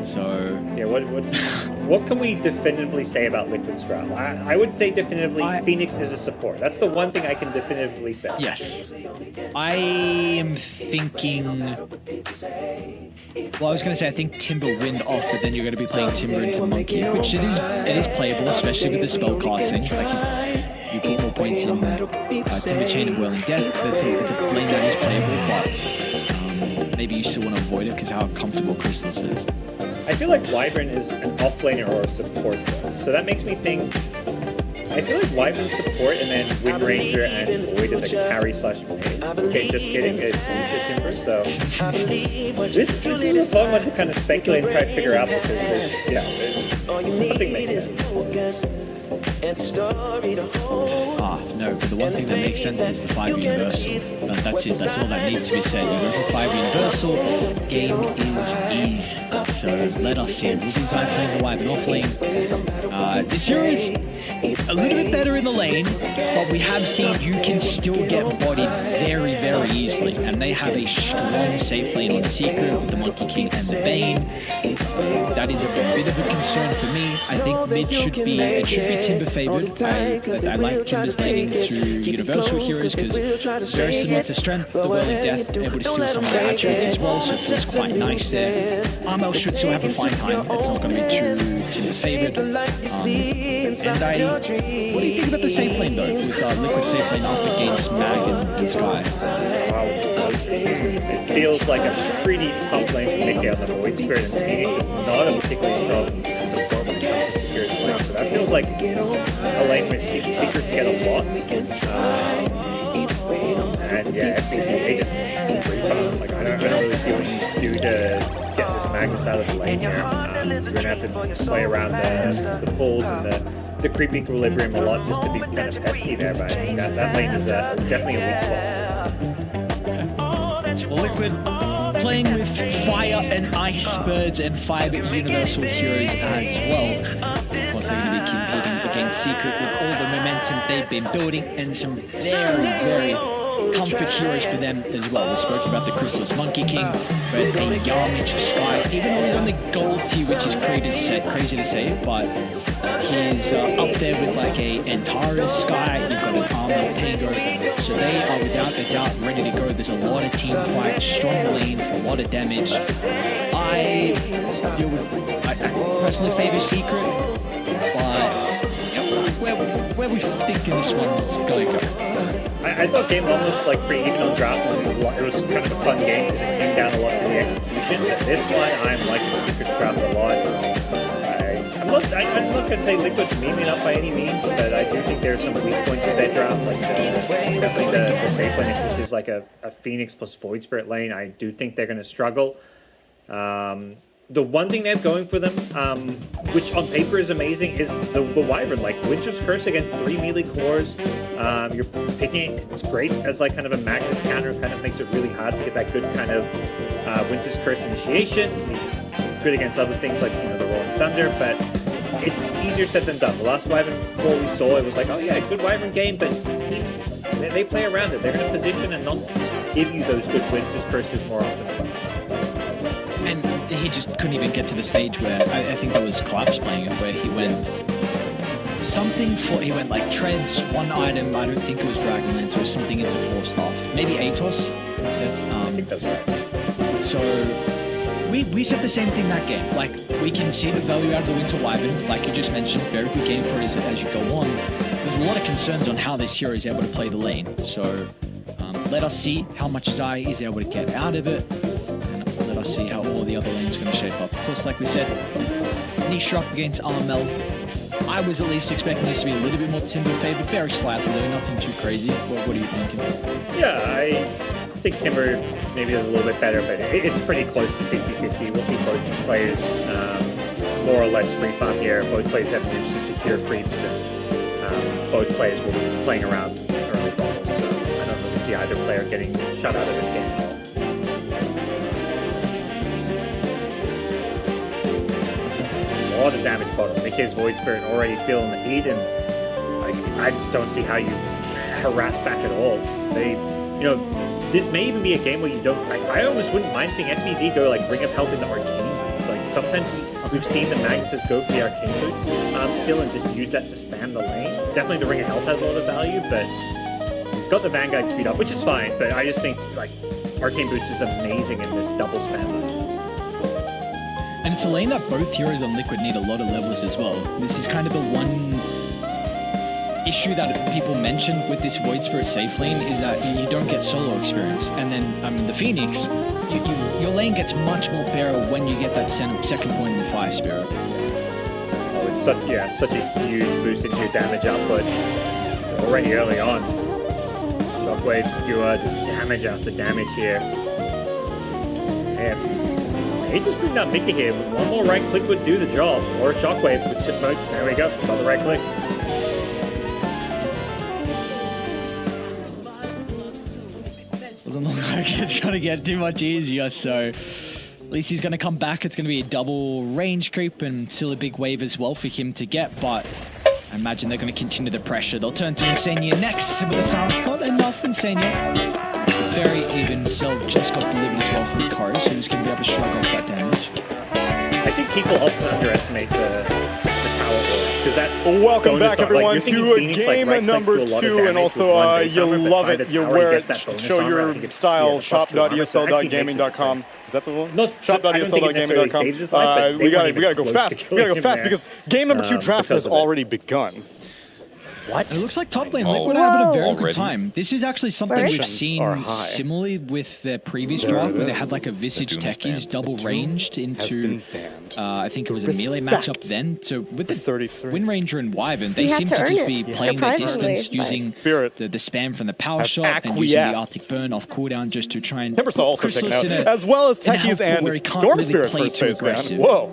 So yeah, what can we definitively say about Liquid Sprout? I would say definitively Phoenix is a support. That's the one thing I can definitively say. Yes. I am thinking. Well, I was going to say I think Timber Wind off, but then you're going to be playing Timber into Monkey, which it is playable, especially with the spell casting. Like if you put more points in Timber Chain and Whirling Death, it's a lane that is playable, but maybe you still want to avoid it because how comfortable Crystals is. I feel like Wyvern is an offlaner or a support though. So that makes me think, I feel like Wyvern support and then Wind Ranger and Void is like carry slash main. Okay, just kidding, it's Nisha Timber, so this is a fun one to kind of speculate and try to figure out because nothing makes sense. No, but the one thing that makes sense is the 5 Universal. That's it, that's all that needs to be said. You go for 5 Universal, game is easy. So let us see. Will be Zai playing the Wyvern off lane. This hero is a little bit better in the lane, but we have seen you can still get bodied very, very easily. And they have a strong safe lane on Secret with the Monkey King and the Bane. That is a bit of a concern for me. I think mid should be Timber favored. I like Timber's laning through Universal heroes because very similar to Strength, the Whirling Death, able to steal some of the attributes as well, so it feels quite nice there. Armel should still have a fine time. It's not going to be too Timber favored. What do you think about the safe lane though, with Liquid safe lane up against Mag and Sky? It feels like a pretty tough lane for Nicky on the Void Spirit, and Phoenix is not a particularly strong support when it comes to security lane. So that feels like a lane where Secret can get a lot. And yeah, FBC, they just free farm. Like I don't really see what you do to get this Magnus out of the lane here. You're gonna have to play around the pulls and the creep equilibrium a lot just to be kind of pesky there, but I think that lane is definitely a weak spot. Well, Liquid playing with fire and ice birds and 5 universal heroes as well. Of course, they're going to be competing against Secret with all the momentum they've been building and some very, very comfort heroes for them as well. We spoke about the Chrysalis Monkey King, but a Yamich Sky, even though he's on the gold tier, which is crazy to say, but he's up there with like a Antares Sky. You've got an Armor Tango, so they are without a doubt ready to go. There's a lot of team fight, strong lanes, a lot of damage. I personally favor Secret, but where we thinking this one's going to go? I thought game 1 was like pretty even on draft. It was kind of a fun game because it came down a lot to the execution. But this one, I'm liking Secret's draft a lot. I'm not going to say Liquid's memeing up by any means, but I do think there are some weak points with that draft, like definitely the safe lane. If this is like a Phoenix plus Void Spirit lane, I do think they're going to struggle. The one thing they have going for them, which on paper is amazing, is the Wyvern. Like Winter's Curse against 3 melee cores, you're picking it. It's great as like kind of a Magnus counter. Kind of makes it really hard to get that good kind of Winter's Curse initiation. Good against other things like the Rolling Thunder, but it's easier said than done. The last Wyvern core we saw, it was like, oh yeah, good Wyvern game, but teams they play around it. They're in a position and not give you those good Winter's Curses more often. And he just couldn't even get to the stage where I think that was Collapse playing it, where he went he went like treads, one item, I don't think it was Dragonlance, it was something into 4 staff. Maybe Atos, he said. I think that's right. So we said the same thing that game. Like, we can see the value out of the Winter Wyvern, like you just mentioned, very good game for it as you go on. There's a lot of concerns on how this hero is able to play the lane. So let us see how much Zai is able to get out of it. Let us see how all the other lanes are going to shape up. Of course, like we said, niche up against Armel. I was at least expecting this to be a little bit more Timber favored, very slightly though, nothing too crazy. What are you thinking? Yeah, I think Timber maybe does a little bit better, but it's pretty close to 50-50. We'll see both these players more or less free farm here. Both players have moves to secure creeps, and both players will be playing around early bottles, so I don't really see either player getting shut out of this game. A lot of damage bottom. Mikhail's Void Spirit already feeling the heat, and like I just don't see how you harass back at all. This may even be a game where you don't. I almost wouldn't mind seeing FBZ go like Ring of Health into Arcane Boots. Like sometimes we've seen the Magnuses go for the Arcane Boots still and just use that to spam the lane. Definitely the Ring of Health has a lot of value, but he's got the Vanguard queued up, which is fine. But I just think like Arcane Boots is amazing in this double spam lane. And it's a lane that both heroes on Liquid need a lot of levels as well. This is kind of the one issue that people mention with this Void Spirit safe lane is that you don't get solo experience. And then, the Phoenix, your lane gets much more better when you get that second point in the Fire Spirit. Oh, it's such a huge boost into your damage output already early on. Shockwave, Skewer, just damage after damage here. Yeah. He just bring down Mickey here. One more right click would do the job. Or a Shockwave. There we go. Another right click. Doesn't look like it's going to get too much easier, so at least he's going to come back. It's going to be a double range creep and still a big wave as well for him to get, but I imagine they're going to continue the pressure. They'll turn to Insania next with the silence. Not enough Insania. Very even self just got delivered as well from Kari, so he's going to be able to shrug off that damage. I think people often underestimate the tower ult, because that. Welcome back, everyone, to game number 2, and also you love it. You wear it. Show your style. Shop.esl.gaming.com. Is that the one? Shop.esl.gaming.com. We gotta go fast. We gotta go fast because game number 2 draft has already begun. What? It looks like top lane Liquid had a very good time. This is actually something we've seen similarly with their previous draft, where they had like a Visage Techies double ranged into, I think it was a melee matchup then. So with the Wind Ranger and Wyvern, they seem to just be playing the distance, using the spam from the power shot and using the Arctic Burn off cooldown just to try and also taken out, as well as Techies and Storm Spirit first phase ban. Whoa.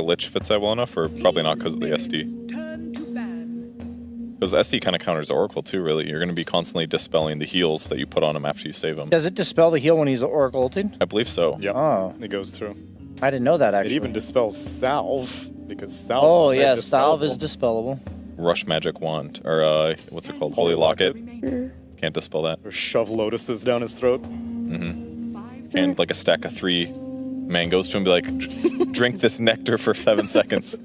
a Lich fits that well enough, or probably not because of the SD. Because SD kind of counters Oracle too, really. You're going to be constantly dispelling the heals that you put on him after you save him. Does it dispel the heal when he's Oracle ulting? I believe so. Yeah. Oh. It goes through. I didn't know that, actually. It even dispels Salve, because Salve Oh, is yeah, dispellable. Salve is dispellable. Rush Magic Wand, or what's it called? Holy Locket. Can't dispel that. Or shove lotuses down his throat. And like a stack of 3 mangoes to him, be like, drink this nectar for 7 seconds.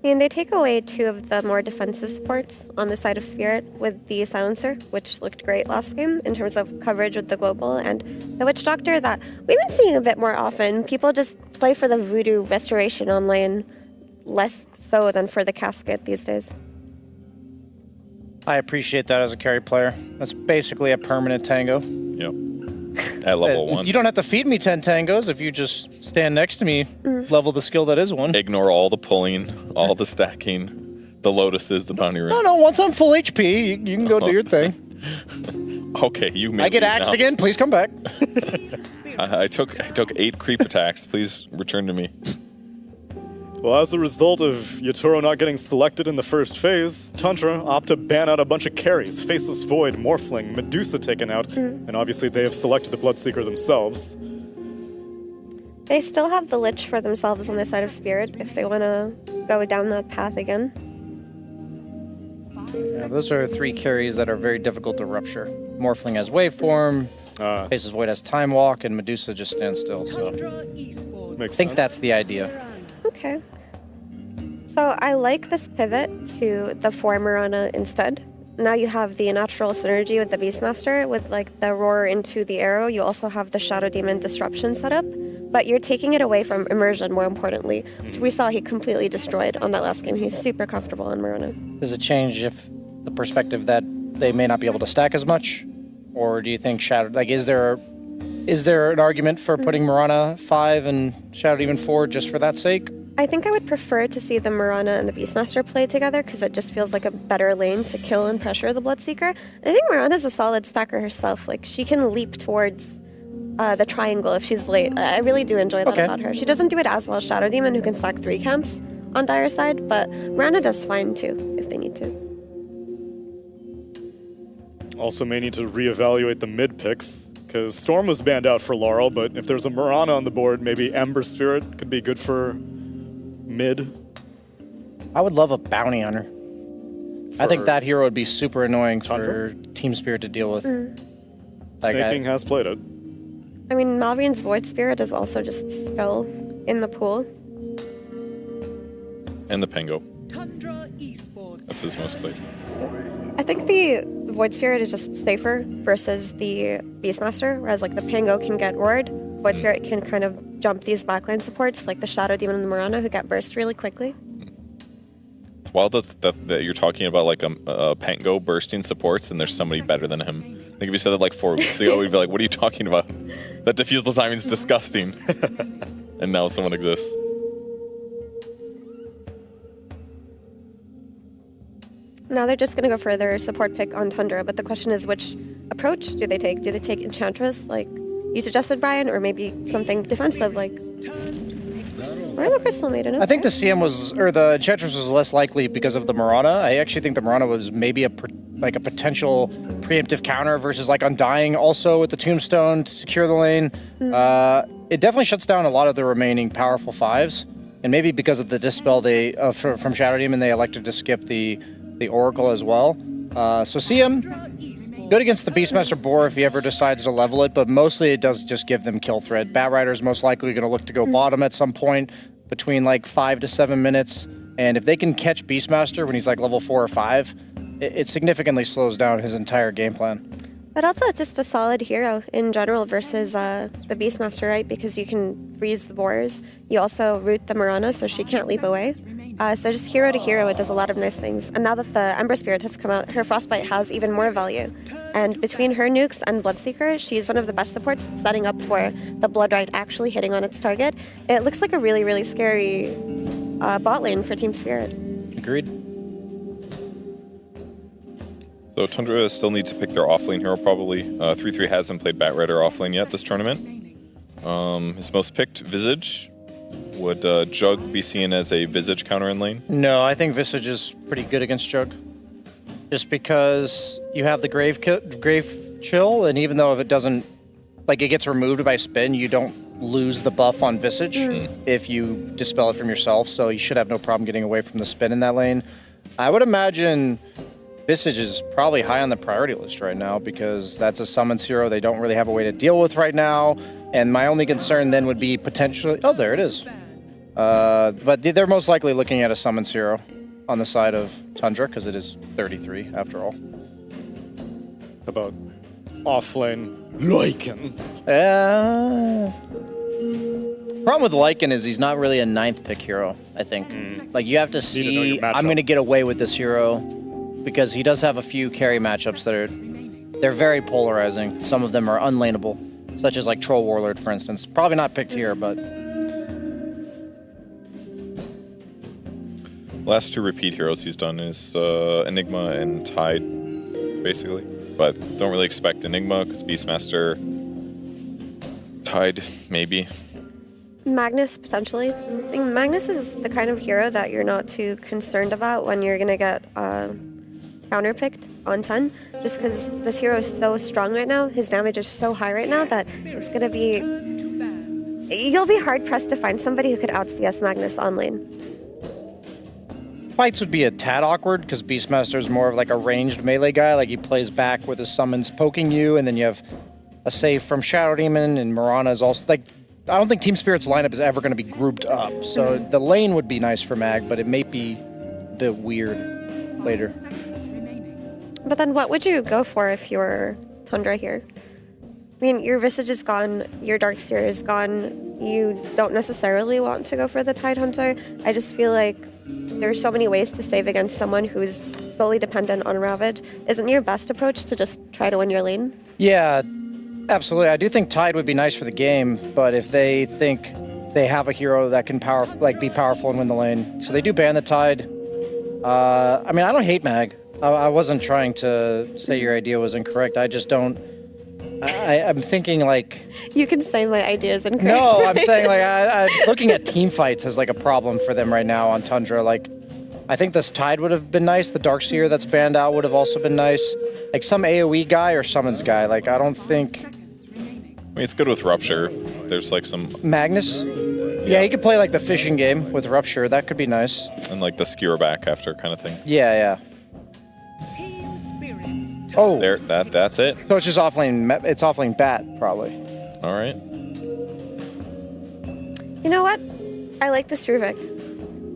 And they take away 2 of the more defensive supports on the side of Spirit with the Silencer, which looked great last game in terms of coverage with the Global, and the Witch Doctor that we've been seeing a bit more often. People just play for the Voodoo Restoration on lane, less so than for the Casket these days. I appreciate that as a carry player. That's basically a permanent tango. Yep. At level 1. You don't have to feed me 10 tangos if you just stand next to me, level the skill that is 1. Ignore all the pulling, all the stacking. The Lotus is the bounty rune. No, once I'm full HP, you can go do your thing. Okay, you may I get leave axed now. again, please come back. I took 8 creep attacks. Please return to me. Well, as a result of Yatoro not getting selected in the first phase, Tundra opt to ban out a bunch of carries. Faceless Void, Morphling, Medusa taken out, and obviously they have selected the Bloodseeker themselves. They still have the Lich for themselves on their side of Spirit if they want to go down that path again. Yeah, those are 3 carries that are very difficult to rupture. Morphling has Waveform, Faceless Void has Time Walk, and Medusa just stands still. So I think that's the idea. Okay. So I like this pivot to the 4 Mirana instead. Now you have the natural synergy with the Beastmaster with like the roar into the arrow. You also have the Shadow Demon disruption setup, but you're taking it away from immersion more importantly, which we saw he completely destroyed on that last game. He's super comfortable on Mirana. Does it change if the perspective that they may not be able to stack as much? Or do you think Shadow, like is there an argument for putting Mirana 5 and Shadow Demon 4 just for that sake? I think I would prefer to see the Mirana and the Beastmaster play together because it just feels like a better lane to kill and pressure the Bloodseeker. And I think Mirana's a solid stacker herself. Like, she can leap towards the triangle if she's late. I really do enjoy that about her. She doesn't do it as well as Shadow Demon, who can stack 3 camps on Dire side, but Mirana does fine too, if they need to. Also may need to reevaluate the mid picks, because Storm was banned out for Laurel, but if there's a Mirana on the board, maybe Ember Spirit could be good for mid. I would love a bounty hunter. I think that hero would be super annoying for Team Spirit to deal with. Snaking has played it. I mean, Malrian's Void Spirit is also just skill in the pool. And the Pengo. That's his most played. I think the Void Spirit is just safer versus the Beastmaster, whereas like the Pango can get roared. Void Spirit can kind of jump these backline supports like the Shadow Demon and the Mirana who get burst really quickly. It's wild that you're talking about like a Pango bursting supports and there's somebody better than him. I think if you said that like 4 weeks ago, we'd be like, what are you talking about? That defusal timing's disgusting. And now someone exists. Now they're just going to go for their support pick on Tundra, but the question is which approach do they take? Do they take Enchantress, like you suggested, Brian, or maybe something defensive, like... Or the Crystal Maiden? Okay. I think the the Enchantress was less likely because of the Mirana. I actually think the Mirana was maybe a potential preemptive counter versus like Undying also with the Tombstone to secure the lane. It definitely shuts down a lot of the remaining powerful 5s, and maybe because of the Dispel from Shadow Demon, they elected to skip the Oracle as well. So CM, good against the Beastmaster Boar if he ever decides to level it, but mostly it does just give them kill threat. Batrider's most likely going to look to go bottom at some point between like 5 to 7 minutes, and if they can catch Beastmaster when he's like level 4 or 5, it significantly slows down his entire game plan. But also it's just a solid hero in general versus the Beastmaster, right? Because you can freeze the boars. You also root the Mirana so she can't leap away. So just hero to hero, it does a lot of nice things. And now that the Ember Spirit has come out, her Frostbite has even more value. And between her nukes and Bloodseeker, she's one of the best supports setting up for the Bloodrite actually hitting on its target. It looks like a really, really scary bot lane for Team Spirit. Agreed. So Tundra still needs to pick their offlane hero probably. 3-3 hasn't played Batrider offlane yet this tournament. His most picked, Visage. Would Jug be seen as a Visage counter in lane? No, I think Visage is pretty good against Jug. Just because you have the Grave Chill, and even though if it doesn't, like it gets removed by spin, you don't lose the buff on Visage if you dispel it from yourself, so you should have no problem getting away from the spin in that lane. I would imagine Visage is probably high on the priority list right now because that's a summons hero they don't really have a way to deal with right now, and my only concern then would be potentially... Oh, there it is. But they're most likely looking at a summons hero on the side of Tundra because it is 33 after all. About offlane Lycan. Problem with Lycan is he's not really a 9th pick hero, I think. Like you have to see, I'm going to get away with this hero because he does have a few carry matchups that they're very polarizing. Some of them are unlaneable, such as like Troll Warlord, for instance. Probably not picked here, but... Last two repeat heroes he's done is Enigma and Tide, basically. But don't really expect Enigma because Beastmaster, Tide, maybe. Magnus, potentially. I think Magnus is the kind of hero that you're not too concerned about when you're going to get counterpicked on 10. Just because this hero is so strong right now, his damage is so high right now that it's going to be... You'll be hard-pressed to find somebody who could out-CS Magnus on lane. Fights would be a tad awkward because Beastmaster is more of like a ranged melee guy. Like he plays back with his summons poking you, and then you have a save from Shadow Demon, and Mirana is also like. I don't think Team Spirit's lineup is ever going to be grouped up. So the lane would be nice for Mag, but it may be a bit weird later. But then what would you go for if you're Tundra here? I mean, your Visage is gone, your Darkseer is gone. You don't necessarily want to go for the Tidehunter. I just feel like there's so many ways to save against someone who's solely dependent on Ravage. Isn't your best approach to just try to win your lane? Yeah, absolutely. I do think Tide would be nice for the game, but if they think they have a hero that can be powerful and win the lane, so they do ban the Tide. I mean, I don't hate Mag. I wasn't trying to say your idea was incorrect. I just don't. I'm thinking like. You can say my idea is incorrect. No, I'm saying like looking at team fights as like a problem for them right now on Tundra. Like, I think this Tide would have been nice. The Darkseer that's banned out would have also been nice. Like some AoE guy or summons guy. Like I don't think. I mean, it's good with Rupture. There's like some Magnus. Yeah, he could play like the fishing game with Rupture. That could be nice. And like the skewer back after kind of thing. Yeah, yeah. Oh, there. That's it. So it's just offlane. It's offlane bat probably. All right. You know what? I like this Ruvik.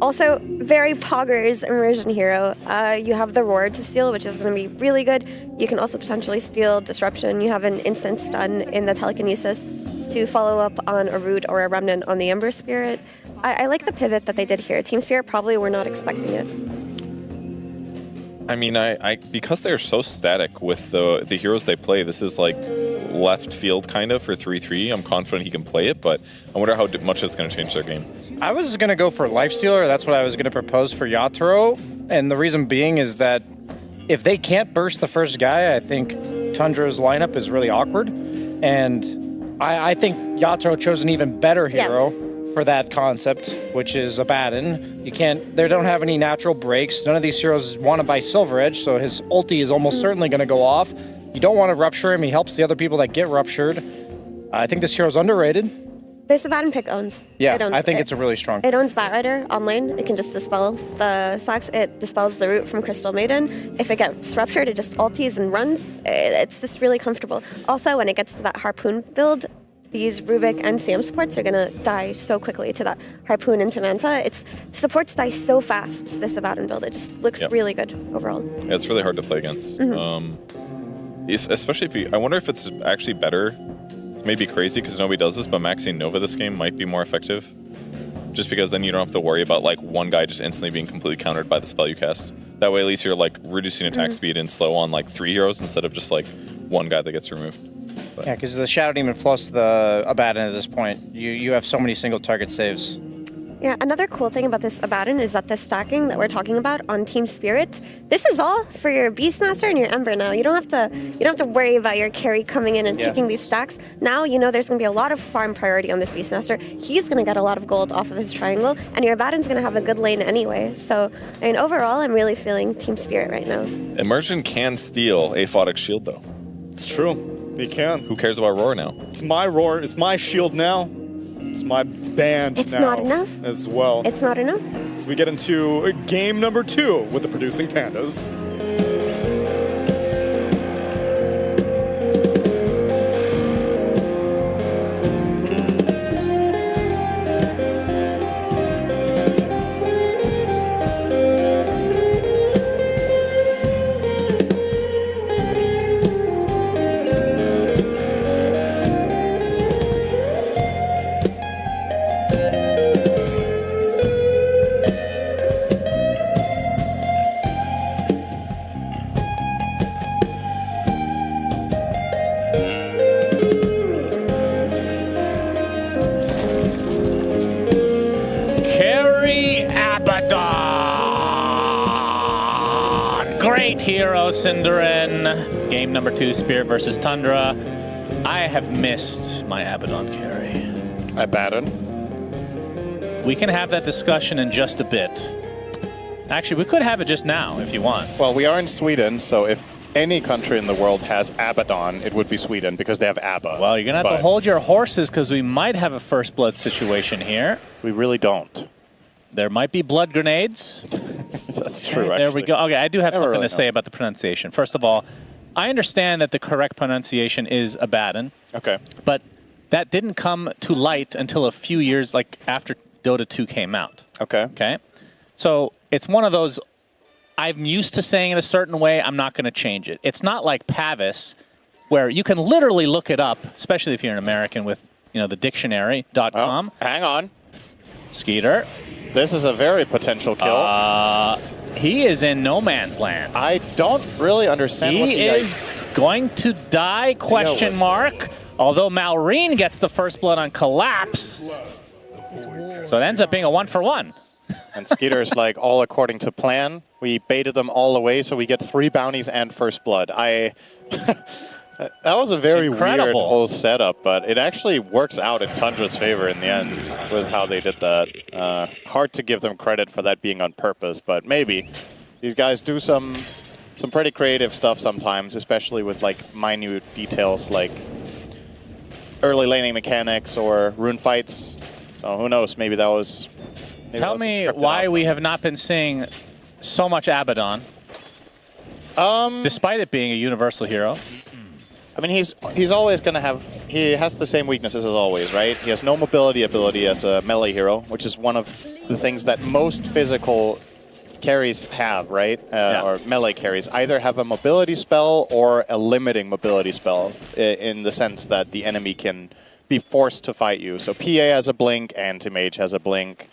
Also, very poggers immersion hero. You have the Roar to steal, which is going to be really good. You can also potentially steal Disruption. You have an instant stun in the Telekinesis to follow up on a Root or a Remnant on the Ember Spirit. I like the pivot that they did here. Team Spirit probably were not expecting it. I mean, I because they're so static with the heroes they play, this is like left field kind of for 3-3. I'm confident he can play it, but I wonder how much it's going to change their game. I was going to go for Lifestealer. That's what I was going to propose for Yatoro. And the reason being is that if they can't burst the first guy, I think Tundra's lineup is really awkward. And I think Yatoro chose an even better hero for that concept, which is Abaddon. They don't have any natural breaks. None of these heroes want to buy Silver Edge, so his ulti is almost certainly going to go off. You don't want to rupture him. He helps the other people that get ruptured. I think this hero's underrated. There's Abaddon pick owns. Yeah, I think it's a really strong. It owns Batrider on lane. It can just dispel the stacks. It dispels the root from Crystal Maiden. If it gets ruptured, it just ultis and runs. It's just really comfortable. Also, when it gets to that Harpoon build, these Rubik and Sam supports are going to die so quickly to that Harpoon into Manta. Supports die so fast to this Abaddon build. It just looks really good overall. Yeah, it's really hard to play against. Especially I wonder if it's actually better. It's maybe crazy because nobody does this, but maxing Nova this game might be more effective. Just because then you don't have to worry about like one guy just instantly being completely countered by the spell you cast. That way at least you're like reducing attack speed and slow on like 3 heroes instead of just like one guy that gets removed. But. Yeah, because the Shadow Demon plus the Abaddon at this point, you have so many single target saves. Yeah, another cool thing about this Abaddon is that the stacking that we're talking about on Team Spirit, this is all for your Beastmaster and your Ember now. You don't have to worry about your carry coming in and taking these stacks. Now you know there's going to be a lot of farm priority on this Beastmaster. He's going to get a lot of gold off of his triangle, and your Abaddon's going to have a good lane anyway. So, I mean, overall, I'm really feeling Team Spirit right now. Immersion can steal Aphotic Shield, though. It's true. He can. Who cares about Roar now? It's my Roar. It's my shield now. It's my band It's now not enough. as well. It's not enough. So we get into game number 2 with the Producing Pandas. hero, Cinderin. Game number 2, Spirit versus Tundra. I have missed my Abaddon carry. Abaddon? We can have that discussion in just a bit. Actually, we could have it just now if you want. Well, we are in Sweden, so if any country in the world has Abaddon, it would be Sweden because they have ABBA. Well, you're going to have to hold your horses because we might have a first blood situation here. We really don't. There might be blood grenades. That's true, There we go. Okay, I do have Never something really to say about the pronunciation. First of all, I understand that the correct pronunciation is Abaddon. Okay. But that didn't come to light until a few years, like after Dota 2 came out. Okay. Okay. So it's one of those, I'm used to saying it a certain way, I'm not going to change it. It's not like Pavis, where you can literally look it up, especially if you're an American with, the dictionary.com. Oh, hang on. Skeeter. This is a very potential kill. He is in no man's land. I don't really understand what he is going to die, question mark. Although Malrine gets the first blood on Collapse. So it ends up being a 1-for-1. And Skeeter's like, all according to plan. We baited them all away, so we get 3 bounties and first blood. That was a very weird whole setup, but it actually works out in Tundra's favor in the end with how they did that. Hard to give them credit for that being on purpose, but maybe. These guys do some pretty creative stuff sometimes, especially with like minute details like early laning mechanics or rune fights. So who knows, maybe that was... Tell me why we have not been seeing so much Abaddon, despite it being a universal hero. I mean, he's always going to have... He has the same weaknesses as always, right? He has no mobility ability as a melee hero, which is one of the things that most physical carries have, right? Or melee carries. Either have a mobility spell or a limiting mobility spell, in the sense that the enemy can be forced to fight you. So PA has a blink, Anti-Mage has a blink.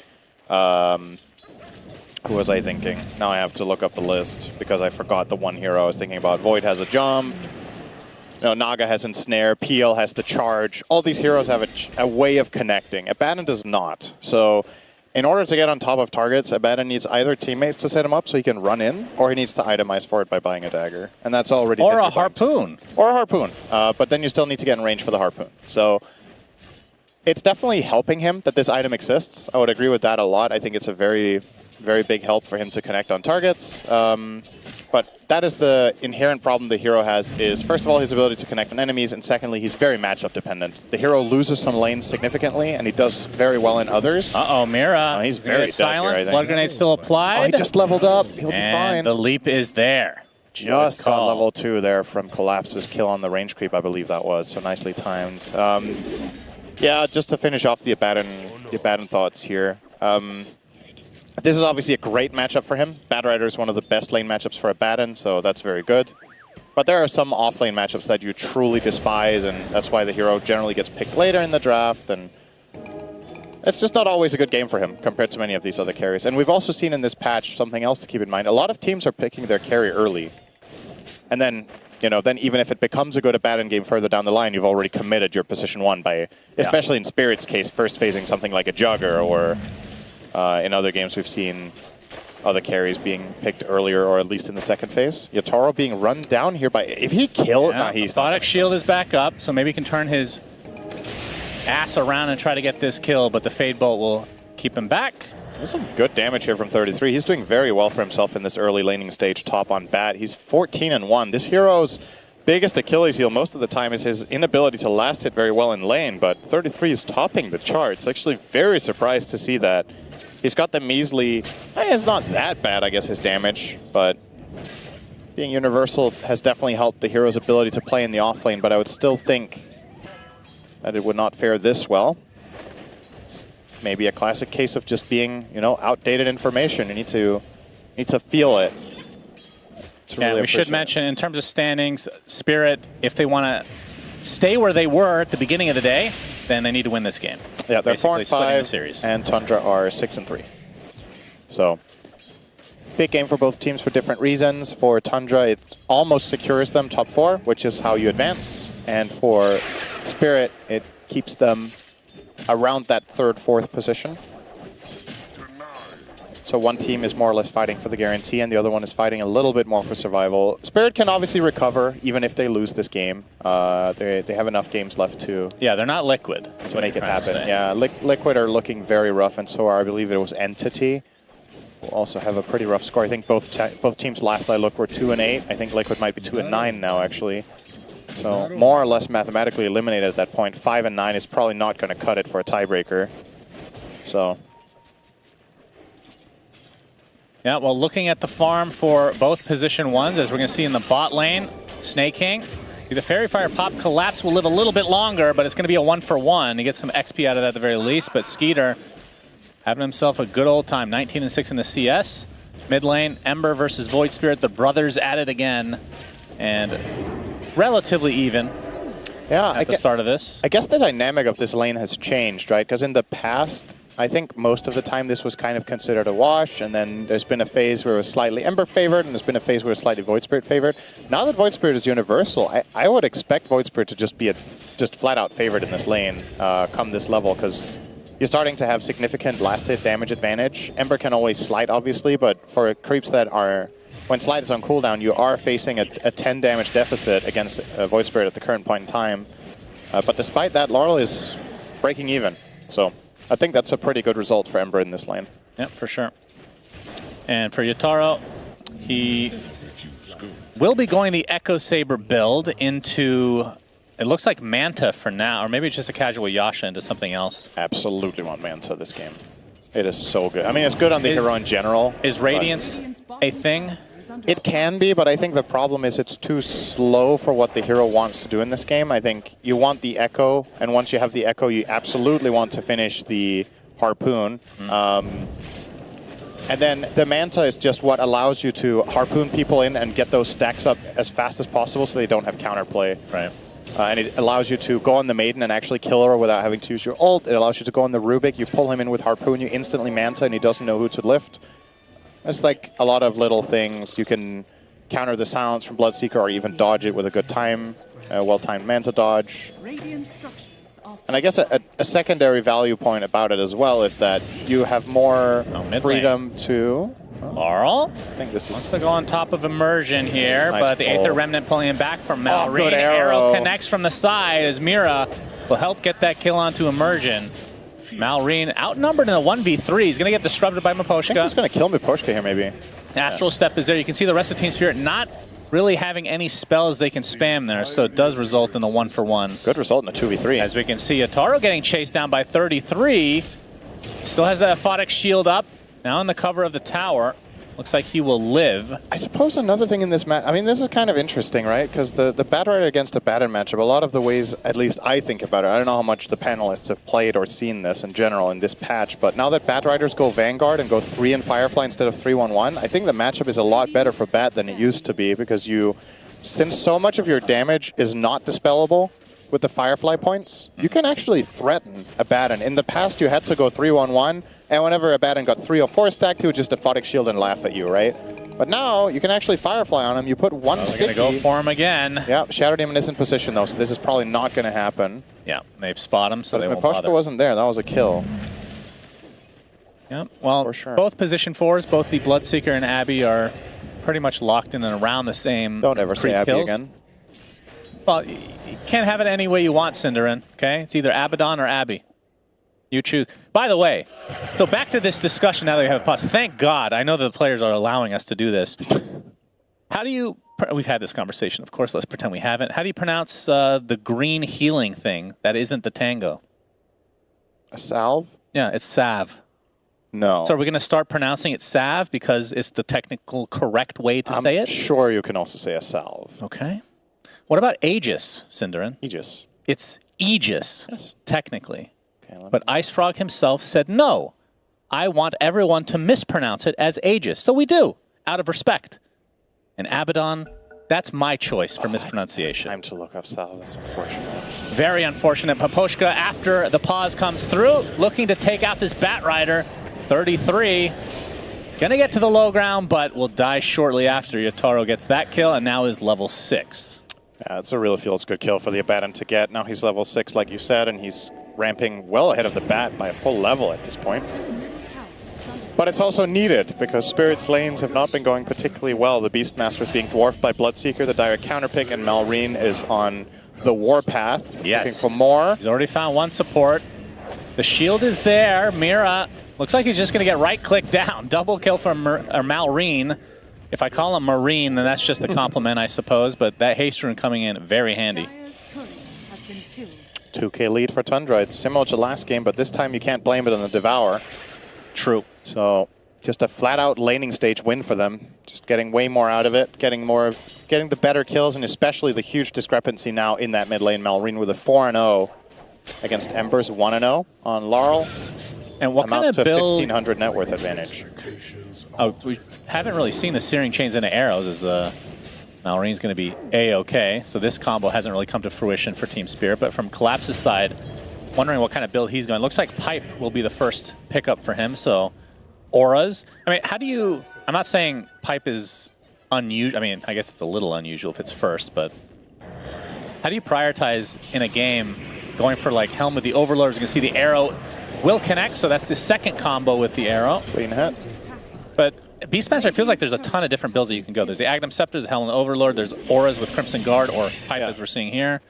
Who was I thinking? Now I have to look up the list because I forgot the one hero I was thinking about. Void has a jump. Naga has Ensnare. PL has the charge. All these heroes have a way of connecting. Abaddon does not. So in order to get on top of targets, Abaddon needs either teammates to set him up so he can run in, or he needs to itemize for it by buying a dagger. And that's already... Or a harpoon. Or a harpoon. But then you still need to get in range for the harpoon. So it's definitely helping him that this item exists. I would agree with that a lot. I think it's a very, very big help for him to connect on targets. But that is the inherent problem the hero has, is first of all his ability to connect on enemies, and secondly he's very matchup dependent. The hero loses some lanes significantly, and he does very well in others. Uh-oh, Mira. He's very dead silent. here, I think. Blood grenade still applied. Oh, he just leveled up. He'll be and fine. The leap is there. Just got level 2 there from Collapse's kill on the range creep, I believe that was. So nicely timed. Yeah, just to finish off the Abaddon thoughts here. This is obviously a great matchup for him. Bad Rider is one of the best lane matchups for Abaddon, so that's very good. But there are some off-lane matchups that you truly despise, and that's why the hero generally gets picked later in the draft, and it's just not always a good game for him compared to many of these other carries. And we've also seen in this patch something else to keep in mind. A lot of teams are picking their carry early. And then, then even if it becomes a good Abaddon game further down the line, you've already committed your position 1 by, especially in Spirit's case, first phasing something like a Jugger, or in other games we've seen other carries being picked earlier, or at least in the second phase. Yatoro being run down here by... If he killed... Yeah, he's Orthotic Shield is back up, so maybe he can turn his ass around and try to get this kill, but the Fade Bolt will keep him back. There's some good damage here from 33. He's doing very well for himself in this early laning stage, top on bat. He's 14-1. This hero's biggest Achilles heel most of the time is his inability to last hit very well in lane, but 33 is topping the charts. Actually very surprised to see that. He's got the measly... It's not that bad, I guess, his damage, but being universal has definitely helped the hero's ability to play in the offlane, but I would still think that it would not fare this well. It's maybe a classic case of just being, outdated information. You need to feel it. Yeah, we should mention, in terms of standings, Spirit, if they want to stay where they were at the beginning of the day, then they need to win this game. Yeah, they're 4-5, and Tundra are 6-3. So, big game for both teams for different reasons. For Tundra, it almost secures them top 4, which is how you advance. And for Spirit, it keeps them around that 3rd, 4th position. So one team is more or less fighting for the guarantee, and the other one is fighting a little bit more for survival. Spirit can obviously recover, even if they lose this game. They have enough games left to... Yeah, they're not Liquid. To make it happen. Yeah, Liquid are looking very rough, and so are, I believe it was Entity. Will also have a pretty rough score. I think both teams last I looked were 2-8. I think Liquid might be 2-9 now, actually. So more or less mathematically eliminated at that point. 5-9 is probably not going to cut it for a tiebreaker. So... Yeah, well, looking at the farm for both position ones, as we're going to see in the bot lane, Snake King. The Fairy Fire Pop Collapse will live a little bit longer, but it's going to be a 1-for-1. He gets some XP out of that at the very least, but Skeeter having himself a good old time. 19-6 in the CS. Mid lane, Ember versus Void Spirit. The brothers at it again, and relatively even at the start of this. I guess the dynamic of this lane has changed, right? Because in the past... I think most of the time this was kind of considered a wash, and then there's been a phase where it was slightly Ember favored, and there's been a phase where it was slightly Void Spirit favored. Now that Void Spirit is universal, I would expect Void Spirit to just be a flat-out favorite in this lane come this level, because you're starting to have significant last-hit damage advantage. Ember can always slide, obviously, but for creeps that are... When slide is on cooldown, you are facing a 10 damage deficit against Void Spirit at the current point in time. But despite that, Laurel is breaking even, so... I think that's a pretty good result for Ember in this lane. Yep, for sure. And for Yatoro, he will be going the Echo Saber build into, it looks like Manta for now, or maybe it's just a casual Yasha into something else. Absolutely want Manta this game. It is so good. I mean, it's good on the hero in general. Is Radiance a thing? It can be, but I think the problem is it's too slow for what the hero wants to do in this game. I think you want the Echo, and once you have the Echo, you absolutely want to finish the Harpoon. And then the Manta is just what allows you to harpoon people in and get those stacks up as fast as possible so they don't have counterplay. Right. And it allows you to go on the Maiden and actually kill her without having to use your ult. It allows you to go on the Rubik, you pull him in with Harpoon, you instantly Manta, and he doesn't know who to lift. It's like a lot of little things. You can counter the silence from Bloodseeker or even dodge it with a good time, well-timed Manta dodge. And I guess a secondary value point about it as well is that you have more freedom to... Laurel? I think this is... Wants to go on top of Immersion here, Nice but the pull. Aether Remnant pulling him back from Malrine. good arrow. Connects from the side as Mira will help get that kill onto Immersion. Malrine outnumbered in a 1v3. He's going to get disrupted by Miposhka. I think he's going to kill Miposhka here, maybe. Astral Step is there. You can see the rest of Team Spirit not really having any spells they can spam there, so it does result in the 1-for-1. Good result in a 2v3. As we can see, Ataro getting chased down by 33. Still has that Aphotic Shield up. Now in the cover of the tower. Looks like he will live. I suppose another thing in this match, I mean, this is kind of interesting, right? Because the Batrider against a Baton matchup, a lot of the ways, at least I think about it, I don't know how much the panelists have played or seen this in general in this patch, but now that Batriders go Vanguard and go 3 in Firefly instead of 3-1-1, I think the matchup is a lot better for Bat than it used to be, because since so much of your damage is not dispellable with the Firefly points, you can actually threaten a Baton. In the past, you had to go 3-1-1, and whenever a Baton got 3 or 4 stacked, he would just Aphotic Shield and laugh at you, right? But now, you can actually Firefly on him. You put one sticky. They're going to go for him again. Yeah, Shadow Demon is in position, though, so this is probably not going to happen. Yeah, they've spot him, so but they if won't Miposhka bother. wasn't there, that was a kill. Yep. Well, For sure. both position 4s, both the Bloodseeker and Abby are pretty much locked in and around the same. Don't ever say creep Abby kills. again. Well, you can't have it any way you want, Cinderin, okay? It's either Abaddon or Abby. You choose. By the way, so back to this discussion now that we have a pause. Thank God. I know that the players are allowing us to do this. How do you... We've had this conversation, of course. Let's pretend we haven't. How do you pronounce the green healing thing that isn't the tango? A salve? Yeah, it's salve. No. So are we going to start pronouncing it salve because it's the technical correct way to say it? I'm sure you can also say a salve. Okay. What about Aegis, Cinderin? Aegis. It's Aegis, yes, technically. Okay, but Ice Frog himself said, no, I want everyone to mispronounce it as Aegis. So we do, out of respect. And Abaddon, that's my choice for mispronunciation. Time to look up salve. That's unfortunate. Very unfortunate. Miposhka, after the pause comes through, looking to take out this Batrider. 33. Gonna get to the low ground, but will die shortly after Yatoro gets that kill, and now is level 6. Yeah, it's a real feels good kill for the Abaddon to get. Now he's level 6, like you said, and he's ramping well ahead of the Bat by a full level at this point. But it's also needed, because Spirit's lanes have not been going particularly well. The Beastmaster is being dwarfed by Bloodseeker, the direct counterpick, and Malrine is on the warpath, looking for more. He's already found one support. The shield is there. Mira looks like he's just going to get right-click down. Double kill from Malrine. If I call him Marine, then that's just a compliment, I suppose. But that haste rune coming in, very handy. 2K lead for Tundra. It's similar to last game, but this time you can't blame it on the Devour. True. So just a flat-out laning stage win for them. Just getting way more out of it, getting the better kills, and especially the huge discrepancy now in that mid lane. Malrine with a 4-0 against Ember's 1-0 on Laurel. And what amounts kind of to build? 1,500 net worth advantage. Oh, we haven't really seen the Searing Chains into arrows, as Malrine's going to be A-okay. So this combo hasn't really come to fruition for Team Spirit. But from Collapse's side, wondering what kind of build he's going. Looks like Pipe will be the first pickup for him. So auras. I mean, how do you? I'm not saying Pipe is unusual. I mean, I guess it's a little unusual if it's first, but how do you prioritize in a game going for like Helm with the Overlords? You can see the arrow will connect, so that's the second combo with the arrow. Clean hit. But Beastmaster, it feels like there's a ton of different builds that you can go. There's the Agnum Scepter, the Helm Overlord, there's auras with Crimson Guard or Pipe as we're seeing here.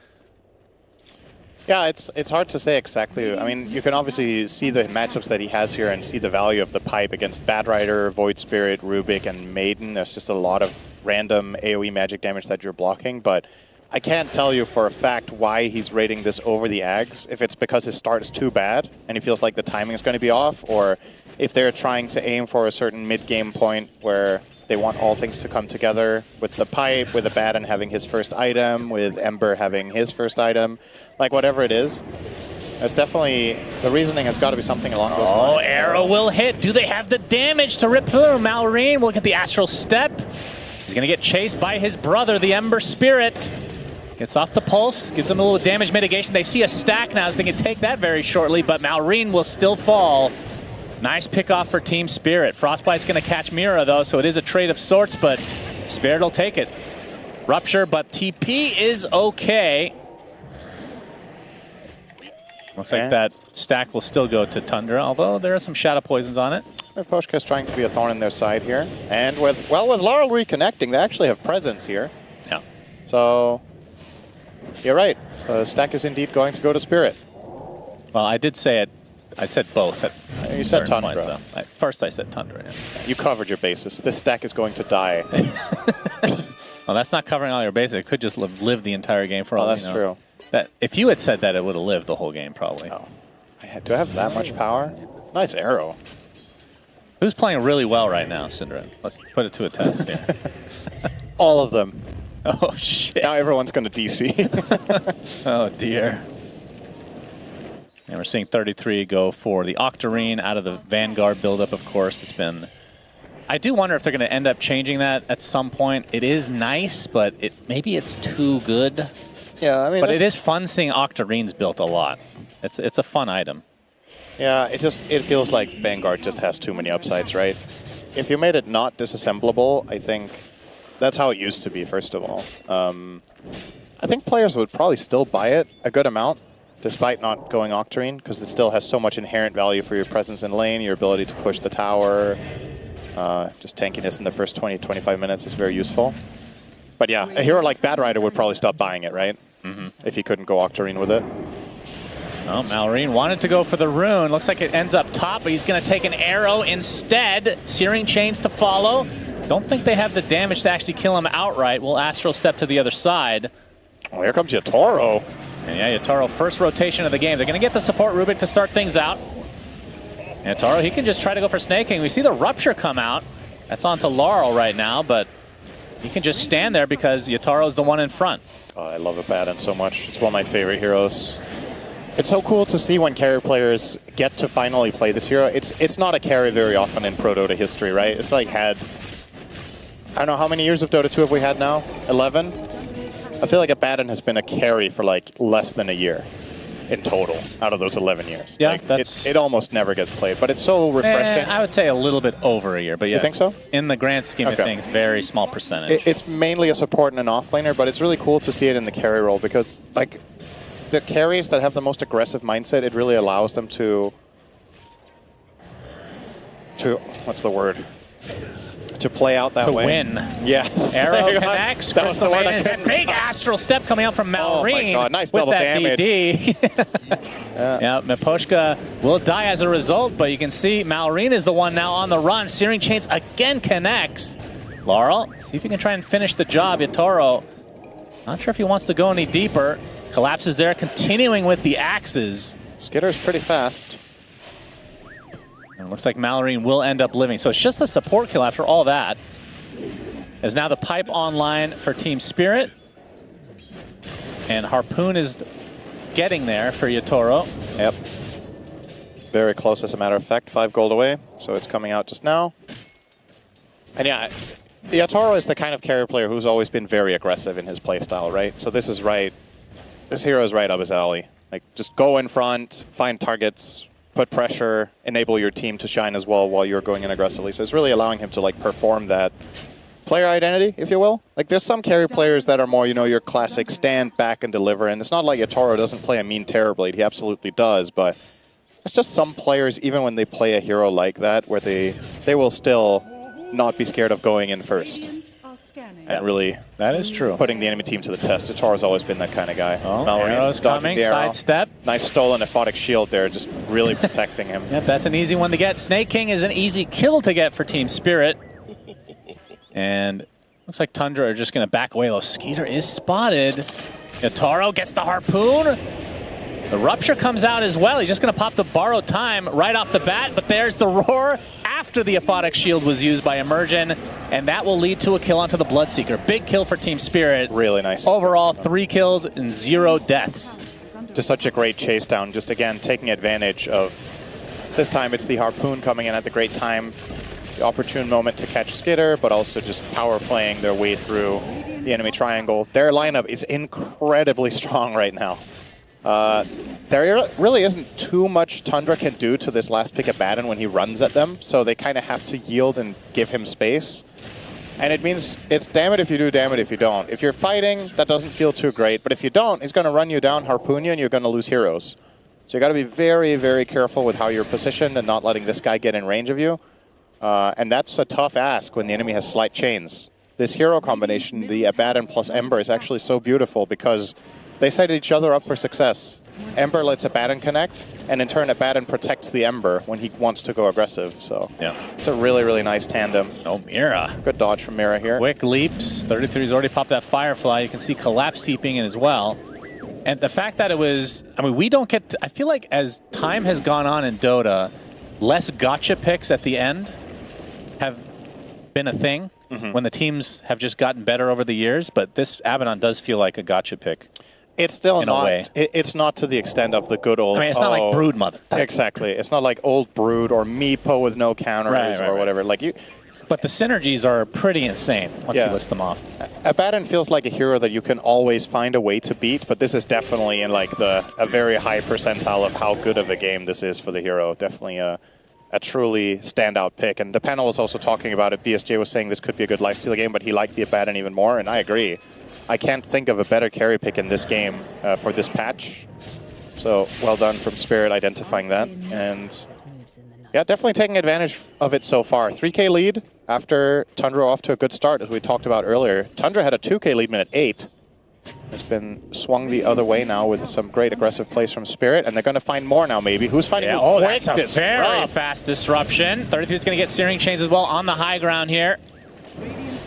Yeah, it's hard to say exactly. I mean, you can obviously see the matchups that he has here and see the value of the Pipe against Bad Rider, Void Spirit, Rubik, and Maiden. There's just a lot of random AoE magic damage that you're blocking, but I can't tell you for a fact why he's rating this over the Ags. If it's because his start is too bad and he feels like the timing is going to be off, or if they're trying to aim for a certain mid-game point where they want all things to come together with the Pipe, with Abaddon having his first item, with Ember having his first item, like whatever it is. It's definitely, the reasoning has got to be something along those lines. Oh, arrow will hit. Do they have the damage to rip through? Malrine will get the Astral Step. He's going to get chased by his brother, the Ember Spirit. Gets off the pulse, gives them a little damage mitigation. They see a stack now, so they can take that very shortly, but Malrine will still fall. Nice pickoff for Team Spirit. Frostbite's going to catch Mira, though, so it is a trade of sorts, but Spirit will take it. Rupture, but TP is okay. Looks like that stack will still go to Tundra, although there are some Shadow Poisons on it. Poshka's trying to be a thorn in their side here. And with Laurel reconnecting, they actually have presence here. Yeah. So, you're right. The stack is indeed going to go to Spirit. Well, I did say it. I said both. You said Tundra. Points, first I said Tundra, yeah. You covered your bases. This stack is going to die. Well, that's not covering all your bases. It could just live the entire game for all that's true. That, if you had said that, it would have lived the whole game, probably. Oh. Do I have that much power? Nice arrow. Who's playing really well right now, Syndra? Let's put it to a test here. All of them. Oh, shit. Now everyone's going to DC. Oh, dear. And we're seeing 33 go for the Octarine out of the Vanguard buildup, of course. It's been... I do wonder if they're going to end up changing that at some point. It is nice, but maybe it's too good. Yeah, I mean... But it is fun seeing Octarines built a lot. It's a fun item. Yeah, it feels like Vanguard just has too many upsides, right? If you made it not disassemblable, I think that's how it used to be, first of all. I think players would probably still buy it a good amount, despite not going Octarine, because it still has so much inherent value for your presence in lane, your ability to push the tower. Just tankiness in the first 20-25 minutes is very useful. But yeah, a hero like Bad Rider would probably stop buying it, right? Mm-hmm. If he couldn't go Octarine with it. Oh, Malrine wanted to go for the rune. Looks like it ends up top, but he's going to take an arrow instead. Searing Chains to follow. Don't think they have the damage to actually kill him outright. Will Astral Step to the other side. Oh, here comes Yatoro. And yeah, Yatoro, first rotation of the game. They're going to get the support Rubik to start things out. Yatoro, he can just try to go for snaking. We see the Rupture come out. That's onto Laurel right now, but he can just stand there because Yataro's the one in front. Oh, I love Abaddon so much. It's one of my favorite heroes. It's so cool to see when carry players get to finally play this hero. It's not a carry very often in Pro Dota history, right? It's like I don't know, how many years of Dota 2 have we had now? 11? I feel like Abaddon has been a carry for like less than a year in total out of those 11 years. Yeah, like, it almost never gets played, but it's so refreshing. I would say a little bit over a year, but yeah. You think so? In the grand scheme of things, very small percentage. It's mainly a support and an offlaner, but it's really cool to see it in the carry role because like the carries that have the most aggressive mindset, it really allows them to to, what's the word? To play out that to way. win. Yes. Arrow connects. That was the word I is a big astral step coming out from Malrine. Oh my God, nice with double that damage. DD. Yeah, Miposhka will die as a result, but you can see Malrine is the one now on the run. Searing Chains again connects. Laurel, see if you can try and finish the job. Yatoro, not sure if he wants to go any deeper. Collapses there, continuing with the axes. Skitter's pretty fast. And it looks like Malrine will end up living. So it's just a support kill after all that. As now the pipe online for Team Spirit. And Harpoon is getting there for Yatoro. Yep. Very close, as a matter of fact. 5 gold away, so it's coming out just now. And yeah, Yatoro is the kind of carry player who's always been very aggressive in his playstyle, right? So this is right. This hero is right up his alley. Like, just go in front, find targets, put pressure, enable your team to shine as well while you're going in aggressively. So it's really allowing him to like perform that player identity, if you will. Like, there's some carry players that are more, you know, your classic stand back and deliver. And it's not like Yatoro doesn't play a mean Terrorblade. He absolutely does. But it's just some players, even when they play a hero like that, where they will still not be scared of going in first. And really, that is true. Putting the enemy team to the test. Yatoro's always been that kind of guy. Oh, Malrine arrow's dodging coming, the arrow. sidestep. Nice stolen aphotic shield there, just really protecting him. Yep, that's an easy one to get. Snake King is an easy kill to get for Team Spirit. And looks like Tundra are just going to back away, though. Skeeter is spotted. Yatoro gets the harpoon. The rupture comes out as well. He's just going to pop the borrowed time right off the bat, but there's the roar after the aphotic shield was used by Immersion, and that will lead to a kill onto the Bloodseeker. Big kill for Team Spirit. Really nice. Overall, 3 kills and 0 deaths. Just such a great chase down, just again taking advantage of, this time it's the harpoon coming in at the great time, the opportune moment to catch Skitter, but also just power playing their way through the enemy triangle. Their lineup is incredibly strong right now. There really isn't too much Tundra can do to this last pick Abaddon when he runs at them, so they kind of have to yield and give him space. And it means it's damn it if you do, damn it if you don't. If you're fighting, that doesn't feel too great, but if you don't, he's going to run you down, harpoon you, and you're going to lose heroes. So you got to be very, very careful with how you're positioned and not letting this guy get in range of you. And that's a tough ask when the enemy has slight chains. This hero combination, the Abaddon plus Ember, is actually so beautiful because they set each other up for success. Ember lets Abaddon connect, and in turn Abaddon protects the Ember when he wants to go aggressive. So yeah, it's a really, really nice tandem. Oh, Mira. Good dodge from Mira here. Quick leaps. 33's already popped that Firefly. You can see Collapse heaping in as well. And the fact that it was, I mean, we don't get to, I feel like as time has gone on in Dota, less gotcha picks at the end have been a thing when the teams have just gotten better over the years, but this Abaddon does feel like a gotcha pick. It's still in a way. It's not to the extent of the good old... I mean, it's not like Brood Mother. Exactly. It's not like old Brood or Meepo with no counters or whatever. Like you. But the synergies are pretty insane once you list them off. Abaddon feels like a hero that you can always find a way to beat, but this is definitely in like a very high percentile of how good of a game this is for the hero. Definitely a truly standout pick. And the panel was also talking about it. BSJ was saying this could be a good lifesteal game, but he liked the Abaddon even more, and I agree. I can't think of a better carry pick in this game for this patch. So well done from Spirit identifying that. And yeah, definitely taking advantage of it so far. 3K lead after Tundra off to a good start, as we talked about earlier. Tundra had a 2K lead minute 8. It's been swung the other way now with some great aggressive plays from Spirit, and they're going to find more now maybe. Who's finding yeah, who? Oh, that's a very fast disruption. 33 is going to get Searing Chains as well on the high ground here.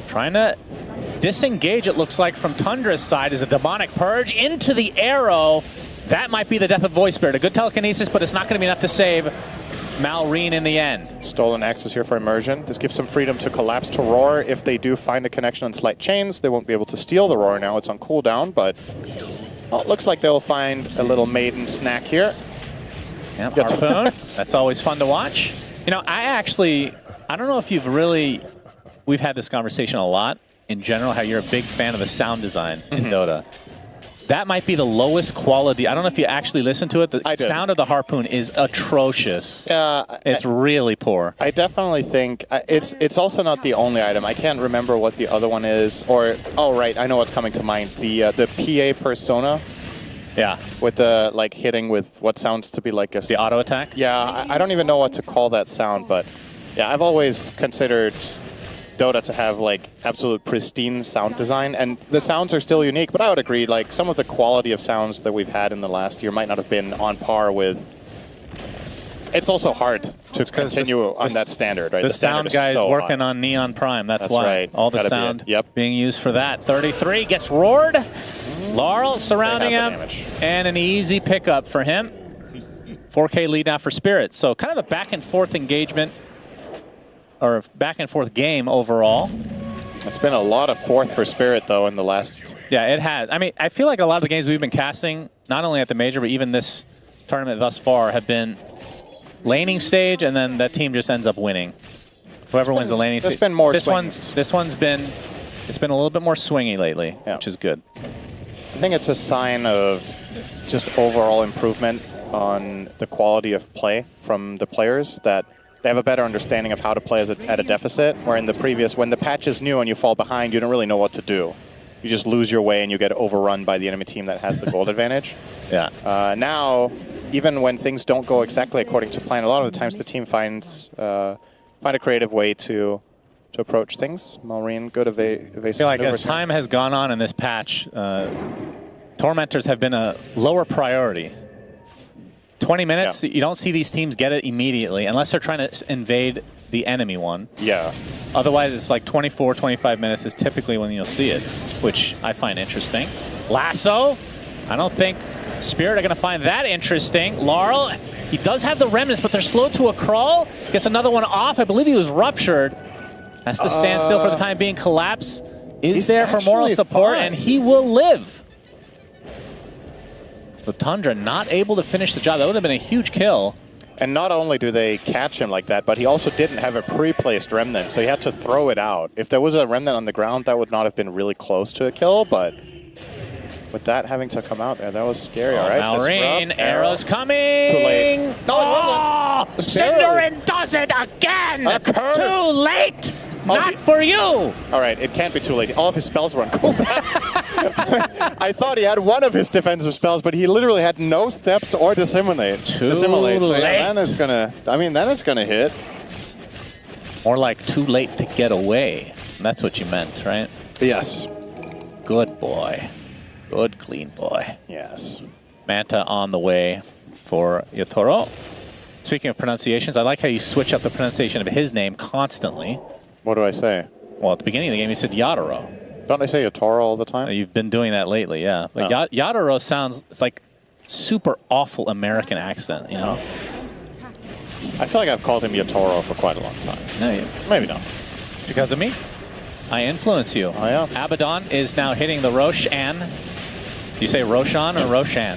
Trying to disengage, it looks like, from Tundra's side is a Demonic Purge into the arrow. That might be the death of Void Spirit. A good telekinesis, but it's not going to be enough to save Malrine in the end. Stolen access here for Immersion. This gives some freedom to collapse to Roar. If they do find a connection on Slight Chains, they won't be able to steal the Roar now. It's on cooldown, but well, it looks like they'll find a little maiden snack here. Yep, harpoon. That's always fun to watch. You know, I don't know if you've really, we've had this conversation a lot in general, how you're a big fan of the sound design in Dota. That might be the lowest quality. I don't know if you actually listen to it. The sound of the harpoon is atrocious. It's really poor. I definitely think it's also not the only item. I can't remember what the other one is. Or oh right, I know what's coming to mind. The PA persona. Yeah. With the like hitting with what sounds to be like a the auto attack. Yeah, I don't even know what to call that sound, but Yeah, I've always considered Dota to have like absolute pristine sound design, and the sounds are still unique, but I would agree, like some of the quality of sounds that we've had in the last year might not have been on par with. It's also hard to continue on that standard, right? The sound guy is working high. on Neon Prime. That's why. Right. All It's the gotta be sound it. Yep. being used for that. 33 gets roared. Laurel surrounding They have him. the damage. And an easy pickup for him. 4K lead now for Spirit. So kind of a back and forth engagement, or back and forth game overall. It's been a lot of fourth for Spirit, though, in the last... Yeah, it has. I mean, I feel like a lot of the games we've been casting, not only at the Major, but even this tournament thus far, have been laning stage, and then that team just ends up winning. Whoever wins the laning stage. There's been more This swings. one's been, it's been a little bit more swingy lately, which is good. I think it's a sign of just overall improvement on the quality of play from the players, that they have a better understanding of how to play at a deficit, where in the previous, when the patch is new and you fall behind, you don't really know what to do. You just lose your way and you get overrun by the enemy team that has the gold advantage. Yeah. Now, even when things don't go exactly according to plan, a lot of the times the team finds a creative way to approach things. Maureen, good evasive I feel like maneuvers as here. time has gone on in this patch, Tormentors have been a lower priority. 20 minutes, you don't see these teams get it immediately, unless they're trying to invade the enemy one. Yeah. Otherwise, it's like 24, 25 minutes is typically when you'll see it, which I find interesting. Lasso, I don't think Spirit are going to find that interesting. Laurel, he does have the remnants, but they're slow to a crawl. Gets another one off. I believe he was ruptured. Has to stand still for the time being. Collapse is there for moral support, and he will live. So Tundra not able to finish the job. That would have been a huge kill. And not only do they catch him like that, but he also didn't have a pre-placed remnant, so he had to throw it out. If there was a remnant on the ground, that would not have been really close to a kill, but with that having to come out there, that was scary. All right, Maureen, disrupt, arrows coming. Too late. No, Oh, it wasn't. Cinderin does it again. A curse. Too late. Not for you. All right, it can't be too late. All of his spells were on cooldown. I thought he had one of his defensive spells, but he literally had no steps or dissimulate. Too So late. yeah, then it's gonna. I mean, then it's gonna hit. More like too late to get away. That's what you meant, right? Yes. Good boy. Good, clean boy. Yes. Manta on the way for Yatoro. Speaking of pronunciations, I like how you switch up the pronunciation of his name constantly. What do I say? Well, at the beginning of the game, you said Yatoro. Don't I say Yatoro all the time? You've been doing that lately, yeah. Like Yatoro sounds, it's like super awful American accent, you know? I feel like I've called him Yatoro for quite a long time. No, Maybe not. because of me? I influence you. I am. Abaddon is now hitting the Roshan. Do you say Roshan or Roshan?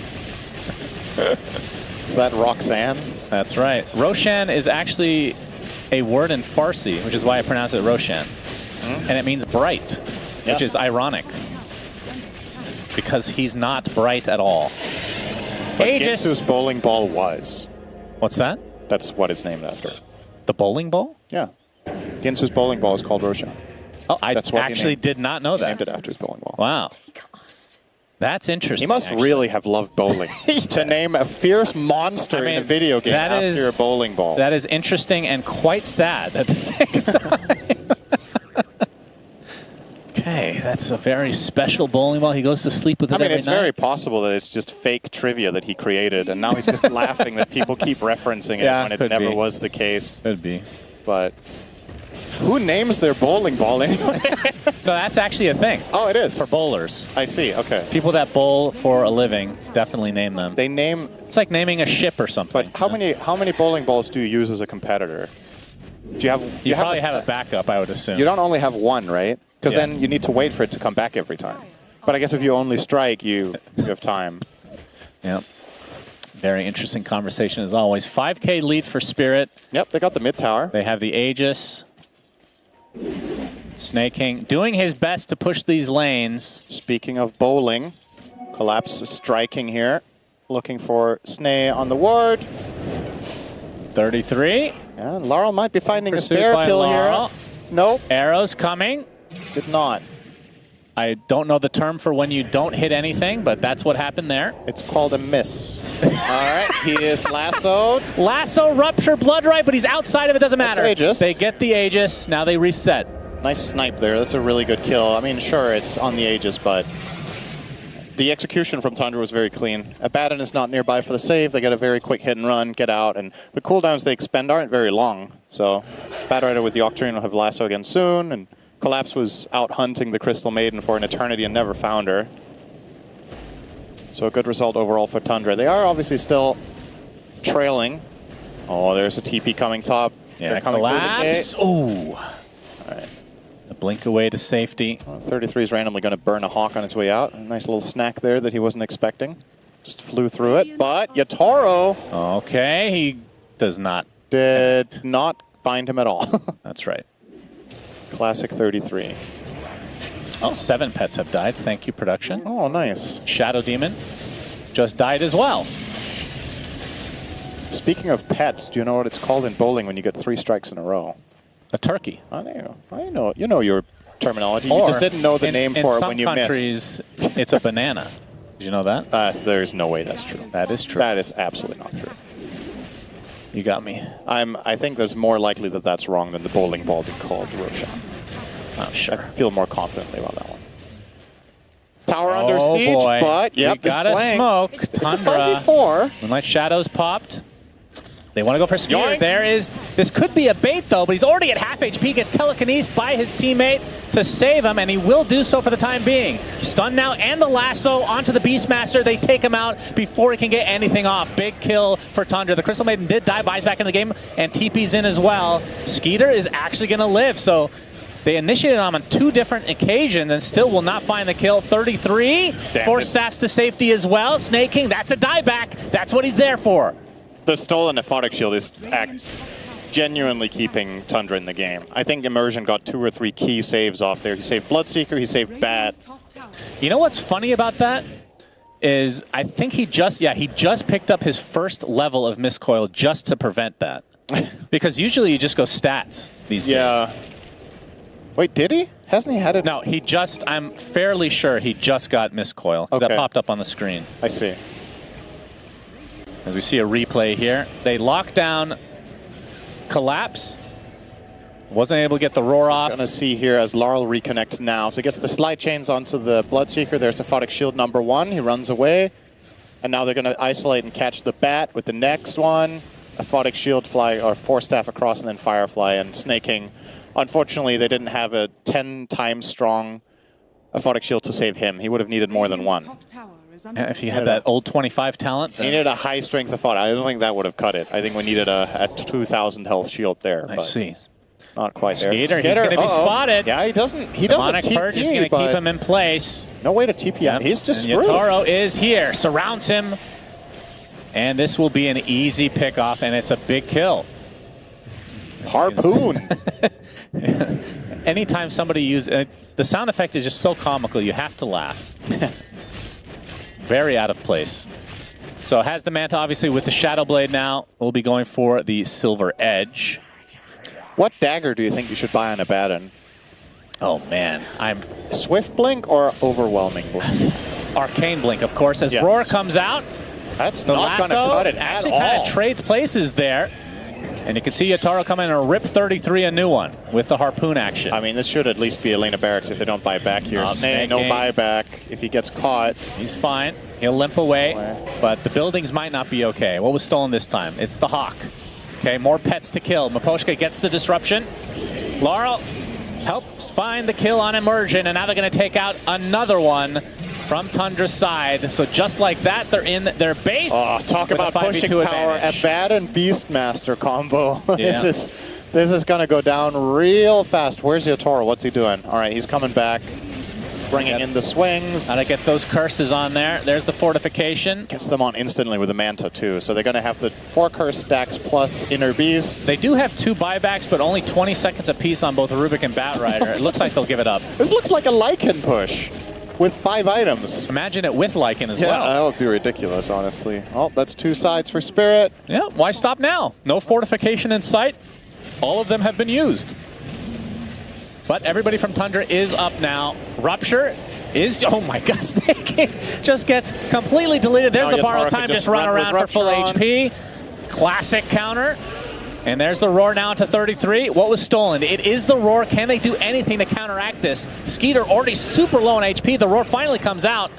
Is that Roxanne? That's right. Roshan is actually a word in Farsi, which is why I pronounce it Roshan. And it means bright, which is ironic. Because he's not bright at all. But Aegis. Ginsu's bowling ball was. What's that? That's what it's named after. The bowling ball? Yeah. Ginsu's bowling ball is called Roshan. Oh, I That's what he actually named- did not know that. Named it after his bowling ball. Wow. That's interesting. He must really have loved bowling. To name a fierce monster in a video game that after is- a bowling ball. That is interesting and quite sad at the same time. Okay, that's a very special bowling ball. He goes to sleep with it I mean, every it's night. very possible that it's just fake trivia that he created, and now he's just laughing that people keep referencing it Yeah, when it could never be. was the case. Could be. But who names their bowling ball anyway? No, that's actually a thing. Oh, it is? For bowlers. I see, okay. People that bowl for a living definitely name them. They name... It's like naming a ship or something. But how many bowling balls do you use as a competitor? Do you have... You probably have a backup, I would assume. You don't only have one, right? Because Yeah. then you need to wait for it to come back every time. But I guess if you only strike, you have time. Yep. Very interesting conversation as always. 5K lead for Spirit. Yep, they got the mid tower. They have the Aegis. Snaking doing his best to push these lanes. Speaking of bowling, Collapse striking here. Looking for Snay on the ward. 33. Yeah, Laurel might be finding Pursued a spare by kill Laurel. here. Nope. Arrows coming. Did not. I don't know the term for when you don't hit anything, but that's what happened there. It's called a miss. All right, he is lassoed. Lasso, Rupture, Blood Right, but he's outside of it, doesn't matter. That's Aegis. They get the Aegis, now they reset. Nice snipe there. That's a really good kill. I mean, sure, it's on the Aegis, but the execution from Tundra was very clean. Abaddon is not nearby for the save. They get a very quick hit and run, get out, and the cooldowns they expend aren't very long. So Batrider with the Octarine will have lasso again soon, and Collapse was out hunting the Crystal Maiden for an eternity and never found her. So a good result overall for Tundra. They are obviously still trailing. Oh, there's a TP coming top. Yeah, They're coming Collapse. Ooh. All right. A blink away to safety. Well, 33 is randomly going to burn a Hawk on his way out. A nice little snack there that he wasn't expecting. Just flew through it. But Yatoro. Okay, he does not. Did not find him at all. That's right. Classic 33. Oh, 7 pets have died. Thank you, production. Oh, nice. Shadow Demon just died as well. Speaking of pets, do you know what it's called in bowling when you get 3 strikes in a row? A turkey. I know. You know your terminology. You just didn't know the name for it when you missed. In some countries, it's a banana. Did you know that? There's no way that's true. That is true. That is absolutely not true. You got me. I think there's more likely that that's wrong than the bowling ball being called Roshan. Oh, sure. I feel more confidently about that one. Tower under siege, boy. but we got a smoke. Tundra. It's a 4v4. Moonlight Shadows popped. They want to go for Skeeter. Yoink. This could be a bait, though, but he's already at half HP, gets telekinesed by his teammate to save him, and he will do so for the time being. Stun now, and the lasso onto the Beastmaster. They take him out before he can get anything off. Big kill for Tundra. The Crystal Maiden did die, buys back in the game, and TP's in as well. Skeeter is actually going to live, so they initiated him on 2 different occasions and still will not find the kill. 33, 4 stats to safety as well. Snake King, that's a dieback. That's what he's there for. The stolen Aphotic Shield is genuinely keeping Tundra in the game. I think Immersion got 2 or 3 key saves off there. He saved Bloodseeker, he saved Bat. You know what's funny about that? Is I think he just picked up his first level of Miscoil just to prevent that. Because usually you just go stats these days. Wait, did he? Hasn't he had it? No, I'm fairly sure he just got Miscoil. Okay. That popped up on the screen. I see. As we see a replay here. They lock down Collapse. Wasn't able to get the roar off. Gonna see here as Laurel reconnects now. So he gets the slide chains onto the Bloodseeker. There's Aphotic Shield number 1. He runs away. And now they're gonna isolate and catch the Bat with the next one. Aphotic Shield fly, or 4 staff across, and then Firefly and Snake King. Unfortunately, they didn't have a 10 times strong Aphotic Shield to save him. He would have needed more than 1. Yeah, if he had that old 25 talent. He needed a high strength Aphotic. I don't think that would have cut it. I think we needed a 2,000 health shield there. I see. Not quite there. Skeeter, he's going to be spotted. Yeah, he doesn't TP, Purge is going to keep him in place. No way to TP out. He's just screwed. Yatoro is here, surrounds him. And this will be an easy pickoff, and it's a big kill. Harpoon. Anytime somebody uses the sound effect is just so comical, you have to laugh. Very out of place. So has the Manta, obviously, with the Shadow Blade now. We'll be going for the Silver Edge. What dagger do you think you should buy on Abaddon? Oh, man. I'm Swift Blink or Overwhelming Blink? Arcane Blink, of course, as Roar comes out. That's not going to cut it at all. Kind of trades places there. And you can see Yatoro come in and rip 33 a new one with the Harpoon action. I mean, this should at least be Elena Barracks if they don't buy back here. No buyback. If he gets caught. He's fine. He'll limp away. But the buildings might not be okay. What was stolen this time? It's the Hawk. Okay, more pets to kill. Miposhka gets the disruption. Laurel helps find the kill on Immersion, and now they're going to take out another one from Tundra's side. So just like that, they're in their base. Oh, talk about pushing power. Abaddon Beastmaster combo. Yeah. This is going to go down real fast. Where's Yatoro? What's he doing? All right, he's coming back. Bringing in the swings. How to get those curses on there. There's the fortification. Gets them on instantly with the Manta, too. So they're going to have the 4 curse stacks plus Inner Beast. They do have 2 buybacks, but only 20 seconds apiece on both Rubik and Batrider. It looks like they'll give it up. This looks like a Lycan push with 5 items. Imagine it with Lycan as well. Yeah, that would be ridiculous, honestly. Oh, that's 2 sides for Spirit. Yeah, why stop now? No fortification in sight. All of them have been used. But everybody from Tundra is up now. Rupture is, oh my god, Snake just gets completely deleted. There's the borrowed time, just run around for full HP. Classic counter. And there's the Roar now to 33. What was stolen? It is the Roar. Can they do anything to counteract this? Skeeter already super low on HP. The Roar finally comes out.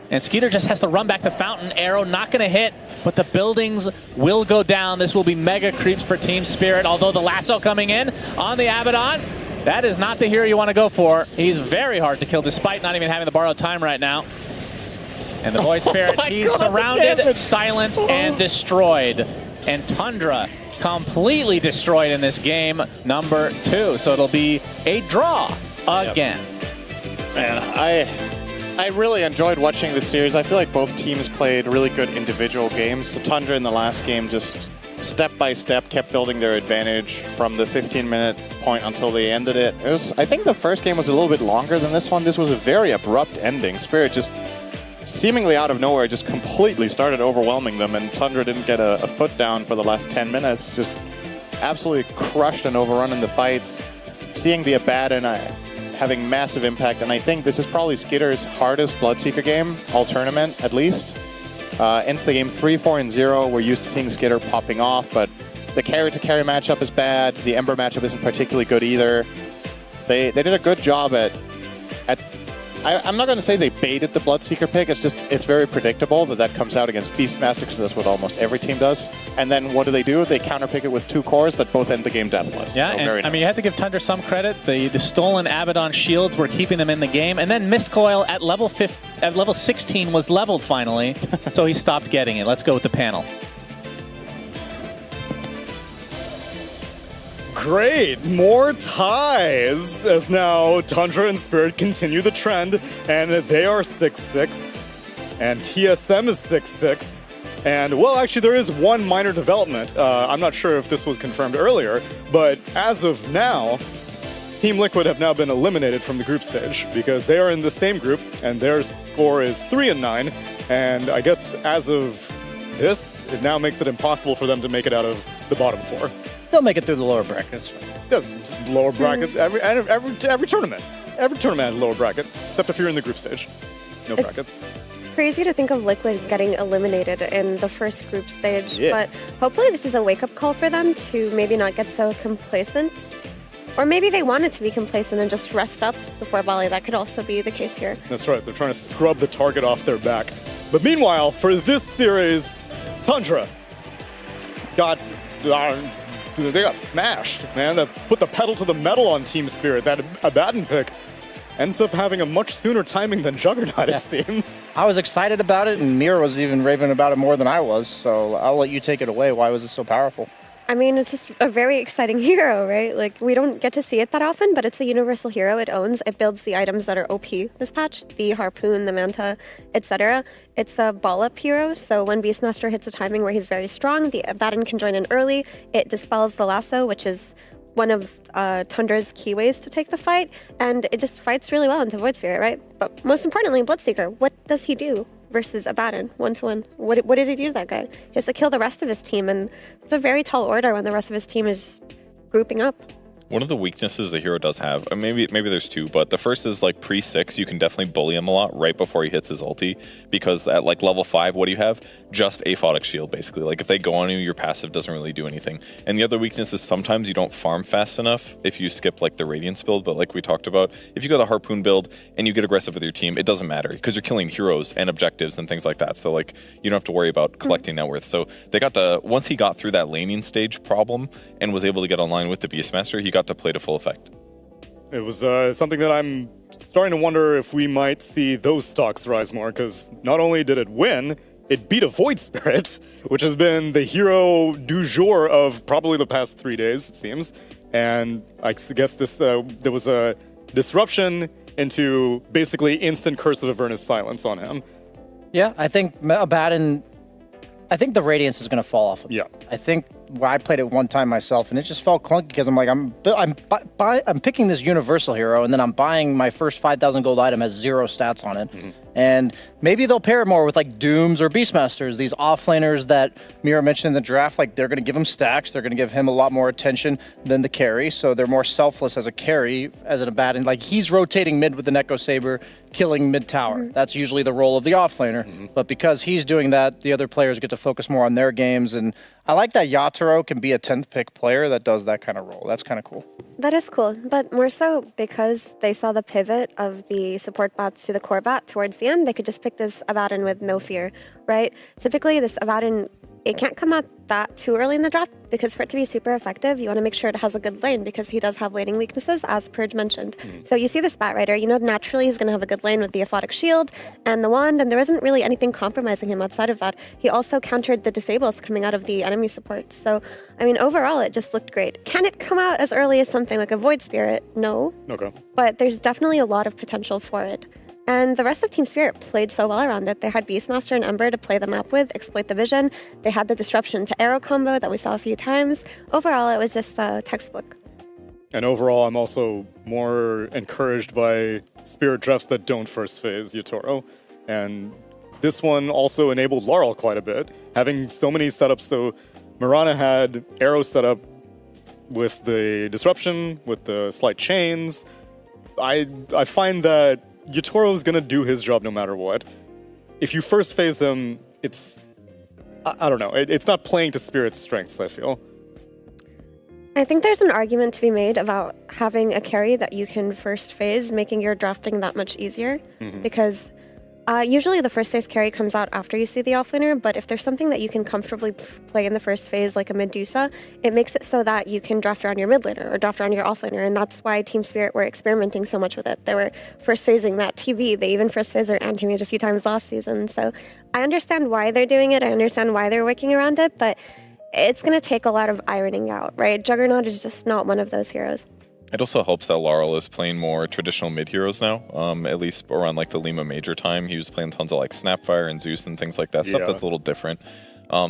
And Skeeter just has to run back to Fountain. Arrow not going to hit, but the buildings will go down. This will be mega creeps for Team Spirit. Although the lasso coming in on the Abaddon, that is not the hero you want to go for. He's very hard to kill despite not even having the borrowed time right now. And the Void Spirit, he's surrounded, silenced, and destroyed. And Tundra completely destroyed in this game number 2. So it'll be a draw again. Man, I really enjoyed watching this series. I feel like both teams played really good individual games. So Tundra in the last game just step by step kept building their advantage from the 15-minute point until they ended it. I think the first game was a little bit longer than this one. This was a very abrupt ending. Spirit just seemingly out of nowhere just completely started overwhelming them, and Tundra didn't get a foot down for the last 10 minutes. Just absolutely crushed and overrun in the fights. Seeing the Abaddon having massive impact, and I think this is probably Skitter's hardest Bloodseeker game, all tournament at least. Ends the game 3-4 and 0. We're used to seeing Skitter popping off, but the carry-to-carry matchup is bad. The Ember matchup isn't particularly good either. They did a good job at I'm not going to say they baited the Bloodseeker pick. It's very predictable that comes out against Beastmaster, because that's what almost every team does. And then what do? They counterpick it with 2 cores that both end the game deathless. Yeah, so and nice. I mean, you have to give Tundra some credit. The stolen Abaddon shields were keeping them in the game. And then Mist Coil at level 16 was leveled finally, so he stopped getting it. Let's go with the panel. Great, more ties as now Tundra and Spirit continue the trend, and they are 6-6, and TSM is 6-6, and well, actually there is one minor development. I'm not sure if this was confirmed earlier, but as of now, Team Liquid have now been eliminated from the group stage because they are in the same group, and their score is 3-9, and I guess as of this, it now makes it impossible for them to make it out of the bottom 4. They'll make it through the lower brackets. That's lower bracket. Every tournament. Every tournament has lower bracket, except if you're in the group stage. No brackets. Crazy to think of Liquid getting eliminated in the first group stage, Yeah. but hopefully this is a wake-up call for them to maybe not get so complacent. Or maybe they wanted to be complacent and just rest up before volley. That could also be the case here. That's right. They're trying to scrub the target off their back. But meanwhile, for this series, Tundra they got smashed, man. They put the pedal to the metal on Team Spirit. That Abaddon pick ends up having a much sooner timing than Juggernaut, it seems. I was excited about it, and Mira was even raving about it more than I was, so I'll let you take it away. Why was it so powerful? I mean, it's just a very exciting hero, right? Like, we don't get to see it that often, but it's a universal hero. It owns, it builds the items that are OP this patch, the Harpoon, the Manta, etc. It's a ball-up hero, so when Beastmaster hits a timing where he's very strong, the Abaddon can join in early. It dispels the lasso, which is one of Tundra's key ways to take the fight, and it just fights really well into Void Spirit, right? But most importantly, Bloodseeker, what does he do versus Abaddon, 1-1? What does he do to that guy? He has to kill the rest of his team, and it's a very tall order when the rest of his team is grouping up. One of the weaknesses the hero does have, and maybe there's 2, but the first is like pre-6, you can definitely bully him a lot right before he hits his ulti, because at like level 5, what do you have? Just aphotic shield, basically. Like if they go on you, your passive doesn't really do anything. And the other weakness is sometimes you don't farm fast enough if you skip like the Radiance build, but like we talked about, if you go the Harpoon build and you get aggressive with your team, it doesn't matter, because you're killing heroes and objectives and things like that. So like you don't have to worry about collecting net worth. So they got to, once he got through that laning stage problem and was able to get online with the Beastmaster, he got to play to full effect. It was something that I'm starting to wonder if we might see those stocks rise more, because not only did it win, it beat a Void Spirit, which has been the hero du jour of probably the past 3 days, it seems. And I guess this there was a disruption into basically instant Curse of Avernus silence on him. Yeah, I think Abaddon, I think the Radiance is going to fall off. Yeah. I think I played it one time myself, and it just felt clunky because I'm like, I'm picking this universal hero, and then I'm buying my first 5,000 gold item has 0 stats on it. And maybe they'll pair it more with like Dooms or Beastmasters, these offlaners that Mira mentioned in the draft. Like they're going to give him stacks, they're going to give him a lot more attention than the carry, so they're more selfless as a carry, as an Abaddon. Like he's rotating mid with the Neko Saber, killing mid tower. That's usually the role of the offlaner. But because he's doing that, the other players get to focus more on their games. And I like that Yatoro can be a 10th pick player that does that kind of role. That's kind of cool. That is cool, but more so because they saw the pivot of the support bots to the core bot towards the end, they could just pick this Abaddon with no fear, right? Typically, this Abaddon, it can't come out that too early in the draft because for it to be super effective, you want to make sure it has a good lane because he does have laning weaknesses, as Purge mentioned. So you see this Bat Rider, you know naturally he's going to have a good lane with the Aphotic Shield and the Wand, and there isn't really anything compromising him outside of that. He also countered the disables coming out of the enemy support. So, I mean, overall, it just looked great. Can it come out as early as something like a Void Spirit? No. Okay. But there's definitely a lot of potential for it. And the rest of Team Spirit played so well around it. They had Beastmaster and Ember to play the map with, exploit the vision. They had the disruption to arrow combo that we saw a few times. Overall, it was just a textbook. And overall, I'm also more encouraged by Spirit drafts that don't first phase Yatoro. And this one also enabled Laurel quite a bit, having so many setups. So Mirana had arrow set up with the disruption, with the slight chains. I find that Yatoro's gonna do his job no matter what. If you first phase him, it's... I don't know. It's not playing to Spirit's strengths, I feel. I think there's an argument to be made about having a carry that you can first phase, making your drafting that much easier. Because usually the first phase carry comes out after you see the offlaner, but if there's something that you can comfortably play in the first phase, like a Medusa, it makes it so that you can draft around your mid laner or draft around your offlaner, and that's why Team Spirit were experimenting so much with it. They were first phasing that TV. They even first phased their anti-mage a few times last season. So I understand why they're doing it. I understand why they're working around it, but it's going to take a lot of ironing out, right? Juggernaut is just not one of those heroes. It also helps that Laurel is playing more traditional mid heroes now, at least around like the Lima Major time. He was playing tons of like Snapfire and Zeus and things like that, stuff that's a little different.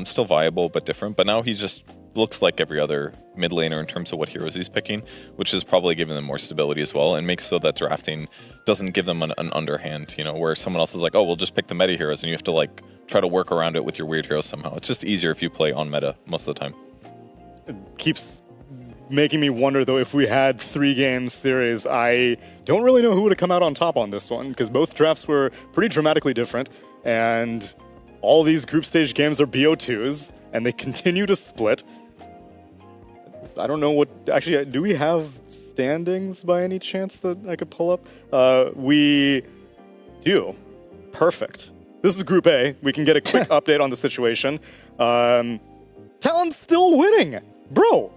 Still viable, but different. But now he just looks like every other mid laner in terms of what heroes he's picking, which is probably giving them more stability as well, and makes so that drafting doesn't give them an underhand, you know, where someone else is like, oh, we'll just pick the meta heroes, and you have to like try to work around it with your weird heroes somehow. It's just easier if you play on meta most of the time. It keeps making me wonder, though, if we had 3-game series, I don't really know who would have come out on top on this one, because both drafts were pretty dramatically different, and all these group stage games are BO2s, and they continue to split. I don't know what... Actually, do we have standings by any chance that I could pull up? We do. Perfect. This is Group A. We can get a quick update on the situation. Talon's still winning! Bro!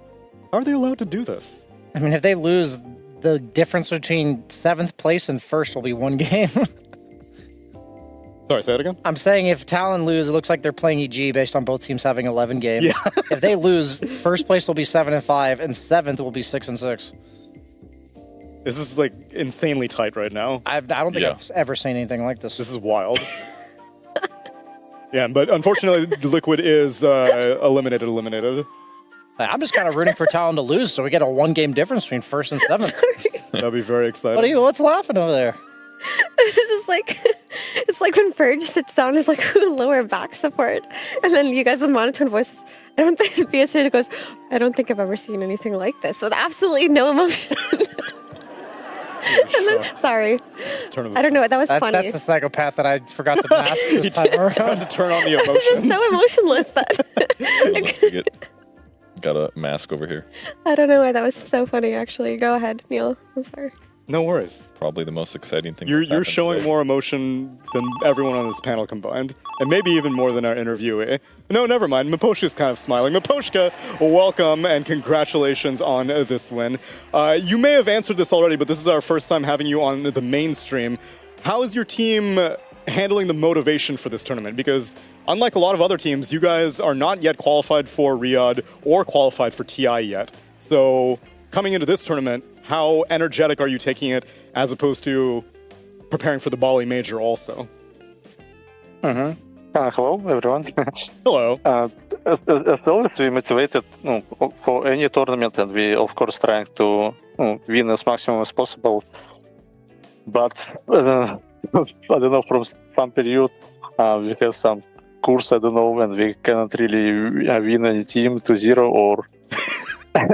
How are they allowed to do this? I mean, if they lose, the difference between 7th place and 1st will be 1 game. Sorry, say that again? I'm saying if Talon lose, it looks like they're playing EG based on both teams having 11 games. Yeah. If they lose, 1st place will be 7-5, and 7th will be 6-6. This is like insanely tight right now. I don't think I've ever seen anything like this. This is wild. Yeah, but unfortunately, Liquid is eliminated. I'm just kind of rooting for Talon to lose so we get a 1-game difference between 1st and 7th. That'd be very exciting. What's laughing over there? It's just like, it's like when Purge sits down, is like, lower back support. And then you guys with monotone voice, I don't think BSJ goes, I don't think I've ever seen anything like this, with absolutely no emotion. And then, sorry. I don't know, that was funny. That's the psychopath that I forgot to mask this time around. To turn on the emotion. It's just so emotionless that... Got a mask over here. I don't know why that was so funny, actually. Go ahead, Neil. I'm sorry. No worries. Probably the most exciting thing. You're showing more emotion than everyone on this panel combined, and maybe even more than our interviewee. No, never mind. Miposhka's kind of smiling. Miposhka, welcome and congratulations on this win. You may have answered this already, but this is our first time having you on the mainstream. How is your team handling the motivation for this tournament? Because unlike a lot of other teams, you guys are not yet qualified for Riyadh or qualified for TI yet. So coming into this tournament, how energetic are you taking it as opposed to preparing for the Bali Major also? Hello, everyone. Hello. as always, we motivated for any tournament, and we of course trying to win as maximum as possible. But I don't know, from some period we have some course, I don't know, and we cannot really win any team 2-0 or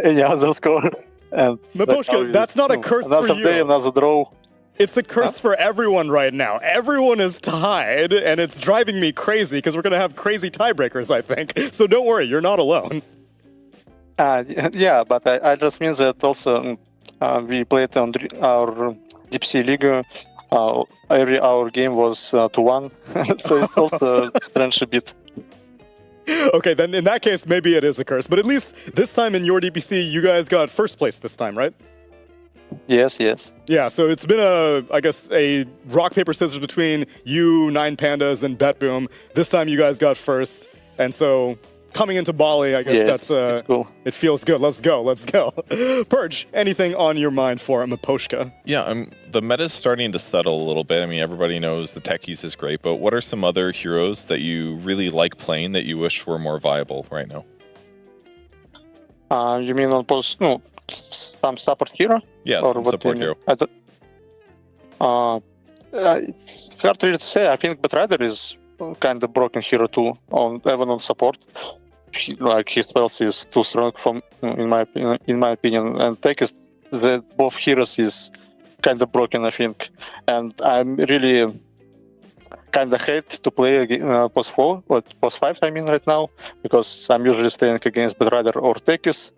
any other score. And Maposhka, that's not a curse for another you. day, another draw. It's a curse for everyone right now. Everyone is tied, and it's driving me crazy because we're going to have crazy tiebreakers, I think. So don't worry, you're not alone. Yeah, but I just mean that also we played on our Deep Sea League. Our game was 2-1, so it's also strange a bit. Okay, then in that case, maybe it is a curse. But at least this time in your DPC, you guys got first place this time, right? Yes. Yeah, so it's been a rock, paper, scissors between you, Nine Pandas, and BetBoom. This time you guys got first. And so coming into Bali, I guess that's cool. It feels good. Let's go. Purge, anything on your mind for Maposhka? Yeah, the meta's starting to settle a little bit. I mean, everybody knows the Techies is great, but what are some other heroes that you really like playing that you wish were more viable right now? You mean on some support hero? Yeah, some support hero. It's hard really to say. I think Batrider is kind of broken hero too, even on support. His spells is too strong in my opinion. And Tekis, both heroes is kind of broken, I think. And I'm really kind of hate to play post 4 or post 5. I mean right now, because I'm usually staying against Batrider or Tekis,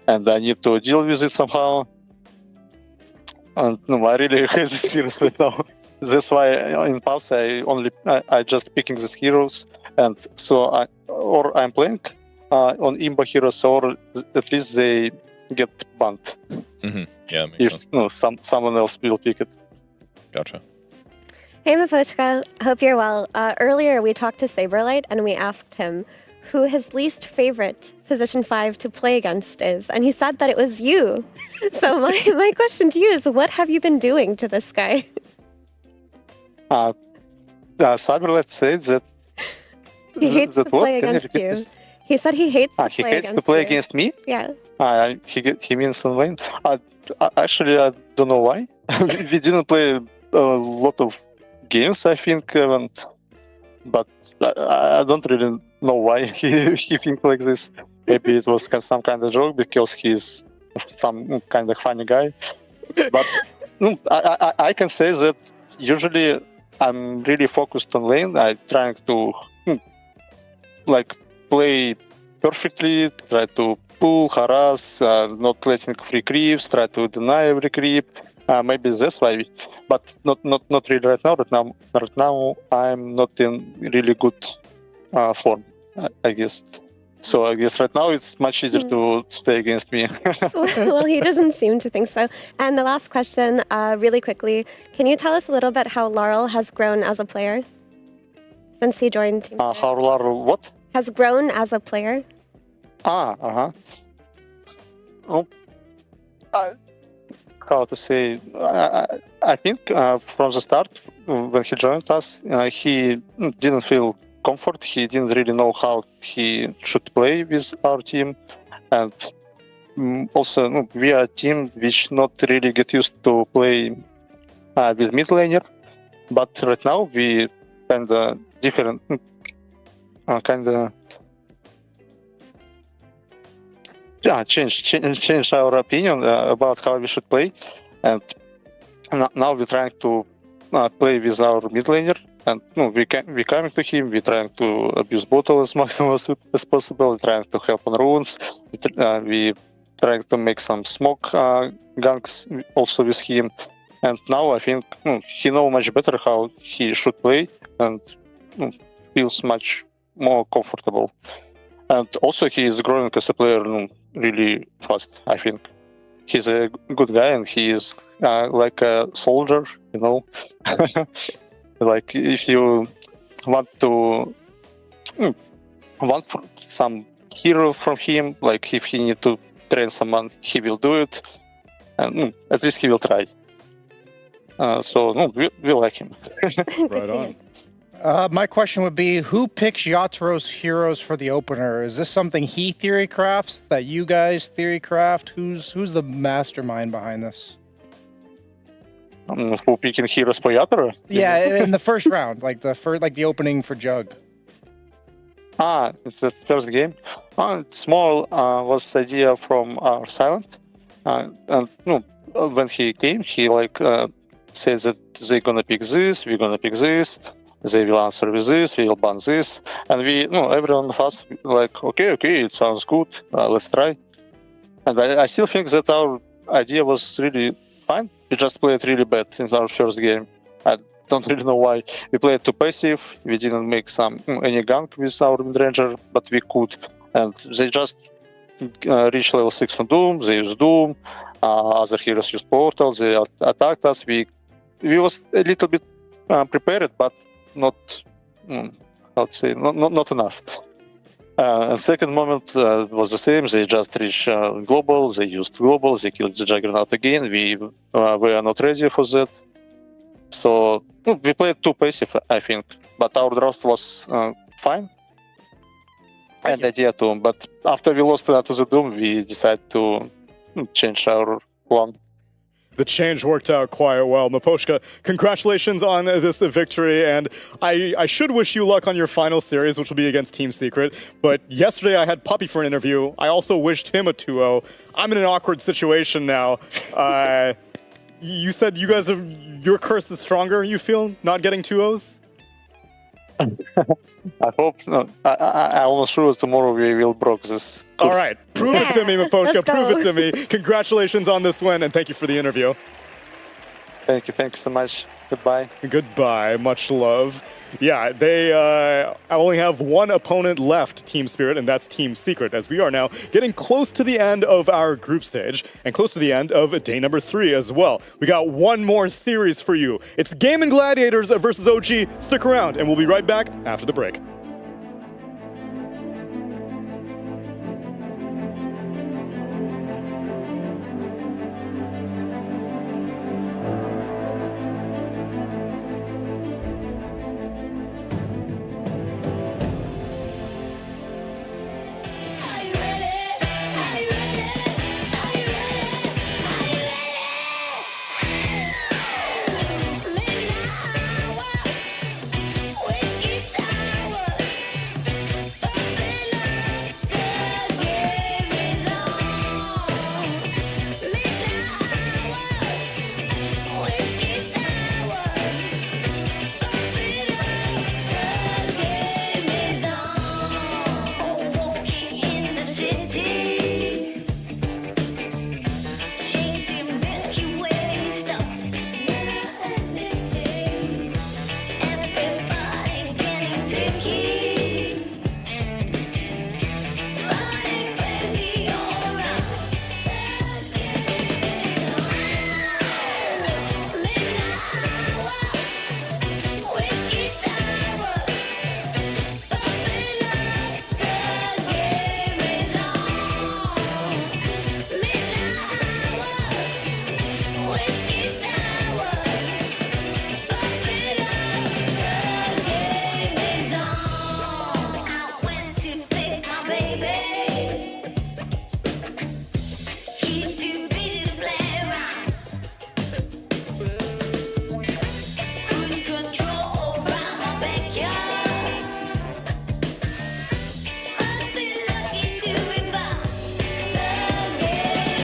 and I need to deal with it somehow. And I really hate these heroes right now. That's why in pause I just picking these heroes, and so I'm playing on Imba heroes, or at least they get banned. Mm-hmm. Yeah, makes sense. Someone else will pick it. Gotcha. Hey Maposhka, hope you're well. Earlier we talked to Saberlight and we asked him who his least favorite position 5 to play against is, and he said that it was you. So my question to you is, what have you been doing to this guy? Saberlight said that he hates to play against you. He said he hates to play against me? Yeah. He means online. Actually, I don't know why. We didn't play a lot of games, I think, but I don't really know why he thinks like this. Maybe it was some kind of joke because he's some kind of funny guy. But I can say that usually I'm really focused on lane. I'm trying to play perfectly, try to pull, harass, not letting free creeps, try to deny every creep. Maybe that's why, but not really right now. Right now I'm not in really good form, I guess. So I guess right now it's much easier to stay against me. Well, he doesn't seem to think so. And the last question, really quickly, can you tell us a little bit how Laurel has grown as a player since he joined Team Spirit? How Laurel what? Has grown as a player. How to say? I think from the start, when he joined us, he didn't feel comfort. He didn't really know how he should play with our team, and also we are a team which not really get used to play with mid laner. But right now we kind of different, change our opinion about how we should play, and now we're trying to play with our mid laner, and we coming to him, we're trying to abuse bottle as maximum as possible, we're trying to help on runes, we trying to make some smoke ganks also with him, and now I think he knows much better how he should play, and feels much more comfortable. And also he is growing as a player really fast, I think. He's a good guy, and he is like a soldier, like if you want to want some hero from him, like if he need to train someone, he will do it, and at least he will try. So we like him. Right on. My question would be, who picks Yatro's heroes for the opener? Is this something he theory crafts, that you guys theory craft? Who's the mastermind behind this? Who picking heroes for Yatoro? Yeah, in the first round, like the opening for Jug. It's the first game. Small was the idea from Silent, and when he came, he said that they're gonna pick this, we're gonna pick this, they will answer with this, we will ban this, and everyone of us okay, it sounds good, let's try. And I still think that our idea was really fine. We just played really bad in our first game. I don't really know why. We played too passive. We didn't make any gank with our mid-ranger, but we could. And they just reached level 6 on Doom. They used Doom. Other heroes used Portal. They attacked us. We was a little bit prepared, but not not enough. And second moment was the same. They just reached global. They used global. They killed the Juggernaut again. We were not ready for that. So we played too passive, I think. But our draft was fine. I had idea too. But after we lost to the Doom, we decided to change our plan. The change worked out quite well. Miposhka, congratulations on this victory, and I should wish you luck on your final series, which will be against Team Secret. But yesterday I had Puppy for an interview. I also wished him a 2-0. I'm in an awkward situation now. You said you guys your curse is stronger, you feel, not getting 2-0s? I hope not. I almost sure tomorrow we will break this. All right, prove it to me, Miposhka. Prove it to me. Congratulations on this win, and thank you for the interview. Thank you so much. Goodbye. Goodbye. Much love. Yeah, they only have one opponent left, Team Spirit, and that's Team Secret, as we are now getting close to the end of our group stage and close to the end of day number 3 as well. We got one more series for you. It's Game and Gladiators versus OG. Stick around, and we'll be right back after the break.